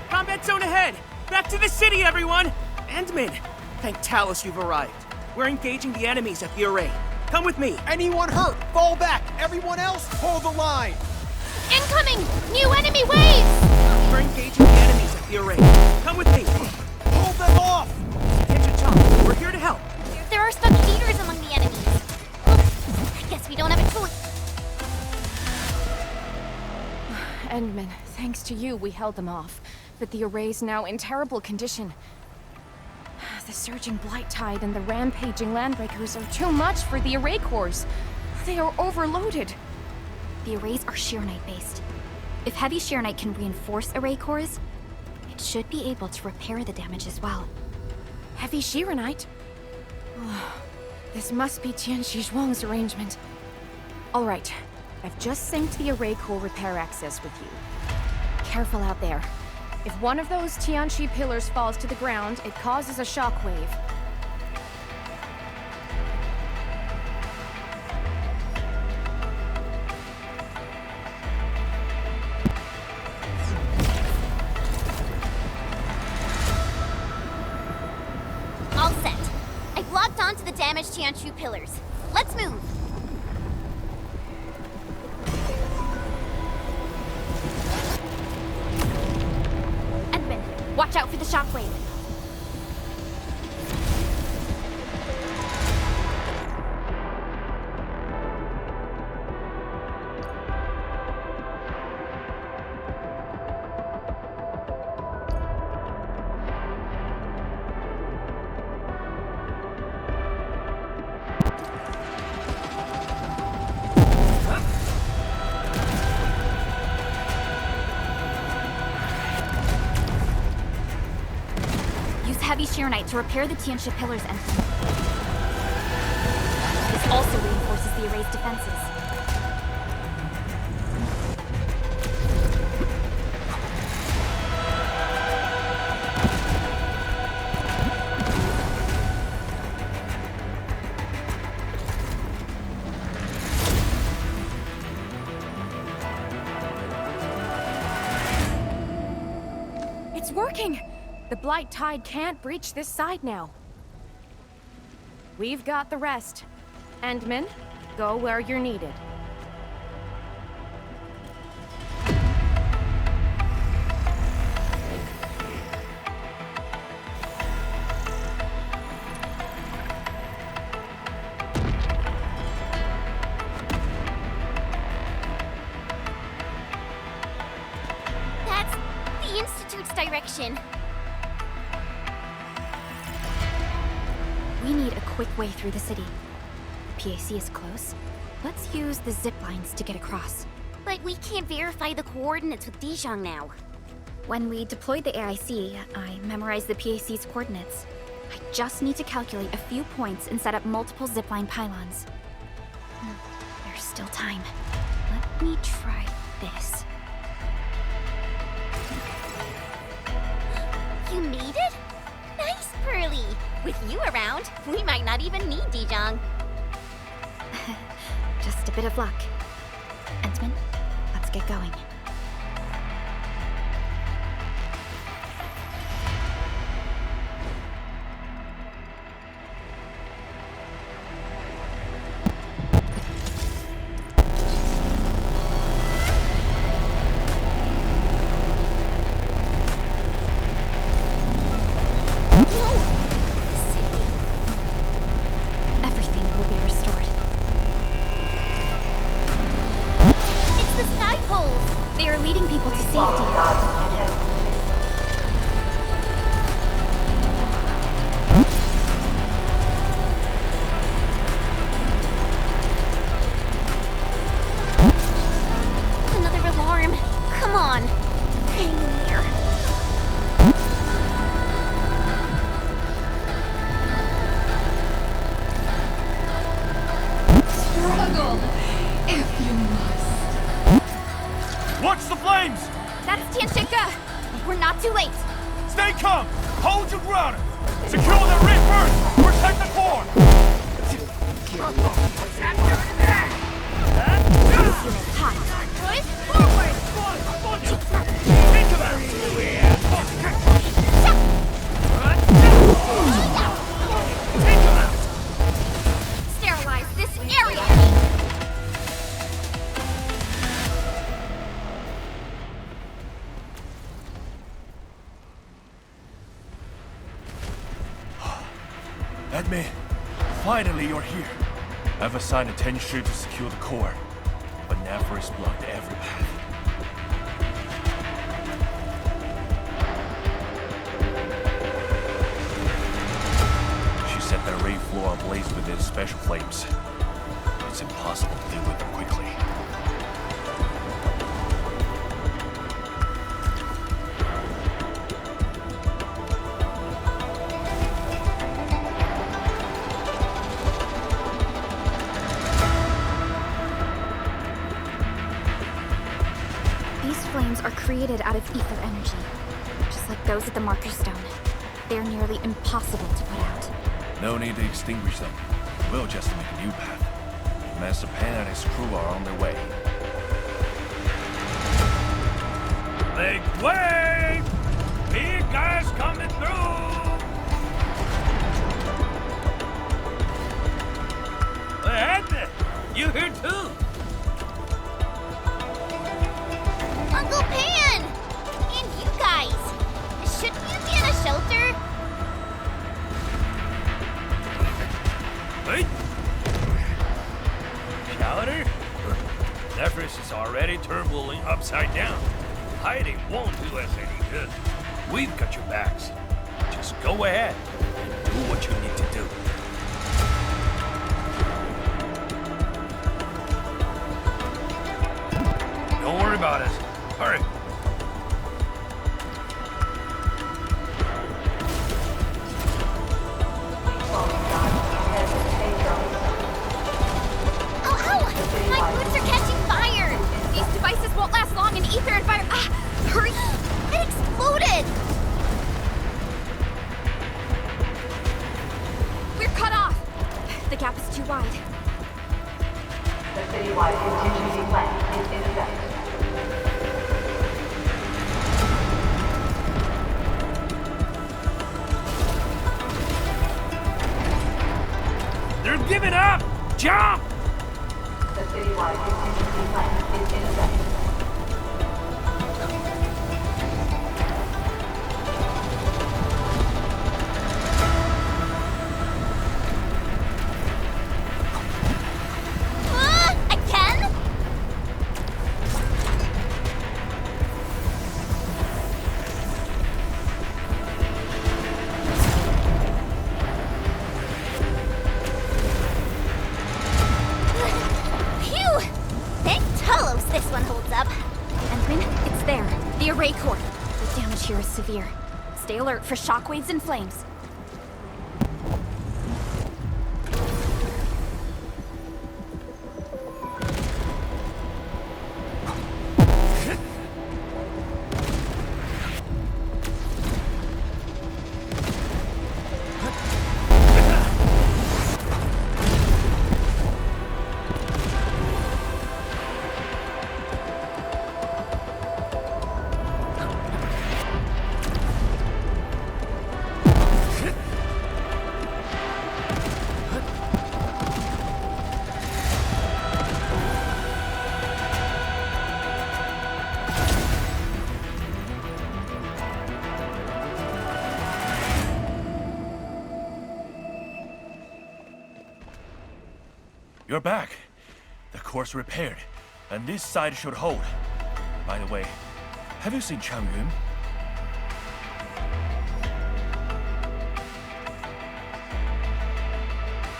[SPEAKER 20] Combat zone ahead! Back to the city, everyone! Endman, thank Talus you've arrived. We're engaging the enemies at the array. Come with me.
[SPEAKER 21] Anyone hurt, fall back. Everyone else, hold the line.
[SPEAKER 1] Incoming! New enemy waves!
[SPEAKER 20] We're engaging the enemies at the array. Come with me.
[SPEAKER 21] Hold them off!
[SPEAKER 20] We're here to help.
[SPEAKER 7] There are stuck leaders among the enemies. I guess we don't have a choice.
[SPEAKER 22] Endman, thanks to you, we held them off. But the array's now in terrible condition. The surging blight tide and the rampaging landbreakers are too much for the array cores. They are overloaded.
[SPEAKER 5] The arrays are Shiranite-based. If heavy Shiranite can reinforce array cores, it should be able to repair the damage as well.
[SPEAKER 22] Heavy Shiranite? Oh, this must be Tianshi Zhuang's arrangement. Alright, I've just synced the array core repair access with you. Careful out there. If one of those Tianshi pillars falls to the ground, it causes a shockwave.
[SPEAKER 7] All set. I've locked onto the damaged Tianshu pillars. Let's move. Edmund, watch out for the shockwave.
[SPEAKER 5] Heavy Shiranite to repair the Tianshi pillars and... This also reinforces the array's defenses.
[SPEAKER 22] It's working! The blight tide can't breach this side now. We've got the rest. Endman, go where you're needed.
[SPEAKER 7] That's the Institute's direction.
[SPEAKER 5] We need a quick way through the city. The PAC is close. Let's use the zip lines to get across.
[SPEAKER 7] But we can't verify the coordinates with Dijon now.
[SPEAKER 5] When we deployed the AIC, I memorized the PAC's coordinates. I just need to calculate a few points and set up multiple zipline pylons. There's still time. Let me try this.
[SPEAKER 7] You made it? Nice, Pearly! With you around, we might not even need Dijon.
[SPEAKER 5] Just a bit of luck. Entman, let's get going.
[SPEAKER 18] Admin, finally you're here. I've assigned attention to secure the core, but Nafra has blocked every path. She set the array floor ablaze with its special flames. It's impossible to deal with them quickly.
[SPEAKER 5] Created out of ether energy, just like those at the Marker Stone. They're nearly impossible to put out.
[SPEAKER 18] No need to extinguish them. We'll just make a new path. Master Pan and his crew are on their way.
[SPEAKER 16] Make way! Big guys coming through! Hey, you here too?
[SPEAKER 7] Uncle Pan! And you guys! Shouldn't you be in a shelter?
[SPEAKER 16] Wait! Shelter? Zephyrus is already turned Wuling upside down. Hiding won't do us any good. We've got your backs. Just go ahead and do what you need to do. Don't worry about us. Hurry.
[SPEAKER 7] My boots are catching fire!
[SPEAKER 5] These devices won't last long in ether and fire. Hurry!
[SPEAKER 7] It exploded!
[SPEAKER 5] We're cut off! The gap is too wide.
[SPEAKER 2] The citywide contingency plan is in effect.
[SPEAKER 16] They're giving up! Jump!
[SPEAKER 2] The citywide contingency plan is in effect.
[SPEAKER 7] Again?
[SPEAKER 5] array core. The damage here is severe. Stay alert for shockwaves and flames.
[SPEAKER 18] You're back. The core's repaired, and this side should hold. By the way, have you seen Chang Yun?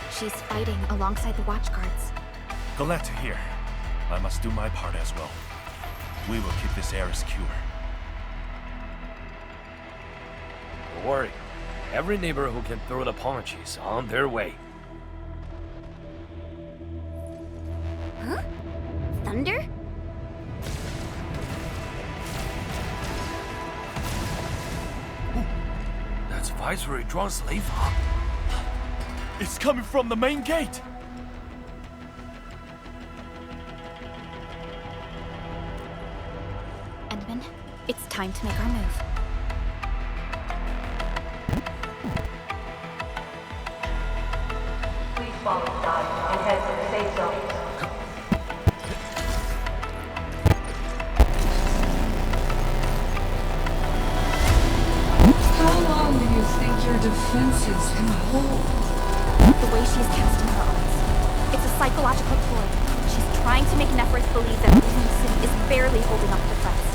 [SPEAKER 5] She's fighting alongside the watchguards.
[SPEAKER 18] Glad to hear. I must do my part as well. We will keep this area secure.
[SPEAKER 16] Don't worry. Every neighbor who can throw the punch is on their way.
[SPEAKER 7] Huh? Thunder?
[SPEAKER 16] That's Viceroy Zhuang's slave, huh?
[SPEAKER 18] It's coming from the main gate!
[SPEAKER 5] Endman, it's time to make our move.
[SPEAKER 2] Please follow the guide and head to the safe zone.
[SPEAKER 17] How long do you think your defenses can hold?
[SPEAKER 5] The way she's casting her arms. It's a psychological ploy. She's trying to make Nefereth believe that Wuling City is barely holding up the threats.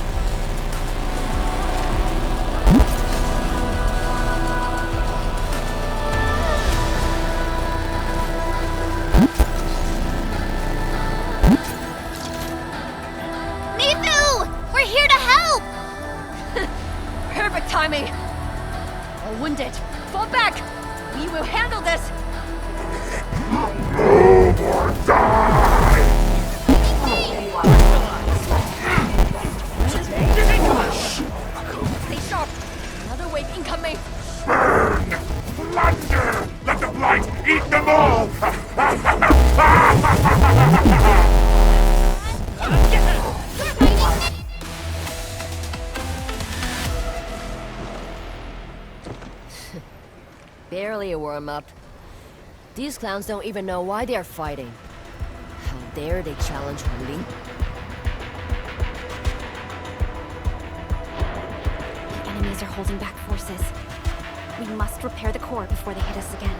[SPEAKER 7] Mifu! We're here to help!
[SPEAKER 22] Perfect timing! All wounded, fall back! We will handle this!
[SPEAKER 19] Move or die!
[SPEAKER 22] Stay sharp! Another wave incoming!
[SPEAKER 19] Burn! Plunder! Let the blight eat them all!
[SPEAKER 4] Barely a warm-up. These clowns don't even know why they're fighting. How dare they challenge Wuling?
[SPEAKER 5] The enemies are holding back forces. We must repair the core before they hit us again.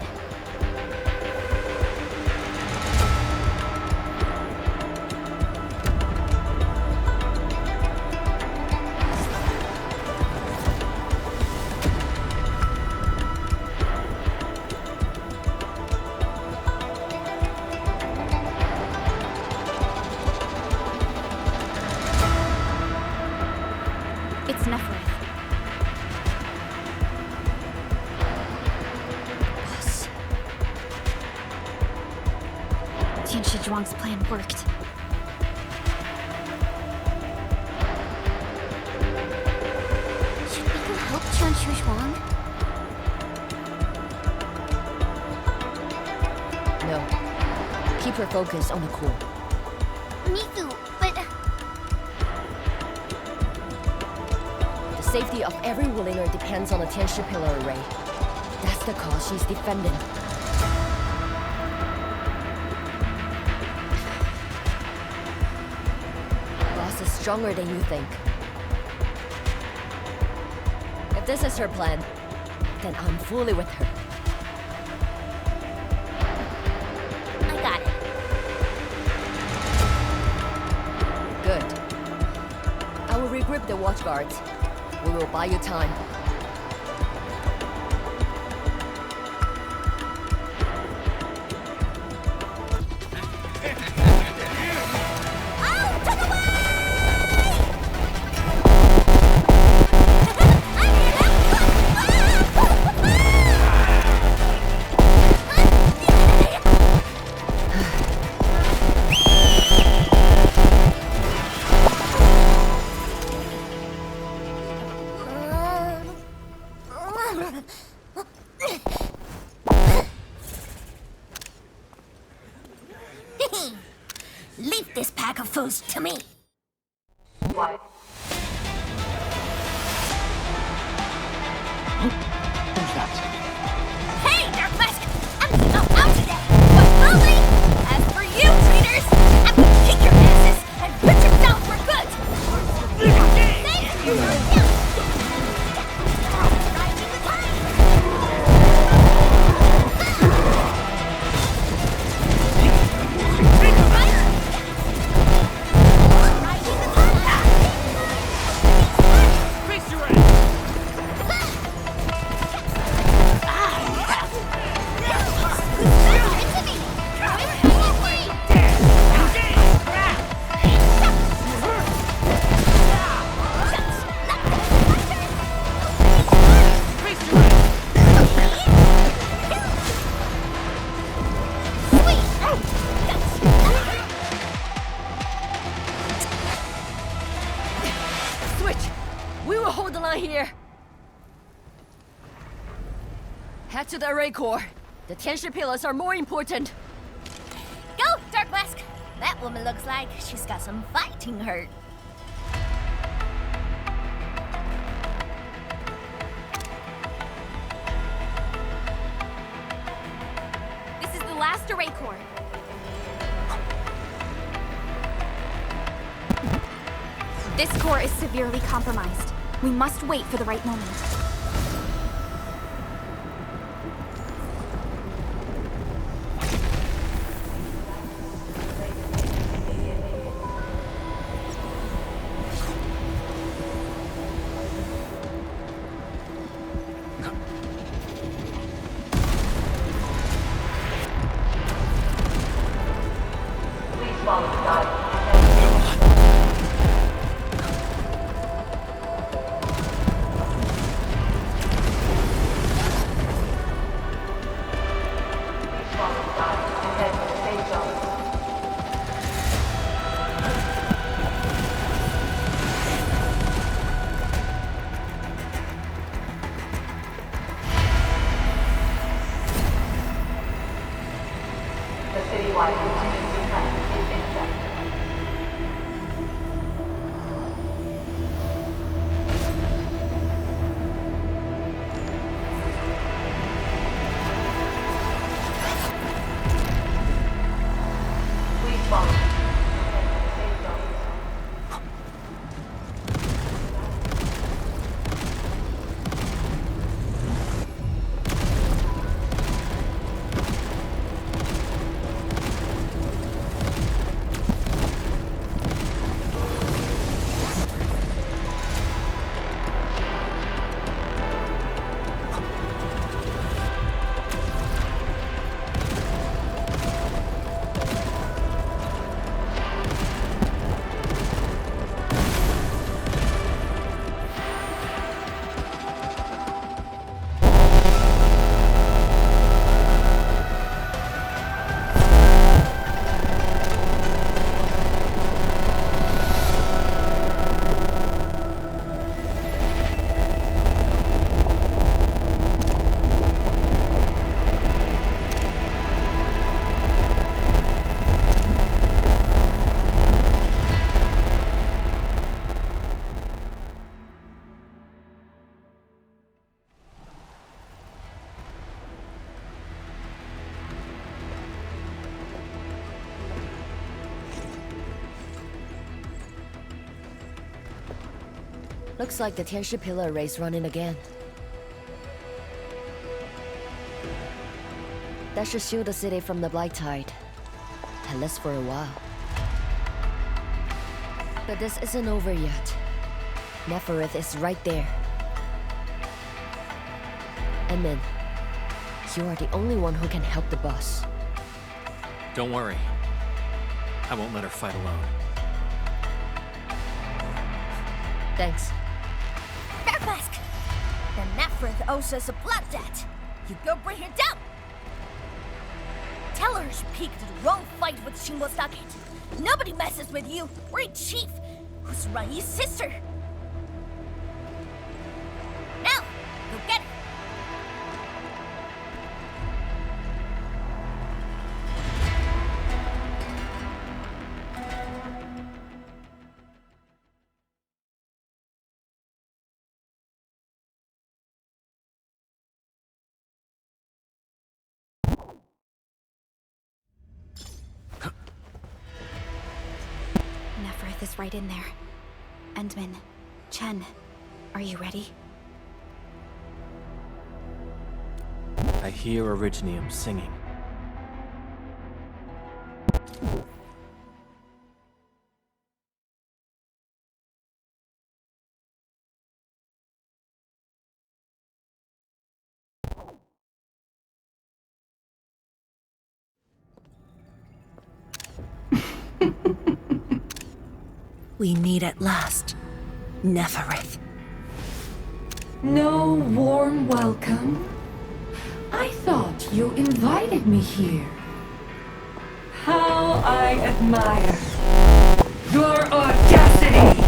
[SPEAKER 5] It's Nefereth. Boss. Tianshi Zhuang's plan worked.
[SPEAKER 7] Should we go help Tianshi Zhuang?
[SPEAKER 4] No. Keep her focused on the core.
[SPEAKER 7] Mifu, but...
[SPEAKER 4] The safety of every Wulinger depends on the Tianshi pillar array. That's the cause she's defending. Boss is stronger than you think. If this is her plan, then I'm fully with her.
[SPEAKER 7] I got it.
[SPEAKER 4] Good. I will regroup the watchguards. We will buy you time.
[SPEAKER 7] this pack of foes to me.
[SPEAKER 2] What?
[SPEAKER 15] Who's that?
[SPEAKER 7] Hey, Dark Mask! I'm gonna go out today! But slowly! As for you, traitors, I'm gonna kick your asses and put you down for good! Thank you!
[SPEAKER 4] Head to the array core. The tension pillars are more important.
[SPEAKER 7] Go, Dark Mask! That woman looks like she's got some fighting hurt.
[SPEAKER 5] This is the last array core. This core is severely compromised. We must wait for the right moment.
[SPEAKER 4] Looks like the tension pillar array's running again. That should shield the city from the blight tide. At least for a while. But this isn't over yet. Neferith is right there. And then, you are the only one who can help the boss.
[SPEAKER 15] Don't worry. I won't let her fight alone.
[SPEAKER 4] Thanks.
[SPEAKER 7] Dark Mask! The Neferith owes us a blood debt. You go bring her down! Tell her she picked the wrong fight with Shingo Stockade. Nobody messes with you. We're a chief who's Rai's sister. Now, go get her.
[SPEAKER 5] is right in there. Endman, Chen, are you ready?
[SPEAKER 15] I hear Originium singing.
[SPEAKER 11] We meet at last, Neferith.
[SPEAKER 17] No warm welcome? I thought you invited me here. How I admire your audacity!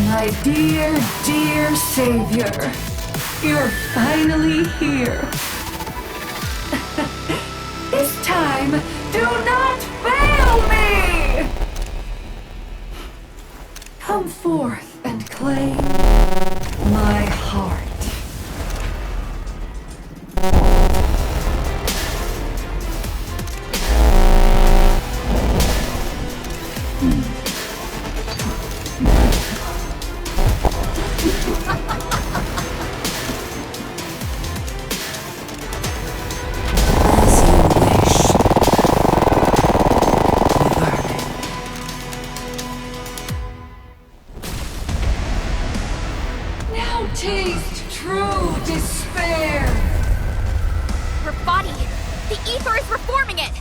[SPEAKER 17] My dear, dear savior, you're finally here. This time, do not fail me! Come forth and claim my heart. Taste true despair!
[SPEAKER 5] Her body! The ether is reforming it!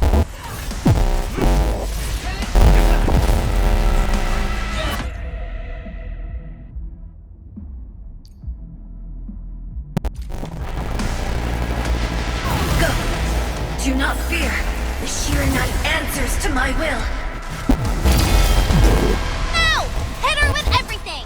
[SPEAKER 11] Go! Do not fear! The Shiranite answers to my will!
[SPEAKER 7] No! Hit her with everything!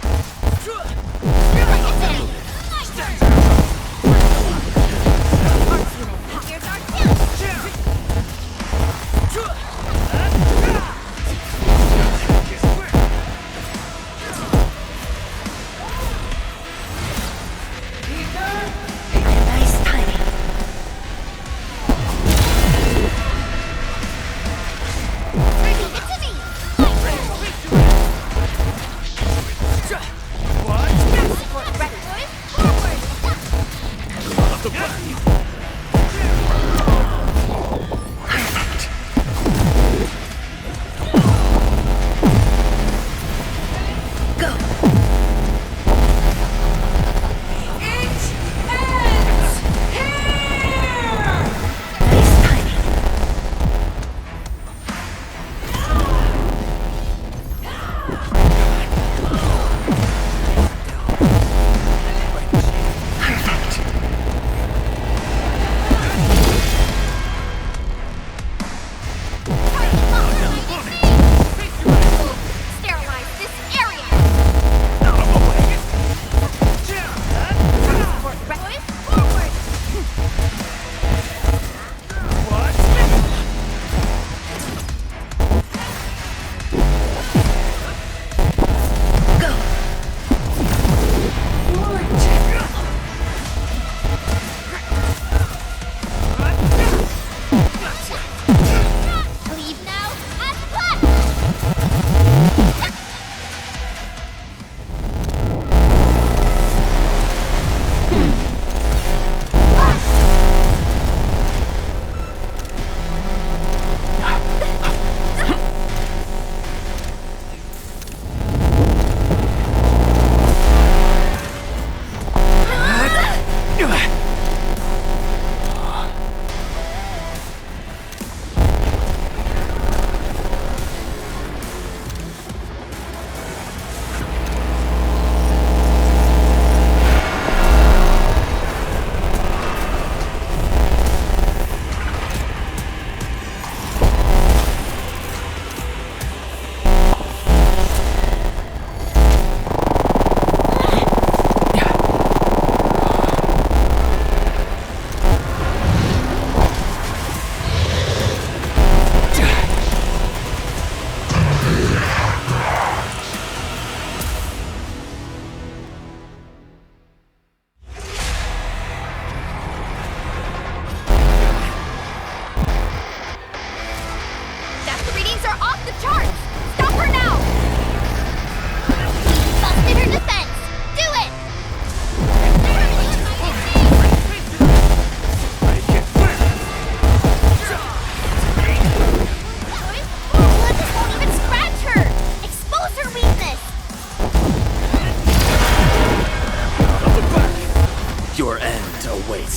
[SPEAKER 3] awaits.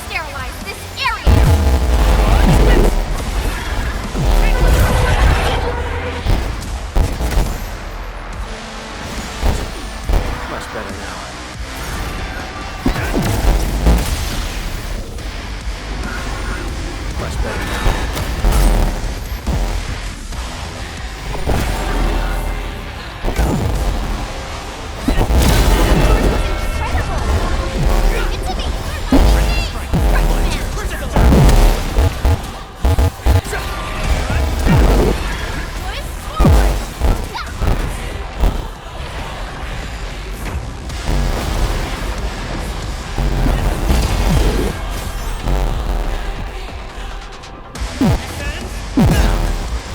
[SPEAKER 1] Sterilize this area!
[SPEAKER 15] Much better now. Much better now.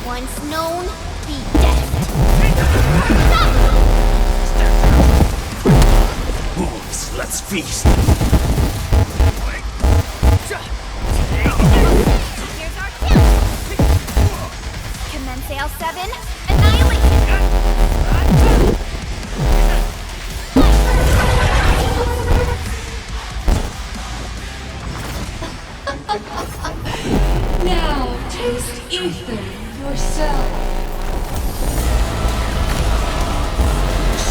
[SPEAKER 1] Once known, be destined.
[SPEAKER 3] Wolves, let's feast.
[SPEAKER 1] Here's our kill. Commence AL7, annihilation.
[SPEAKER 17] Now, taste ether yourself.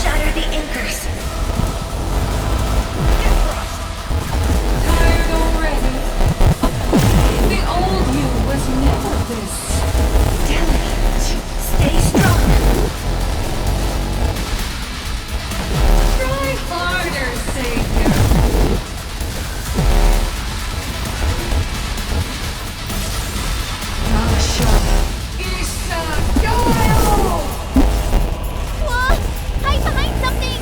[SPEAKER 11] Shatter the anchors.
[SPEAKER 17] Tired already? The old you was never this delicate.
[SPEAKER 11] Stay strong.
[SPEAKER 17] Try harder, Savior. Rasha, Isa, Yoel!
[SPEAKER 1] Whoa! Hide behind something!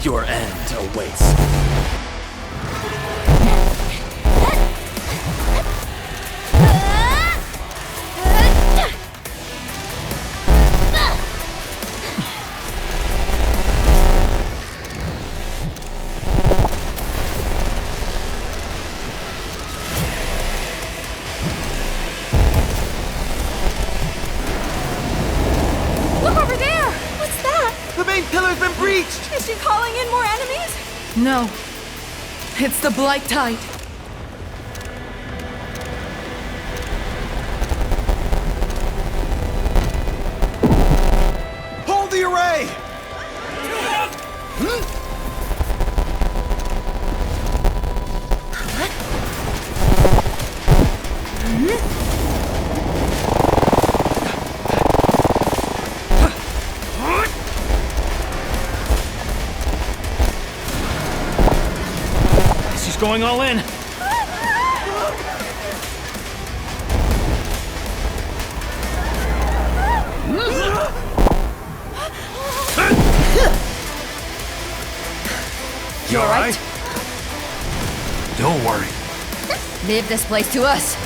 [SPEAKER 3] Your end awaits.
[SPEAKER 22] Look over there! What's that?
[SPEAKER 6] The main pillar's been breached!
[SPEAKER 22] Is she calling in more enemies?
[SPEAKER 17] No. It's the Blight Tide.
[SPEAKER 6] Hold the array!
[SPEAKER 14] She's going all in.
[SPEAKER 8] You alright?
[SPEAKER 18] Don't worry.
[SPEAKER 4] Leave this place to us.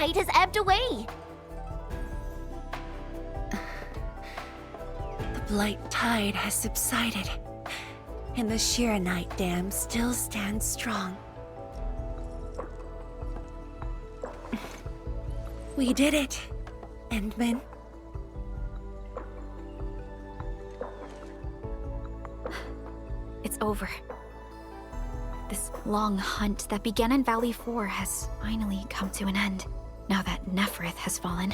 [SPEAKER 7] tide has ebbed away.
[SPEAKER 11] The blight tide has subsided, and the Shiranite Dam still stands strong. We did it, Endman.
[SPEAKER 5] It's over. This long hunt that began in Valley 4 has finally come to an end. Now that Neferith has fallen,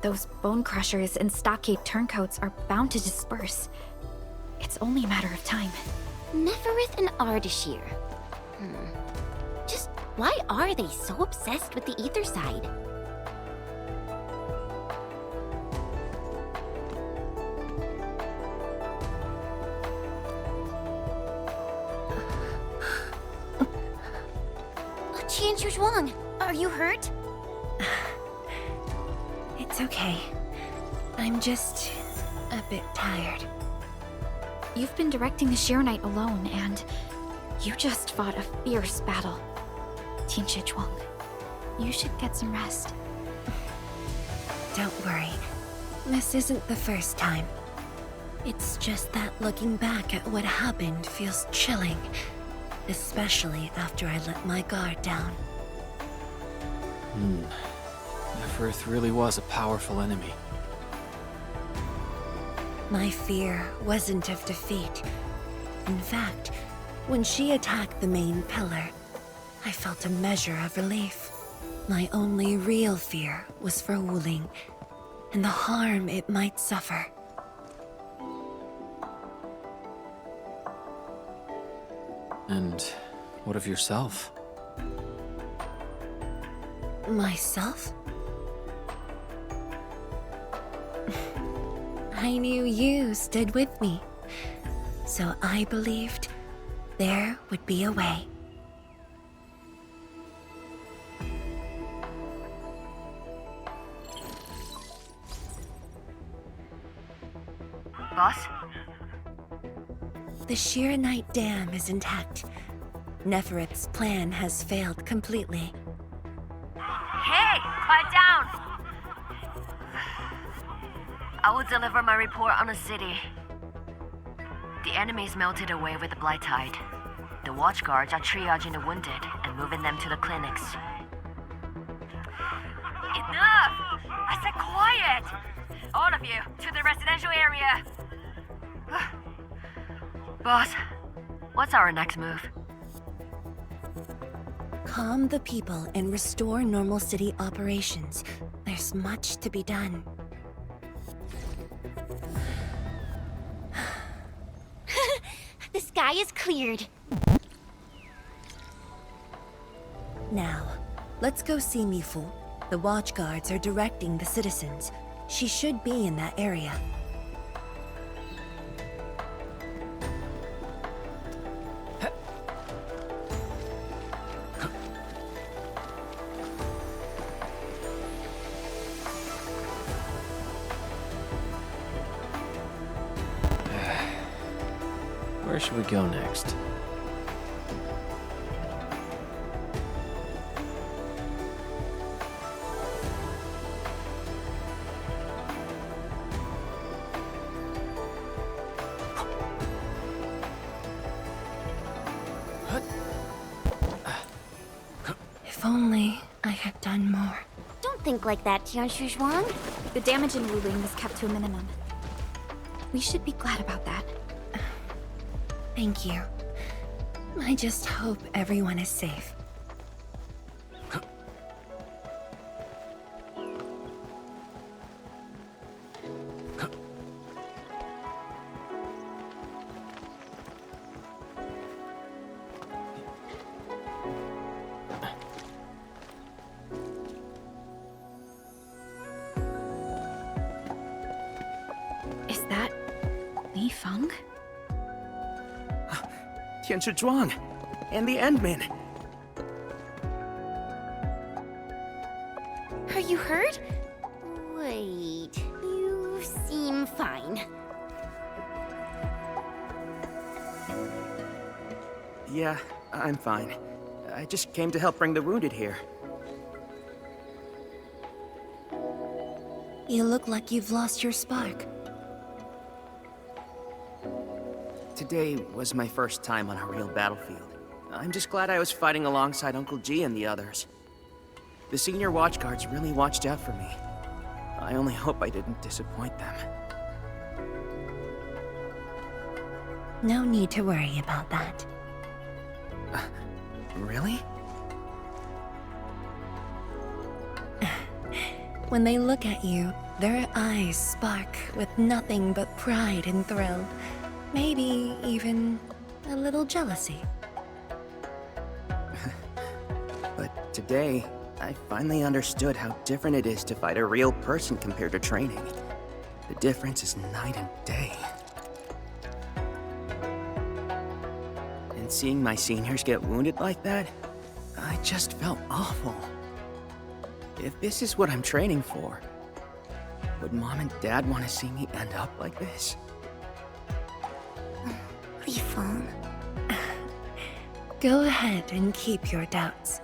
[SPEAKER 5] those bone crushers and stockade turncoats are bound to disperse. It's only a matter of time.
[SPEAKER 7] Neferith and Ardashir. Just why are they so obsessed with the ether side? Qianzhuang, are you hurt?
[SPEAKER 11] It's okay. I'm just a bit tired.
[SPEAKER 5] You've been directing the Shiranite alone, and you just fought a fierce battle. Qianzhuang, you should get some rest.
[SPEAKER 11] Don't worry. This isn't the first time. It's just that looking back at what happened feels chilling. Especially after I let my guard down.
[SPEAKER 15] Neferith really was a powerful enemy.
[SPEAKER 11] My fear wasn't of defeat. In fact, when she attacked the main pillar, I felt a measure of relief. My only real fear was for Wuling, and the harm it might suffer.
[SPEAKER 15] And what of yourself?
[SPEAKER 11] Myself? I knew you stood with me, so I believed there would be a way.
[SPEAKER 4] Boss?
[SPEAKER 11] The Shiranite Dam is intact. Neferith's plan has failed completely.
[SPEAKER 4] Hey! Quiet down! I will deliver my report on the city. The enemies melted away with the blight tide. The watchguards are triaging the wounded and moving them to the clinics. Enough! I said quiet! All of you, to the residential area! Boss, what's our next move?
[SPEAKER 11] Calm the people and restore normal city operations. There's much to be done.
[SPEAKER 7] The sky is cleared.
[SPEAKER 11] Now, let's go see Mifu. The watchguards are directing the citizens. She should be in that area.
[SPEAKER 15] Where should we go next?
[SPEAKER 11] If only I had done more.
[SPEAKER 7] Don't think like that, Qianzhuang.
[SPEAKER 5] The damage in Wuling was kept to a minimum. We should be glad about that.
[SPEAKER 11] Thank you. I just hope everyone is safe.
[SPEAKER 5] Is that Li Feng?
[SPEAKER 20] Qianzhuang and the Endman.
[SPEAKER 7] Are you hurt? Wait, you seem fine.
[SPEAKER 20] Yeah, I'm fine. I just came to help bring the wounded here.
[SPEAKER 11] You look like you've lost your spark.
[SPEAKER 20] Today was my first time on a real battlefield. I'm just glad I was fighting alongside Uncle G and the others. The senior watchguards really watched out for me. I only hope I didn't disappoint them.
[SPEAKER 11] No need to worry about that.
[SPEAKER 20] Really?
[SPEAKER 11] When they look at you, their eyes spark with nothing but pride and thrill. Maybe even a little jealousy.
[SPEAKER 20] But today, I finally understood how different it is to fight a real person compared to training. The difference is night and day. And seeing my seniors get wounded like that, I just felt awful. If this is what I'm training for, would Mom and Dad want to see me end up like this?
[SPEAKER 11] Lifeng. Go ahead and keep your doubts.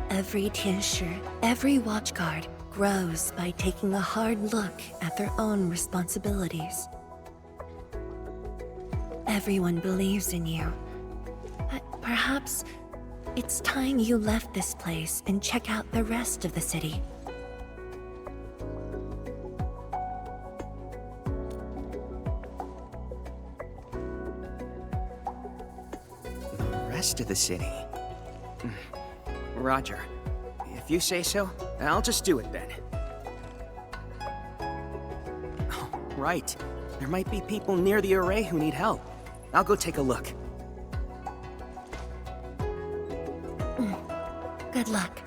[SPEAKER 11] Every Tianshi, every watchguard grows by taking a hard look at their own responsibilities. Everyone believes in you. But perhaps it's time you left this place and check out the rest of the city.
[SPEAKER 20] The rest of the city? Roger. If you say so, I'll just do it then. Oh, right. There might be people near the array who need help. I'll go take a look.
[SPEAKER 11] Good luck.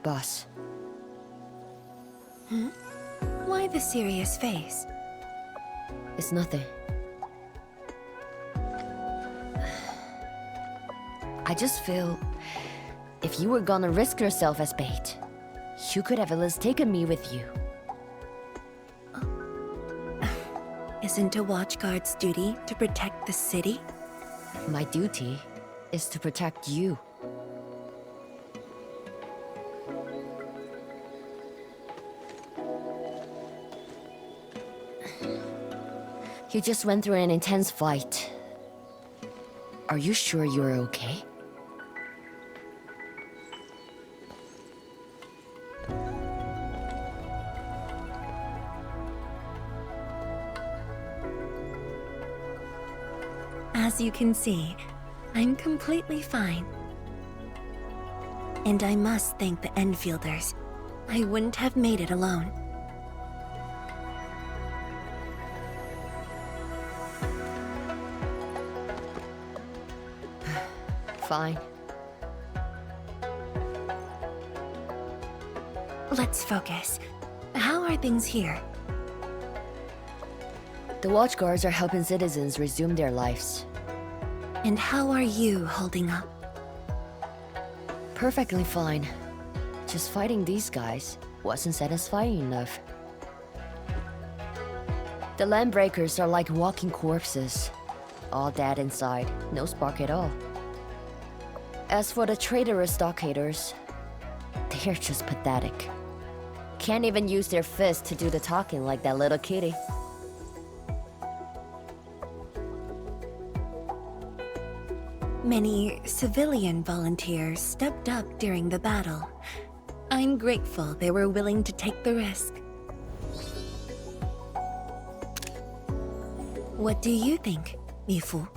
[SPEAKER 4] Boss.
[SPEAKER 11] Why the serious face?
[SPEAKER 4] It's nothing. I just feel... if you were gonna risk yourself as bait, you could have at least taken me with you.
[SPEAKER 11] Isn't a watchguard's duty to protect the city?
[SPEAKER 4] My duty is to protect you. You just went through an intense fight. Are you sure you're okay?
[SPEAKER 11] As you can see, I'm completely fine. And I must thank the Enfielders. I wouldn't have made it alone.
[SPEAKER 4] Fine.
[SPEAKER 11] Let's focus. How are things here?
[SPEAKER 4] The watchguards are helping citizens resume their lives.
[SPEAKER 11] And how are you holding up?
[SPEAKER 4] Perfectly fine. Just fighting these guys wasn't satisfying enough. The Landbreakers are like walking corpses. All dead inside, no spark at all. As for the traitorous stockaders, they're just pathetic. Can't even use their fists to do the talking like that little kitty.
[SPEAKER 11] Many civilian volunteers stepped up during the battle. I'm grateful they were willing to take the risk. What do you think, Mifu?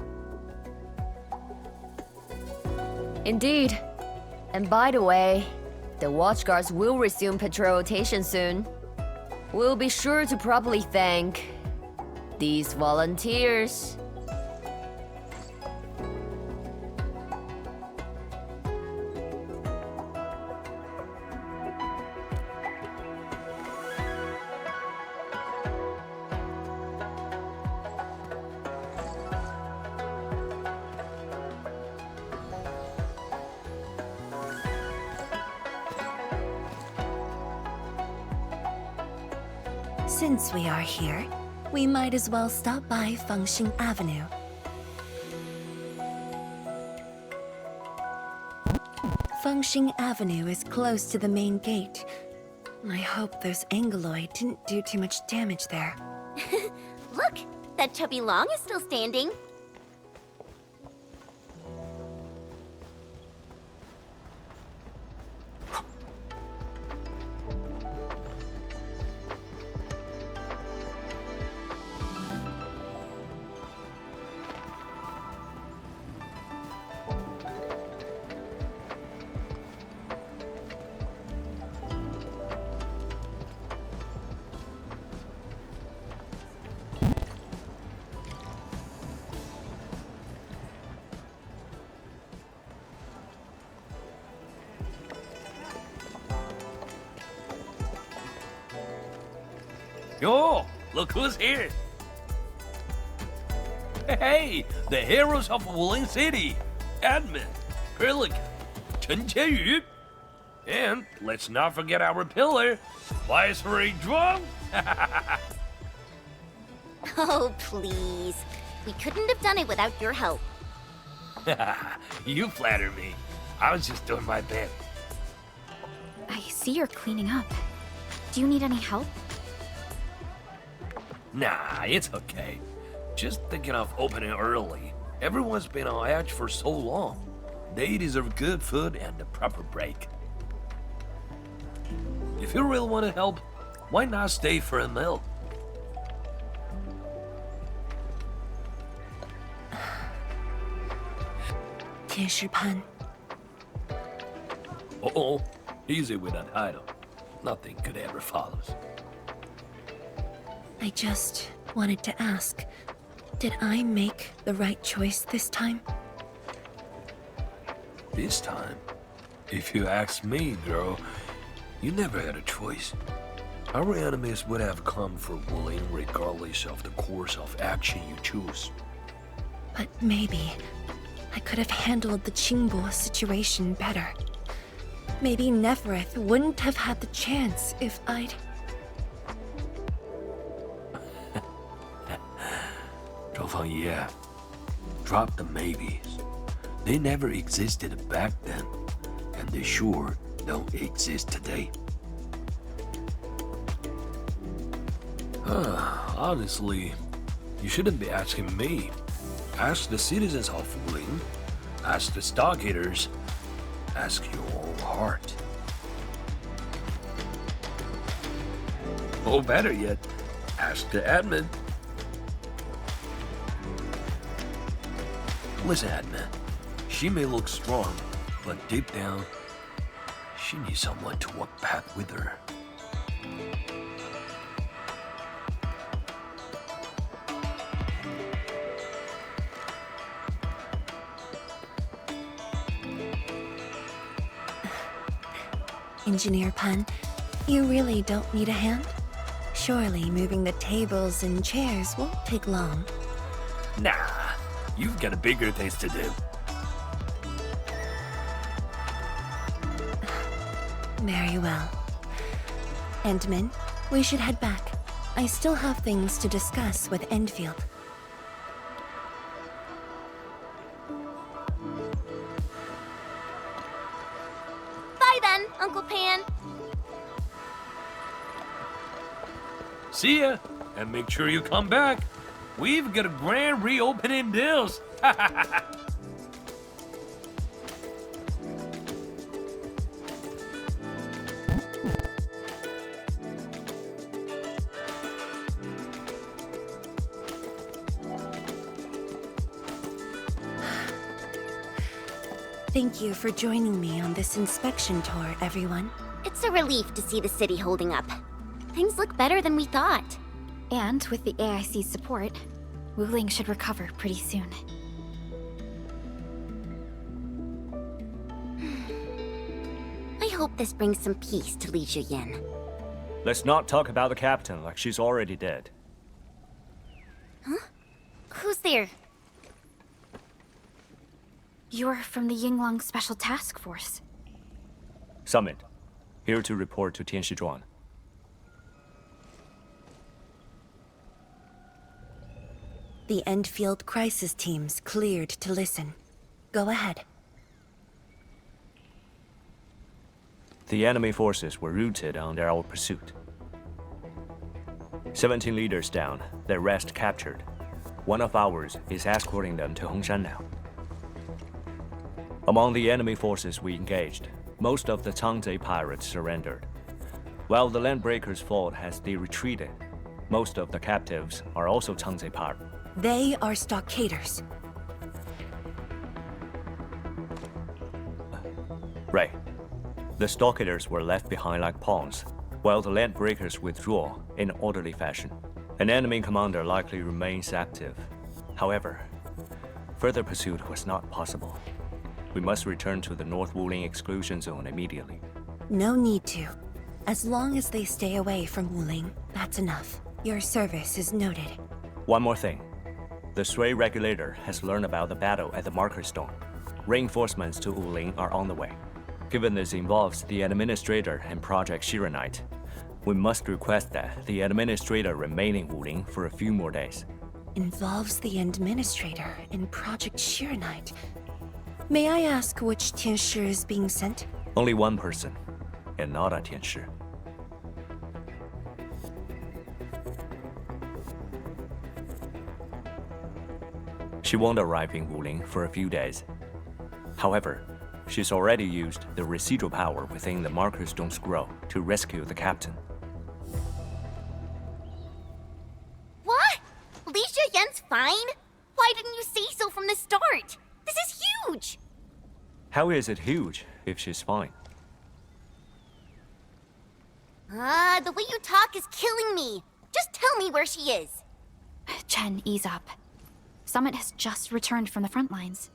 [SPEAKER 4] Indeed. And by the way, the watchguards will resume patrol rotation soon. We'll be sure to properly thank these volunteers.
[SPEAKER 11] Since we are here, we might as well stop by Fengxing Avenue. Fengxing Avenue is close to the main gate. I hope those Angloid didn't do too much damage there.
[SPEAKER 7] Look, that chubby Long is still standing.
[SPEAKER 16] Yo, look who's here. Hey, the heroes of Wuling City. Admin, Perlica, Chen Qianyu. And let's not forget our pillar, Viceroy Drunk.
[SPEAKER 7] Oh, please. We couldn't have done it without your help.
[SPEAKER 16] You flatter me. I was just doing my best.
[SPEAKER 5] I see you're cleaning up. Do you need any help?
[SPEAKER 16] Nah, it's okay. Just thinking of opening early. Everyone's been on edge for so long. They deserve good food and a proper break. If you really want to help, why not stay for a meal?
[SPEAKER 11] Pan.
[SPEAKER 16] Uh-oh, easy with that title. Nothing good ever follows.
[SPEAKER 11] I just wanted to ask, did I make the right choice this time?
[SPEAKER 16] This time, if you ask me, girl, you never had a choice. Our enemies would have come for Wuling regardless of the course of action you choose.
[SPEAKER 11] But maybe I could have handled the Qingbo situation better. Maybe Nefereth wouldn't have had the chance if I'd...
[SPEAKER 16] Yeah, drop the maybes. They never existed back then, and they sure don't exist today. Honestly, you shouldn't be asking me. Ask the citizens of Wuling, ask the stockgaters, ask your own heart. Or better yet, ask the admin. Listen, Admin, she may look strong, but deep down, she needs someone to walk path with her.
[SPEAKER 11] Engineer Pan, you really don't need a hand? Surely moving the tables and chairs won't take long.
[SPEAKER 16] Nah. You've got bigger things to do.
[SPEAKER 11] Very well. Endman, we should head back. I still have things to discuss with Enfield.
[SPEAKER 7] Bye then, Uncle Pan.
[SPEAKER 16] See ya, and make sure you come back. We've got a grand reopening deals.
[SPEAKER 11] Thank you for joining me on this inspection tour, everyone.
[SPEAKER 7] It's a relief to see the city holding up. Things look better than we thought.
[SPEAKER 5] And with the AIC's support, Wuling should recover pretty soon.
[SPEAKER 7] I hope this brings some peace to Li Zhiyan.
[SPEAKER 14] Let's not talk about the captain like she's already dead.
[SPEAKER 7] Huh? Who's there?
[SPEAKER 5] You're from the Yinglang Special Task Force.
[SPEAKER 14] Summit. Here to report to Tianshizhuang.
[SPEAKER 11] The Enfield crisis teams cleared to listen. Go ahead.
[SPEAKER 14] The enemy forces were routed under our pursuit. 17 leaders down, the rest captured. One of ours is escorting them to Hongshan now. Among the enemy forces we engaged, most of the Changzhe pirates surrendered. While the landbreakers fought as they retreated, most of the captives are also Changzhe pirates.
[SPEAKER 11] They are stockaders.
[SPEAKER 14] Right. The stockaders were left behind like pawns, while the landbreakers withdraw in orderly fashion. An enemy commander likely remains active. However, further pursuit was not possible. We must return to the North Wuling exclusion zone immediately.
[SPEAKER 11] No need to. As long as they stay away from Wuling, that's enough. Your service is noted.
[SPEAKER 14] One more thing. The Sui regulator has learned about the battle at the Marker Stone. Reinforcements to Wuling are on the way. Given this involves the administrator and Project Shiranite, we must request that the administrator remain in Wuling for a few more days.
[SPEAKER 11] Involves the administrator in Project Shiranite. May I ask which Tianshi is being sent?
[SPEAKER 14] Only one person, and not a Tianshi. She won't arrive in Wuling for a few days. However, she's already used the residual power within the Marker Stone Scroll to rescue the captain.
[SPEAKER 7] What? Li Zhiyan's fine? Why didn't you say so from the start? This is huge!
[SPEAKER 14] How is it huge if she's fine?
[SPEAKER 7] The way you talk is killing me. Just tell me where she is.
[SPEAKER 5] Chen, ease up. Summit has just returned from the front lines.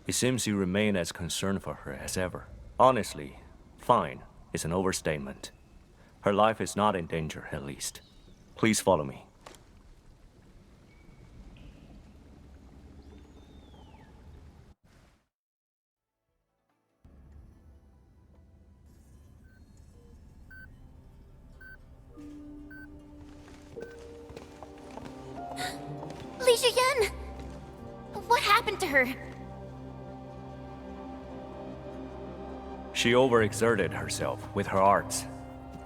[SPEAKER 14] It seems you remain as concerned for her as ever. Honestly, fine is an overstatement. Her life is not in danger, at least. Please follow me.
[SPEAKER 7] Li Zhiyan! What happened to her?
[SPEAKER 14] She overexerted herself with her arts,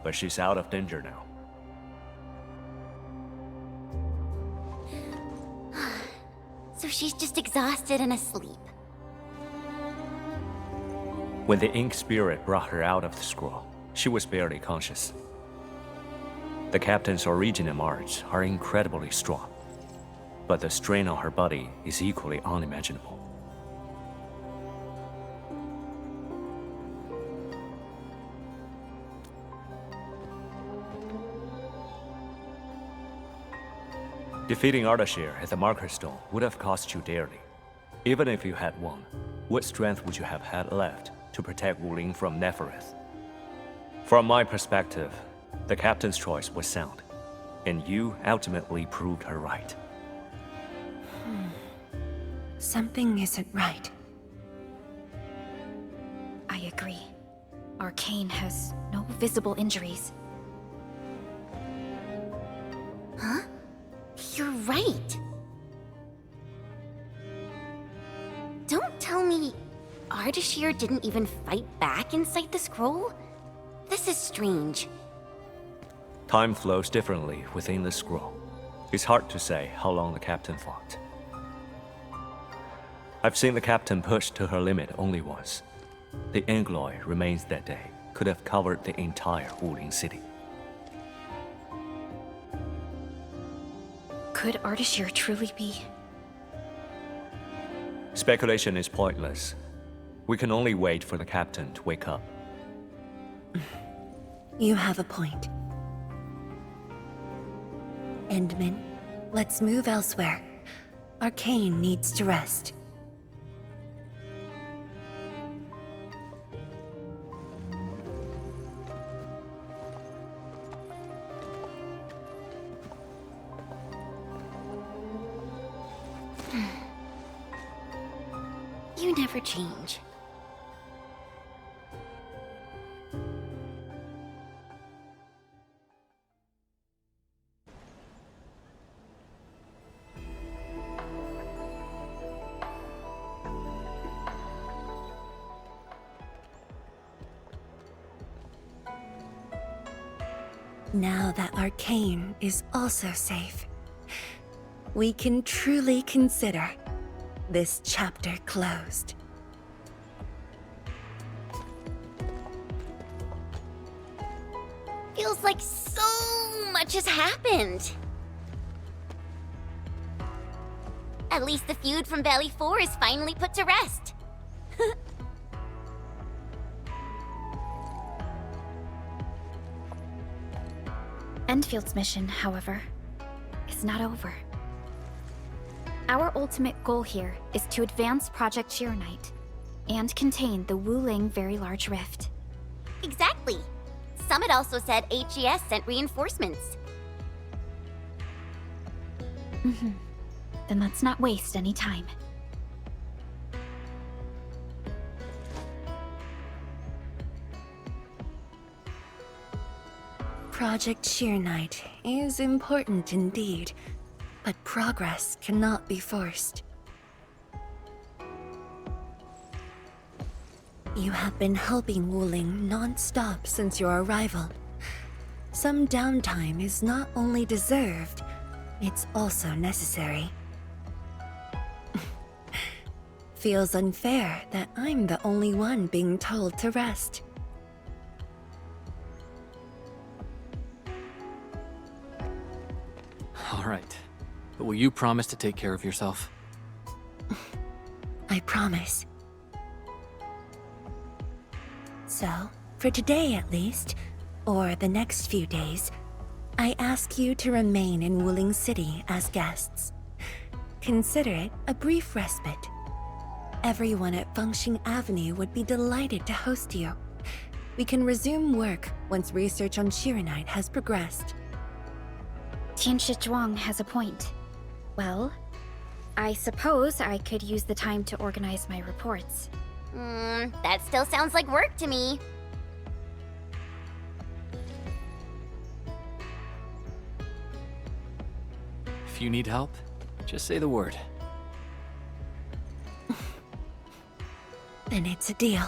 [SPEAKER 14] but she's out of danger now.
[SPEAKER 7] So she's just exhausted and asleep.
[SPEAKER 14] When the ink spirit brought her out of the scroll, she was barely conscious. The captain's original arts are incredibly strong, but the strain on her body is equally unimaginable. Defeating Ardashir at the Marker Stone would have cost you dearly. Even if you had won, what strength would you have had left to protect Wuling from Nefereth? From my perspective, the captain's choice was sound, and you ultimately proved her right.
[SPEAKER 11] Something isn't right.
[SPEAKER 5] I agree. ArkEn has no visible injuries.
[SPEAKER 7] Huh? You're right. Don't tell me Ardashir didn't even fight back inside the scroll? This is strange.
[SPEAKER 14] Time flows differently within the scroll. It's hard to say how long the captain fought. I've seen the captain push to her limit only once. The Angloy remains that day could have covered the entire Wuling city.
[SPEAKER 5] Could Ardashir truly be?
[SPEAKER 14] Speculation is pointless. We can only wait for the captain to wake up.
[SPEAKER 11] You have a point. Endman, let's move elsewhere. ArkEn needs to rest.
[SPEAKER 7] You never change.
[SPEAKER 11] Now that ArkEn is also safe, we can truly consider this chapter closed.
[SPEAKER 7] Feels like so much has happened. At least the feud from Valley 4 is finally put to rest.
[SPEAKER 5] Enfield's mission, however, is not over. Our ultimate goal here is to advance Project Chironite and contain the Wuling Very Large Rift.
[SPEAKER 7] Exactly. Summit also said HES sent reinforcements.
[SPEAKER 5] Then let's not waste any time.
[SPEAKER 11] Project Chironite is important indeed, but progress cannot be forced. You have been helping Wuling non-stop since your arrival. Some downtime is not only deserved, it's also necessary. Feels unfair that I'm the only one being told to rest.
[SPEAKER 15] All right. But will you promise to take care of yourself?
[SPEAKER 11] I promise. So, for today at least, or the next few days, I ask you to remain in Wuling City as guests. Consider it a brief respite. Everyone at Fengxing Avenue would be delighted to host you. We can resume work once research on Chironite has progressed.
[SPEAKER 5] Tianshi Zhuang has a point. Well, I suppose I could use the time to organize my reports.
[SPEAKER 7] That still sounds like work to me.
[SPEAKER 15] If you need help, just say the word.
[SPEAKER 11] Then it's a deal.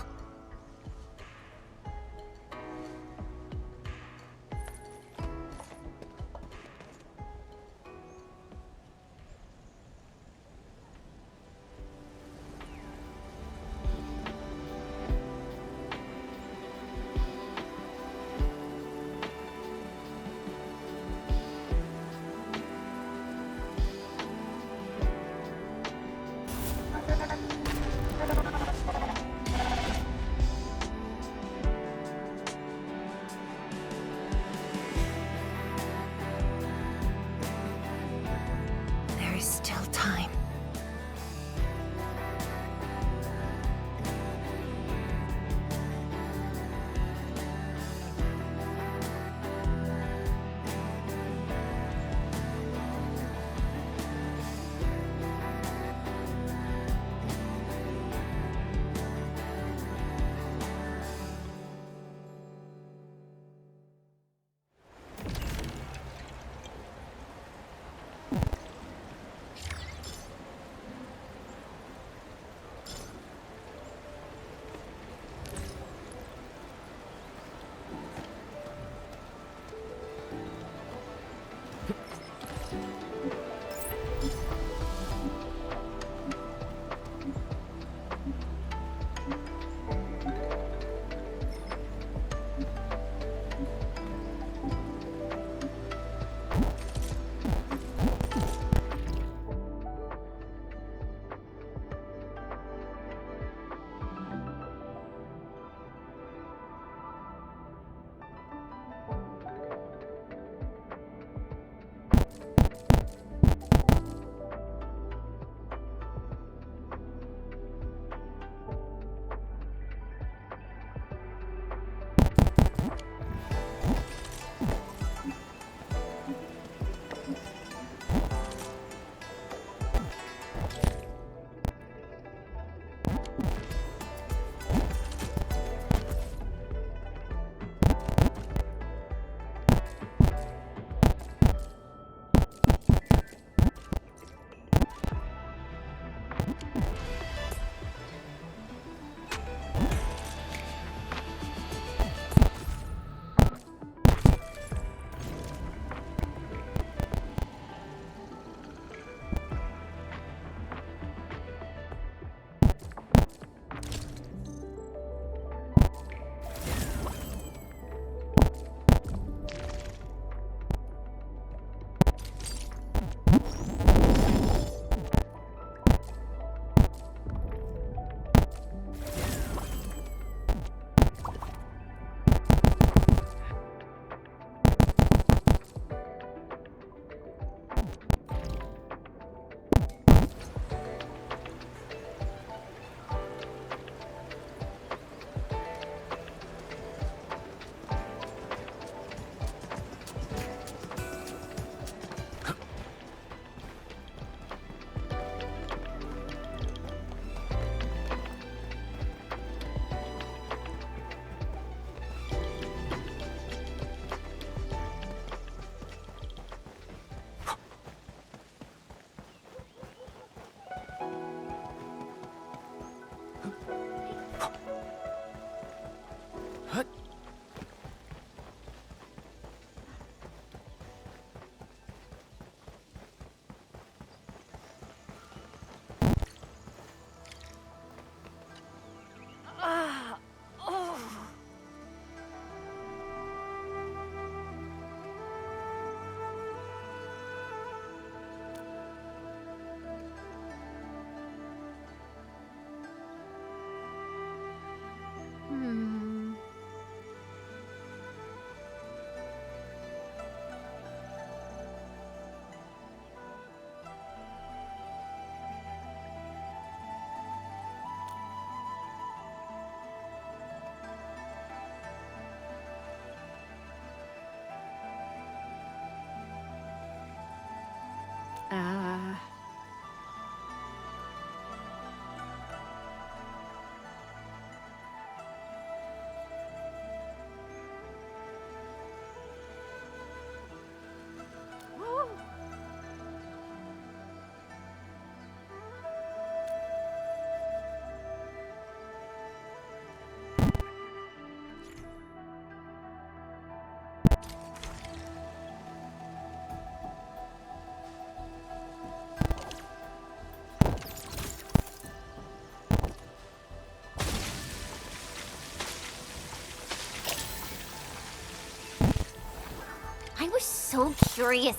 [SPEAKER 7] I was so curious.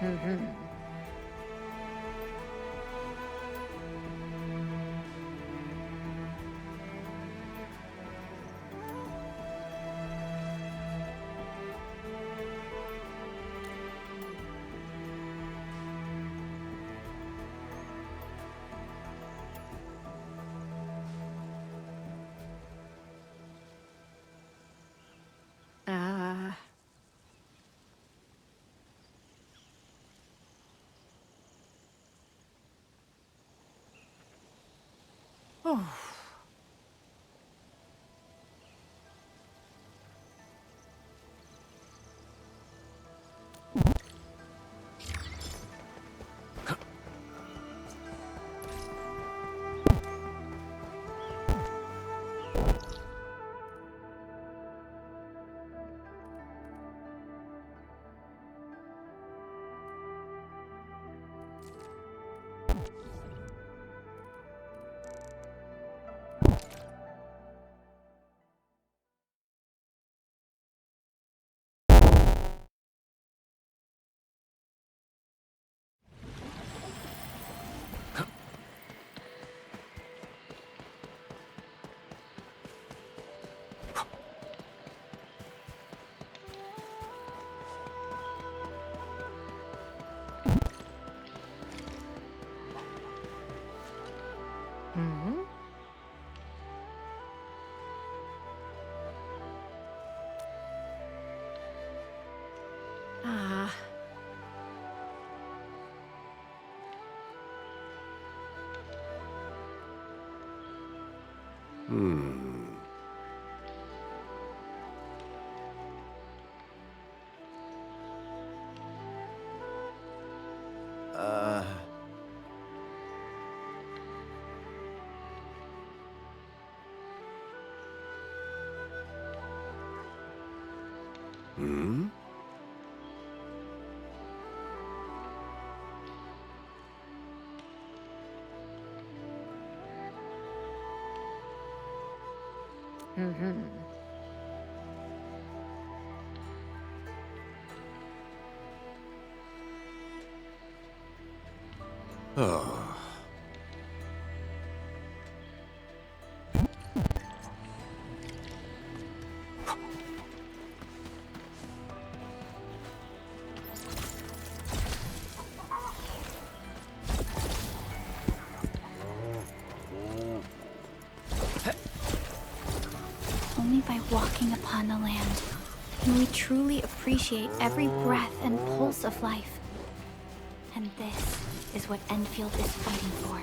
[SPEAKER 22] Oh.
[SPEAKER 3] Oh.
[SPEAKER 5] Only by walking upon the land can we truly appreciate every breath and pulse of life. And this is what Enfield is fighting for.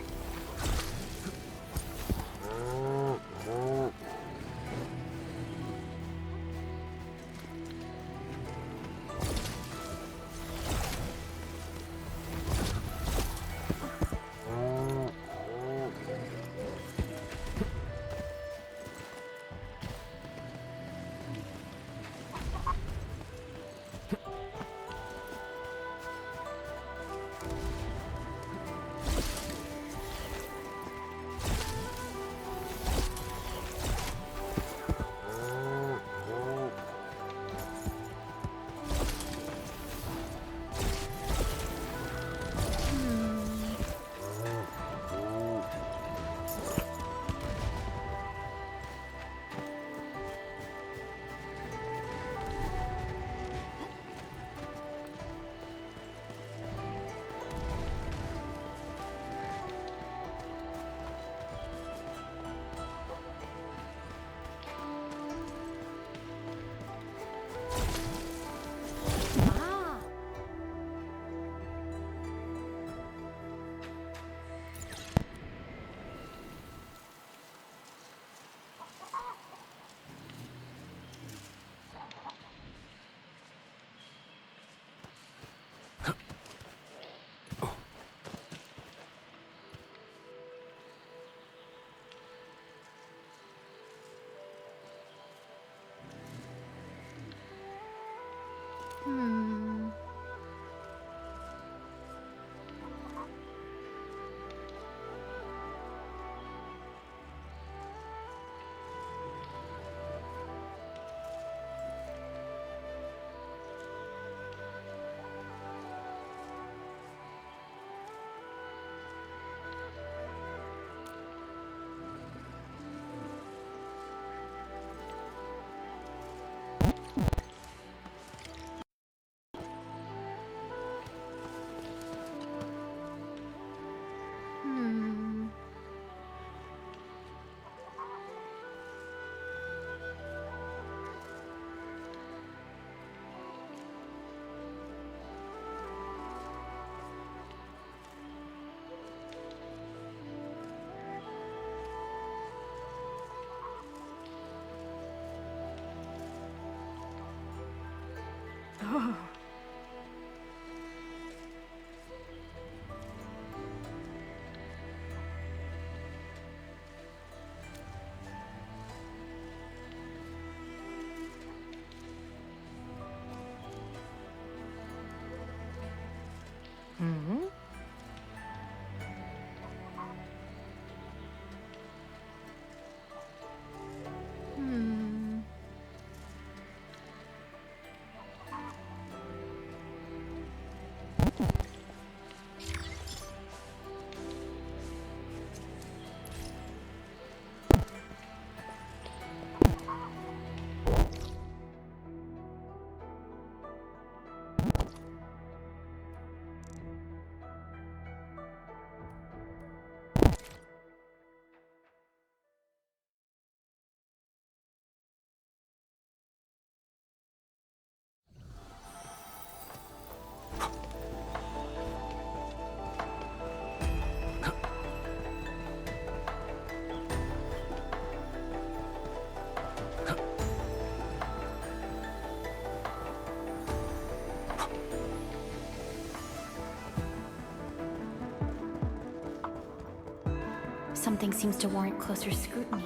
[SPEAKER 5] Something seems to warrant closer scrutiny.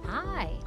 [SPEAKER 4] Hi.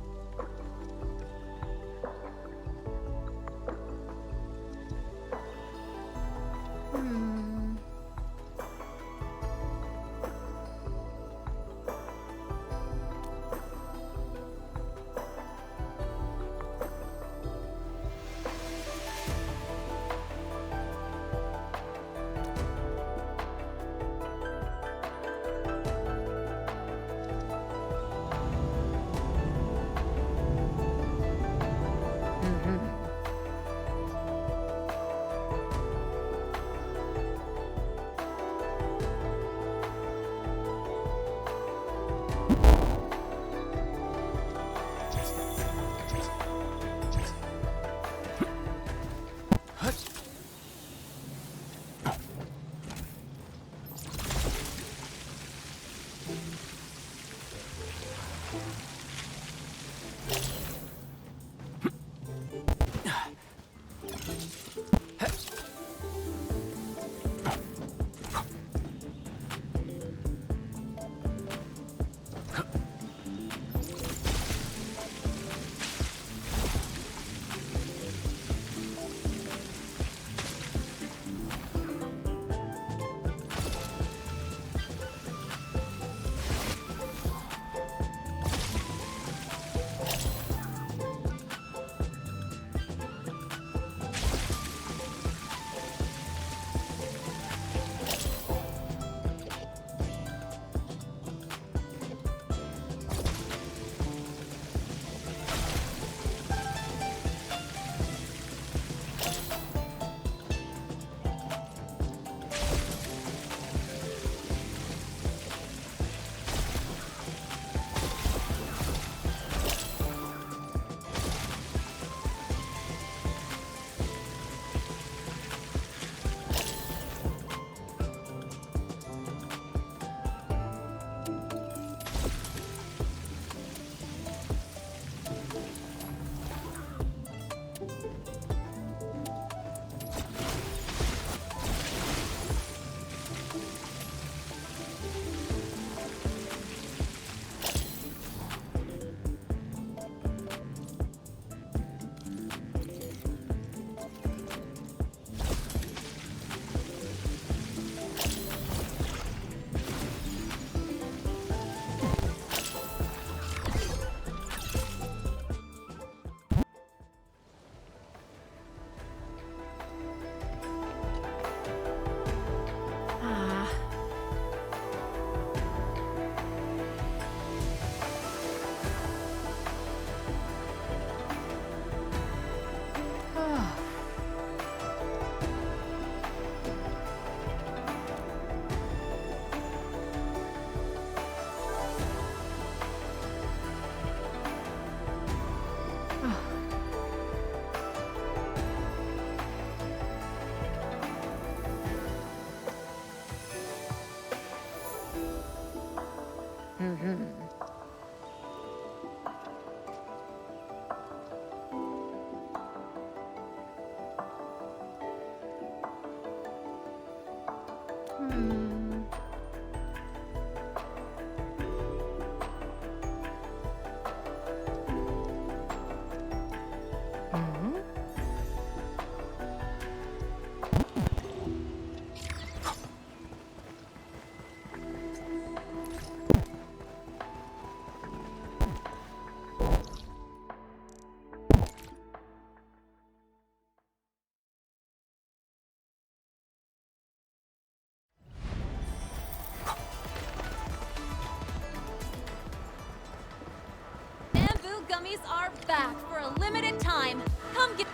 [SPEAKER 9] Bamboo gummies are back for a limited time. Come get.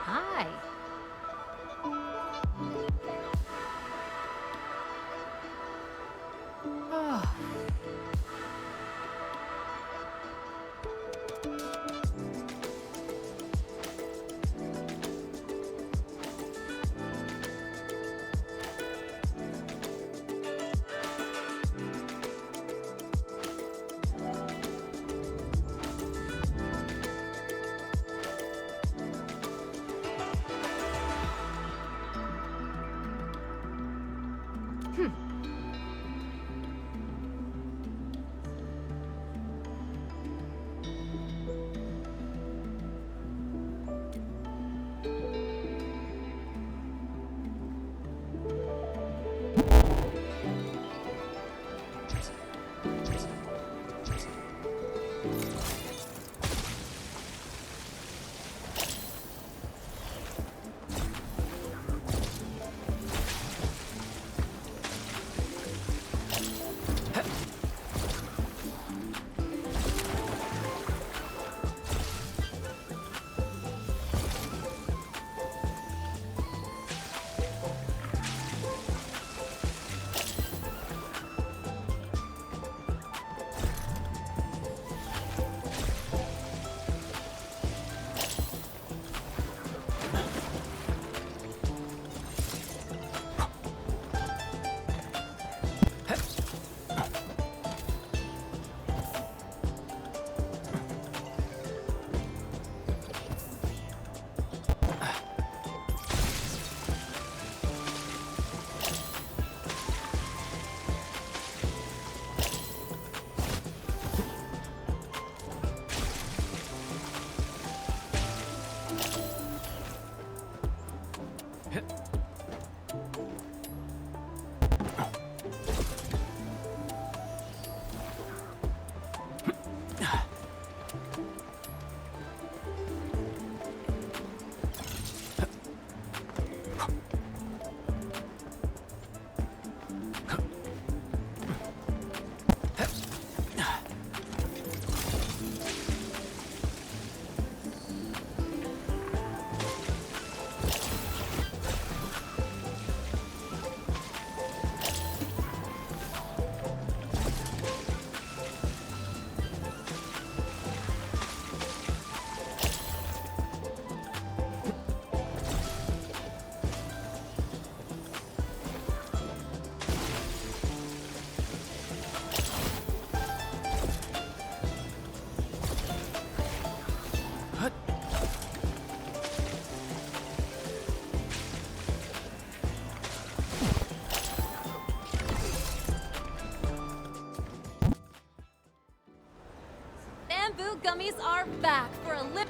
[SPEAKER 4] Hi.
[SPEAKER 9] Bamboo gummies are back for a lip.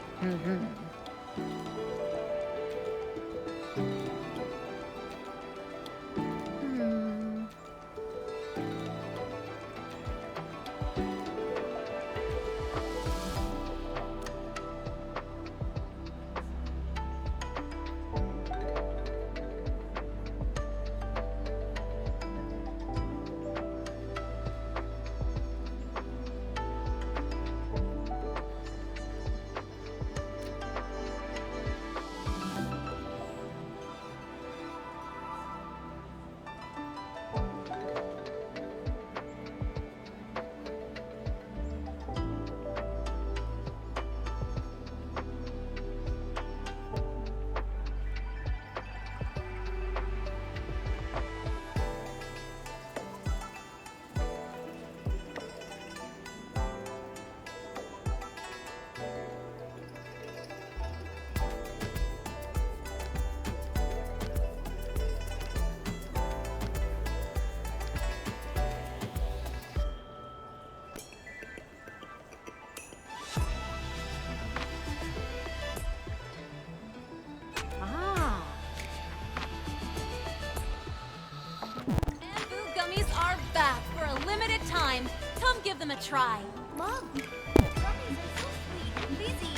[SPEAKER 9] back for a limited time. Come give them a try.
[SPEAKER 1] Mom, gummies are so sweet and busy.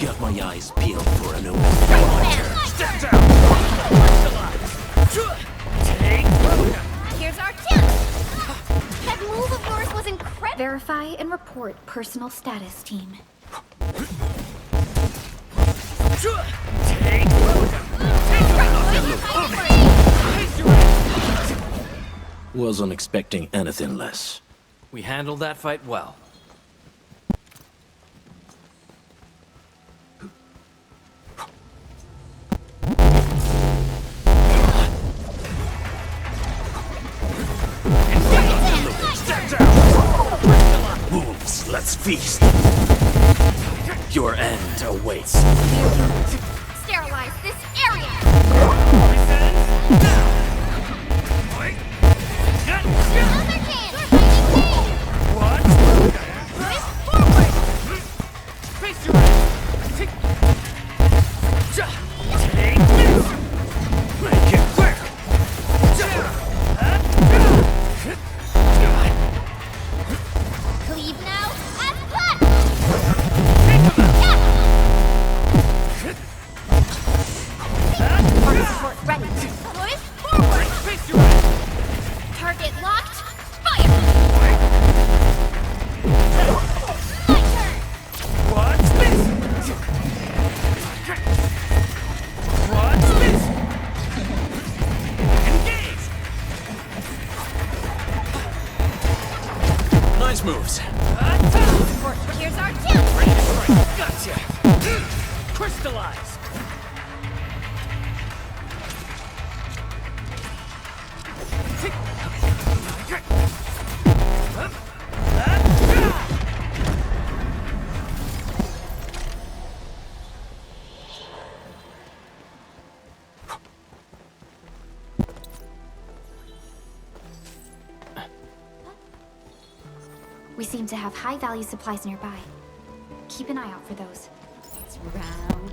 [SPEAKER 10] Got my eyes peeled for an open.
[SPEAKER 9] Step down! Here's our chance!
[SPEAKER 5] That move of yours was incredible! Verify and report personal status, team.
[SPEAKER 10] Wasn't expecting anything less.
[SPEAKER 15] We handled that fight well.
[SPEAKER 10] Wolves, let's feast. Your end awaits.
[SPEAKER 9] Sterilize this area!
[SPEAKER 1] Leave now and cut!
[SPEAKER 9] Arc support ready. Push forward! Target locked. Fire! My turn!
[SPEAKER 16] What's this? What's this? Engage!
[SPEAKER 10] Nice moves.
[SPEAKER 9] Support, here's our chance!
[SPEAKER 16] Gotcha! Crystallize!
[SPEAKER 5] We seem to have high-value supplies nearby. Keep an eye out for those.
[SPEAKER 7] It's round.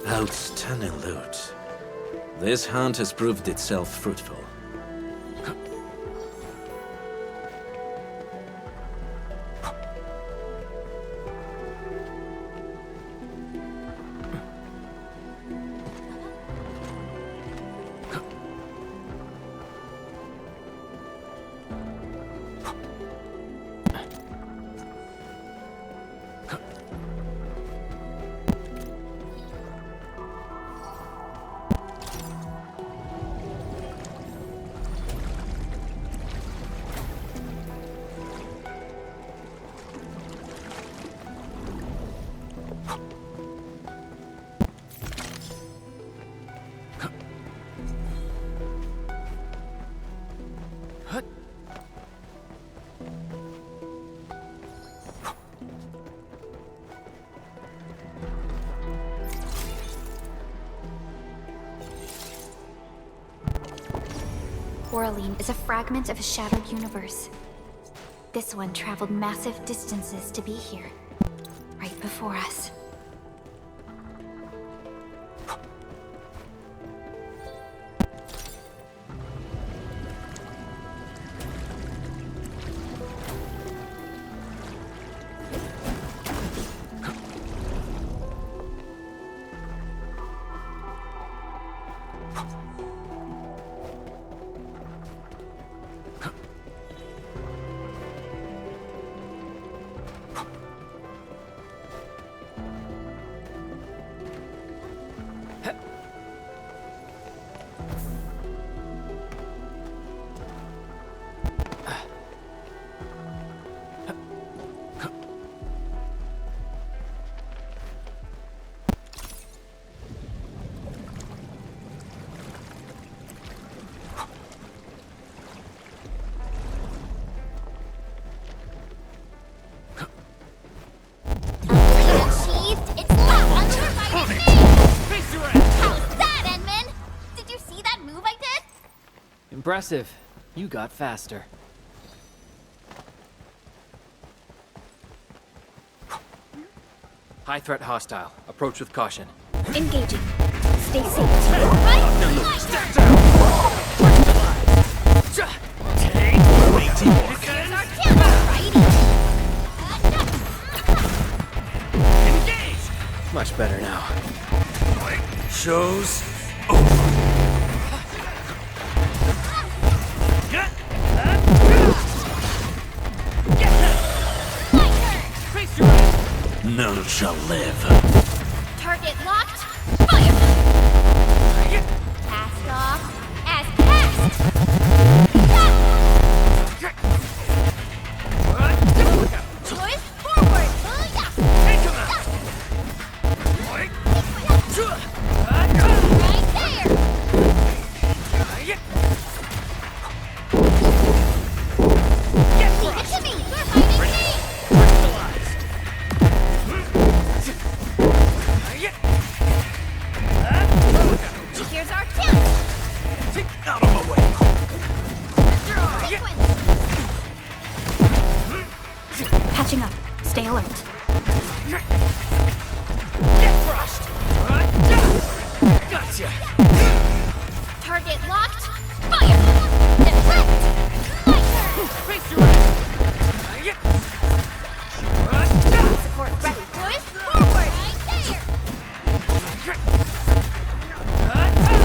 [SPEAKER 10] Outstanding loot. This hunt has proved itself fruitful.
[SPEAKER 5] Wuling is a fragment of a shattered universe. This one traveled massive distances to be here, right before us.
[SPEAKER 15] Impressive. You got faster. High threat hostile. Approach with caution.
[SPEAKER 5] Engaging. Stay safe.
[SPEAKER 15] Much better now.
[SPEAKER 10] Show's none shall live.
[SPEAKER 7] Target locked. Fire! Cast off as cast! Push forward! Right there! Leave it to me! We're hiding me! Here's our kill!
[SPEAKER 10] Out of my way!
[SPEAKER 5] Patching up. Stay alert.
[SPEAKER 10] Get crushed! Gotcha!
[SPEAKER 7] Target locked. Fire! Deflect! My turn! Support ready. Push forward! Right there!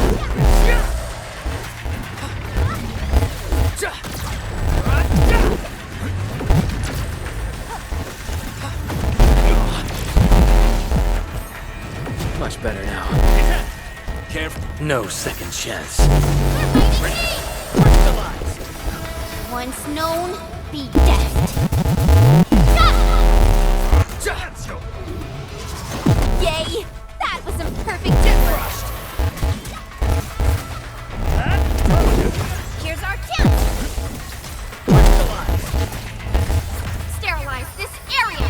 [SPEAKER 15] Much better now.
[SPEAKER 10] Careful. No second chance.
[SPEAKER 7] Once known, be dead. Yay! That was some perfect difference. Here's our chance. Sterilize this area.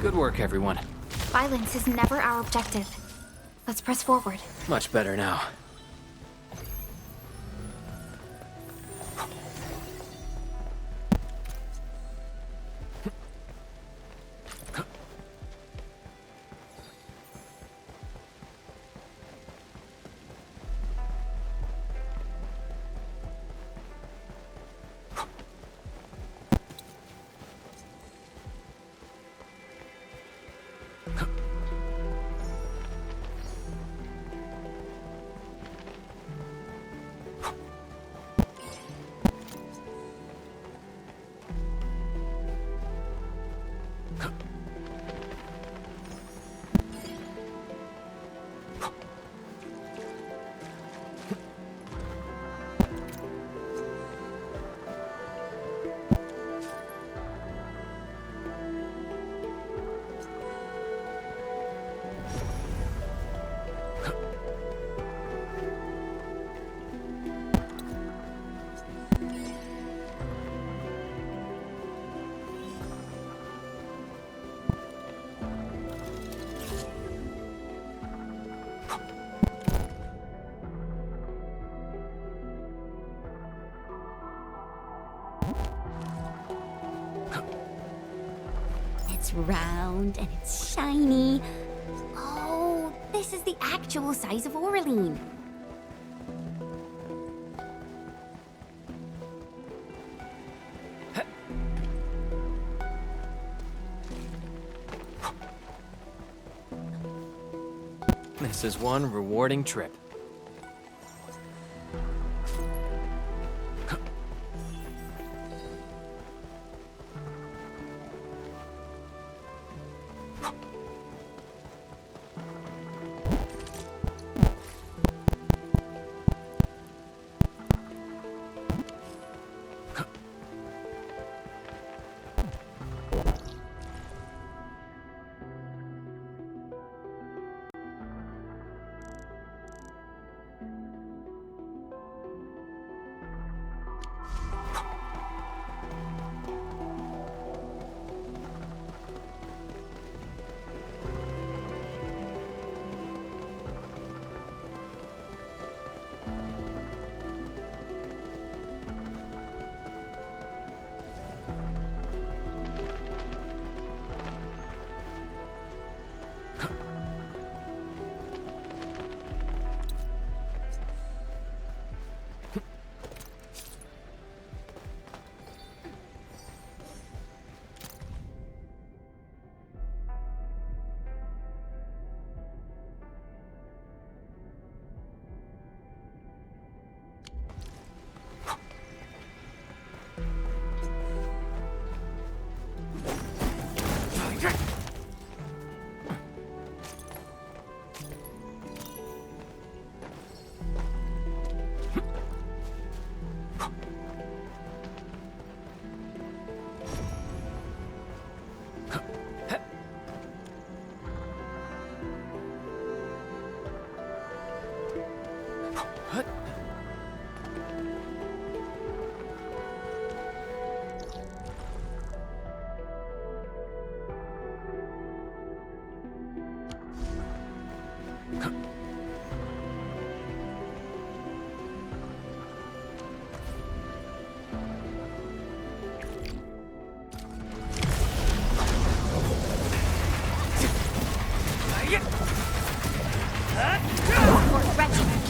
[SPEAKER 15] Good work, everyone.
[SPEAKER 5] Violence is never our objective. Let's press forward.
[SPEAKER 15] Much better now.
[SPEAKER 7] It's round and it's shiny. Oh, this is the actual size of Orlean.
[SPEAKER 15] This is one rewarding trip.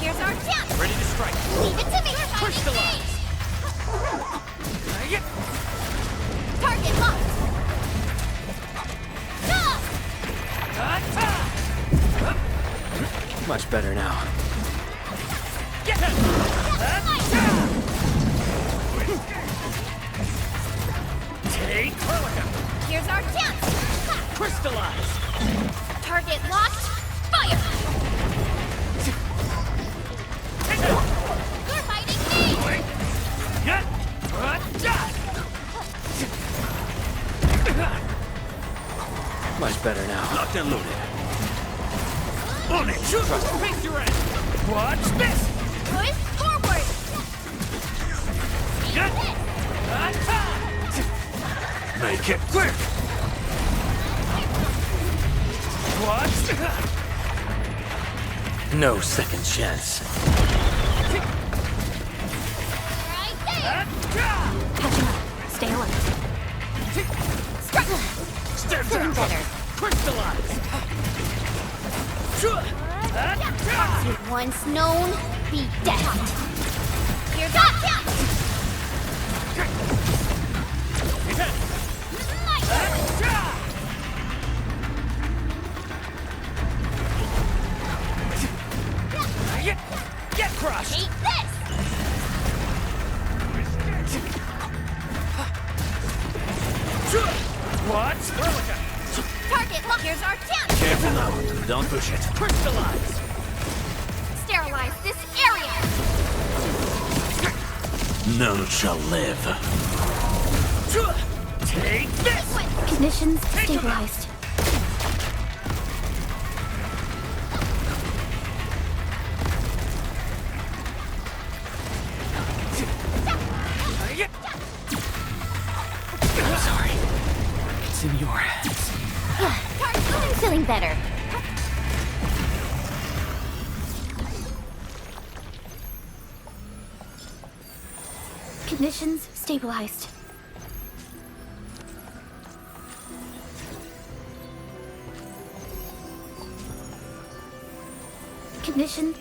[SPEAKER 9] Here's our chance!
[SPEAKER 15] Ready to strike.
[SPEAKER 9] Leave it to me!
[SPEAKER 15] Crystallize!
[SPEAKER 9] Target locked!
[SPEAKER 15] Much better now.
[SPEAKER 9] Get him!
[SPEAKER 15] Take Hurricane!
[SPEAKER 9] Here's our chance!
[SPEAKER 15] Crystallize!
[SPEAKER 9] Target locked! Fire! You're fighting me!
[SPEAKER 15] Much better now.
[SPEAKER 16] Locked and loaded. On it! Shoot!
[SPEAKER 15] Face your end! Watch this!
[SPEAKER 9] Push forward!
[SPEAKER 16] Make it quick!
[SPEAKER 10] No second chance.
[SPEAKER 5] Catch him up. Stay alert.
[SPEAKER 7] Feeling better.
[SPEAKER 16] Crystallize!
[SPEAKER 7] You've once known, be dead. Here's up!
[SPEAKER 16] Get crushed!
[SPEAKER 7] Take this!
[SPEAKER 16] What?
[SPEAKER 7] Target, look, here's our chance!
[SPEAKER 10] Careful now. Don't push it.
[SPEAKER 16] Crystallize!
[SPEAKER 7] Sterilize this area!
[SPEAKER 10] None shall live.
[SPEAKER 16] Take this!
[SPEAKER 5] Conditions stabilized.
[SPEAKER 15] I'm sorry. It's in your hands.
[SPEAKER 7] I'm feeling better.
[SPEAKER 5] Conditions stabilized. Condition.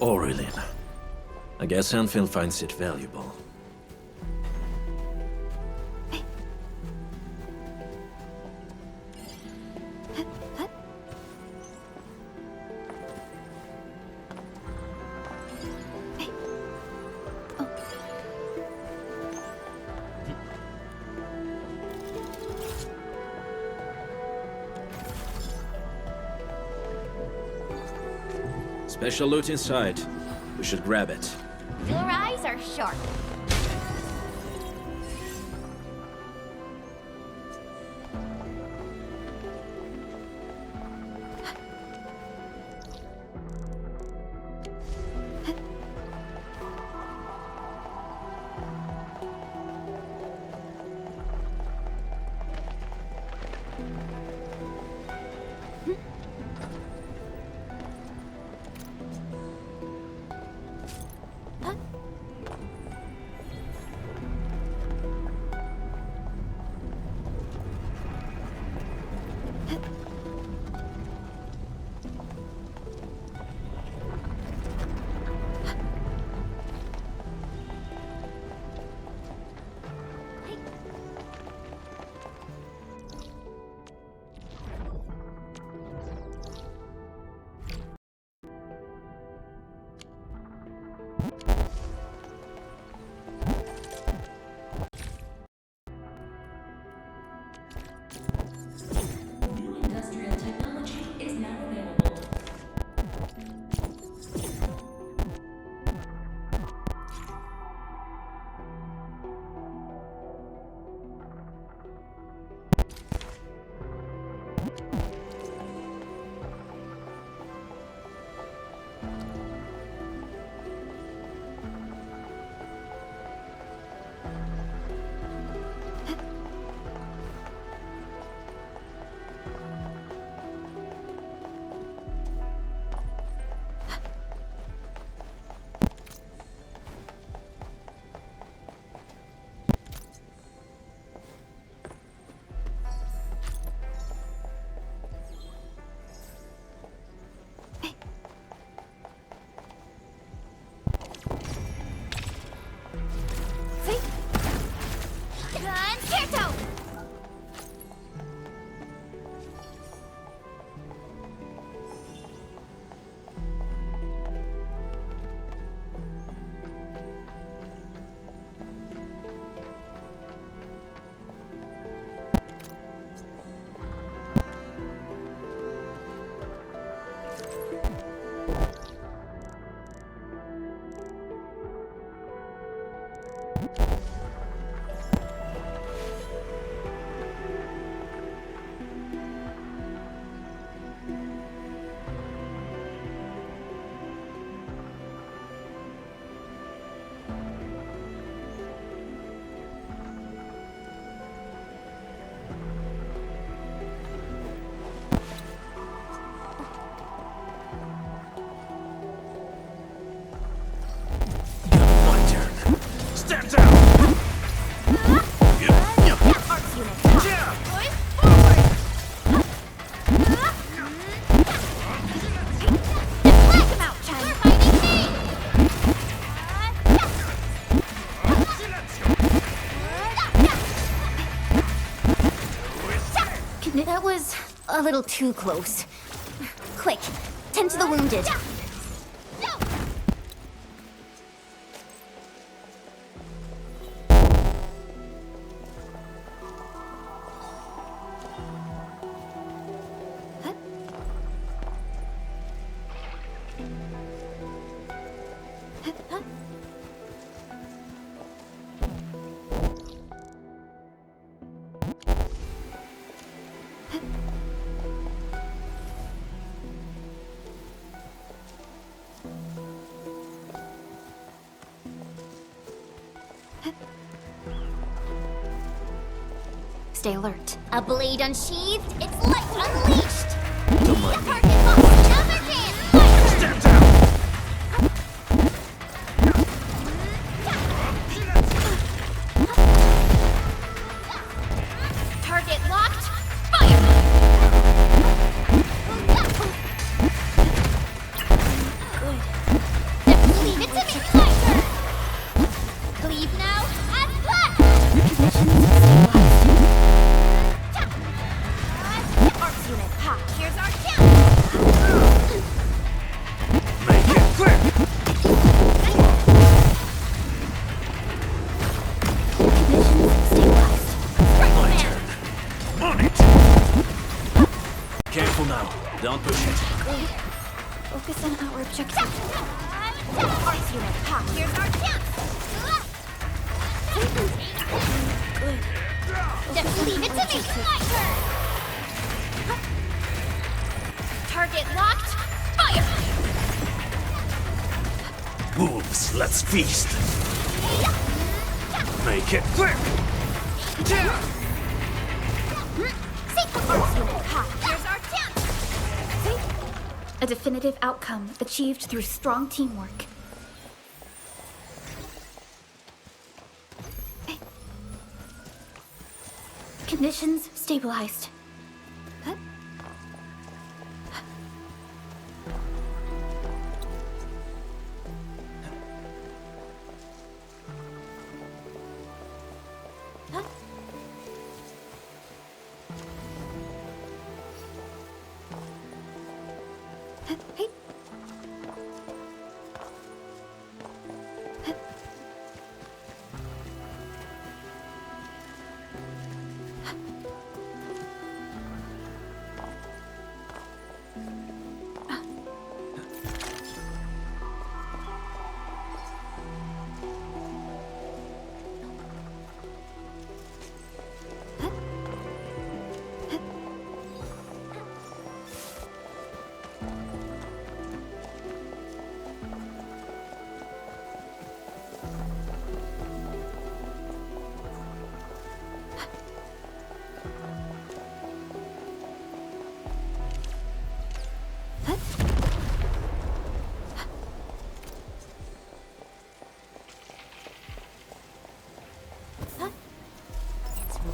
[SPEAKER 10] Aurelin. I guess Anfield finds it valuable. Special loot inside. We should grab it.
[SPEAKER 7] Your eyes are sharp. That was a little too close. Quick, tend to the wounded.
[SPEAKER 5] Stay alert.
[SPEAKER 7] A blade unsheathed, its light unleashed!
[SPEAKER 10] Don't mind me.
[SPEAKER 7] Stand down! Target locked, fire! Good. Just leave it to me! Leave now, as planned! Arcs unit, ha! Here's our chance!
[SPEAKER 3] Make it quick!
[SPEAKER 10] My turn. On it! Careful now. Don't push it.
[SPEAKER 5] Focus on our objective.
[SPEAKER 7] Arcs unit, ha! Here's our chance! Good. Just leave it to me! My turn! Target locked, fire!
[SPEAKER 3] Wolves, let's feast! Make it quick!
[SPEAKER 7] Arcs unit, ha! Here's our chance!
[SPEAKER 5] A definitive outcome achieved through strong teamwork. Conditions stabilized.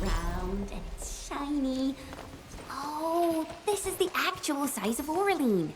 [SPEAKER 7] Round and it's shiny. Oh, this is the actual size of Aureline.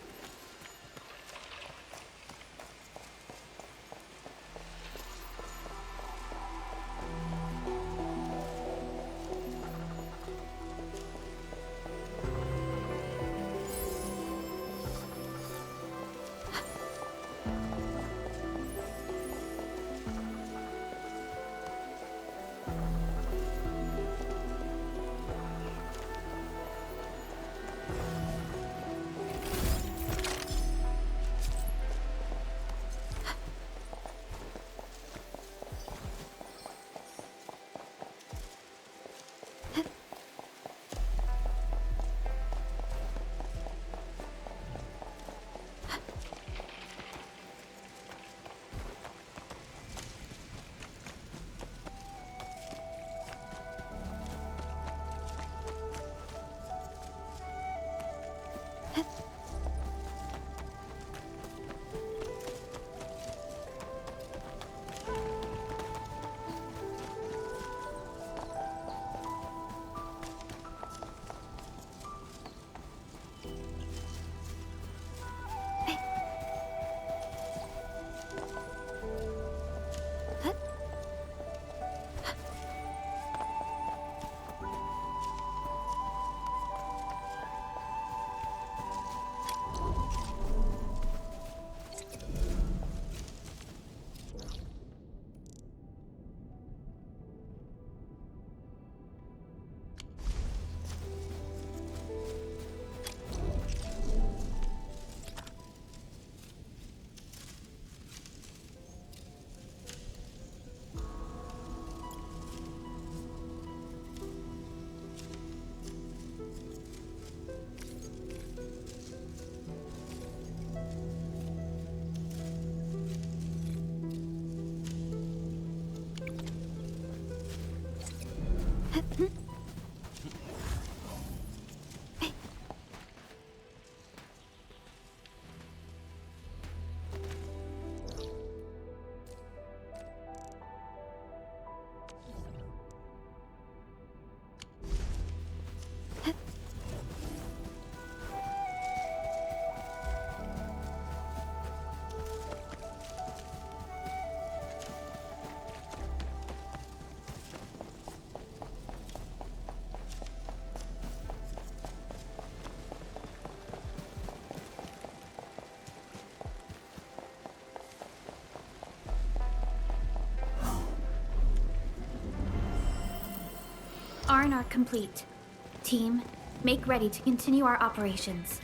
[SPEAKER 5] Warren are complete. Team, make ready to continue our operations.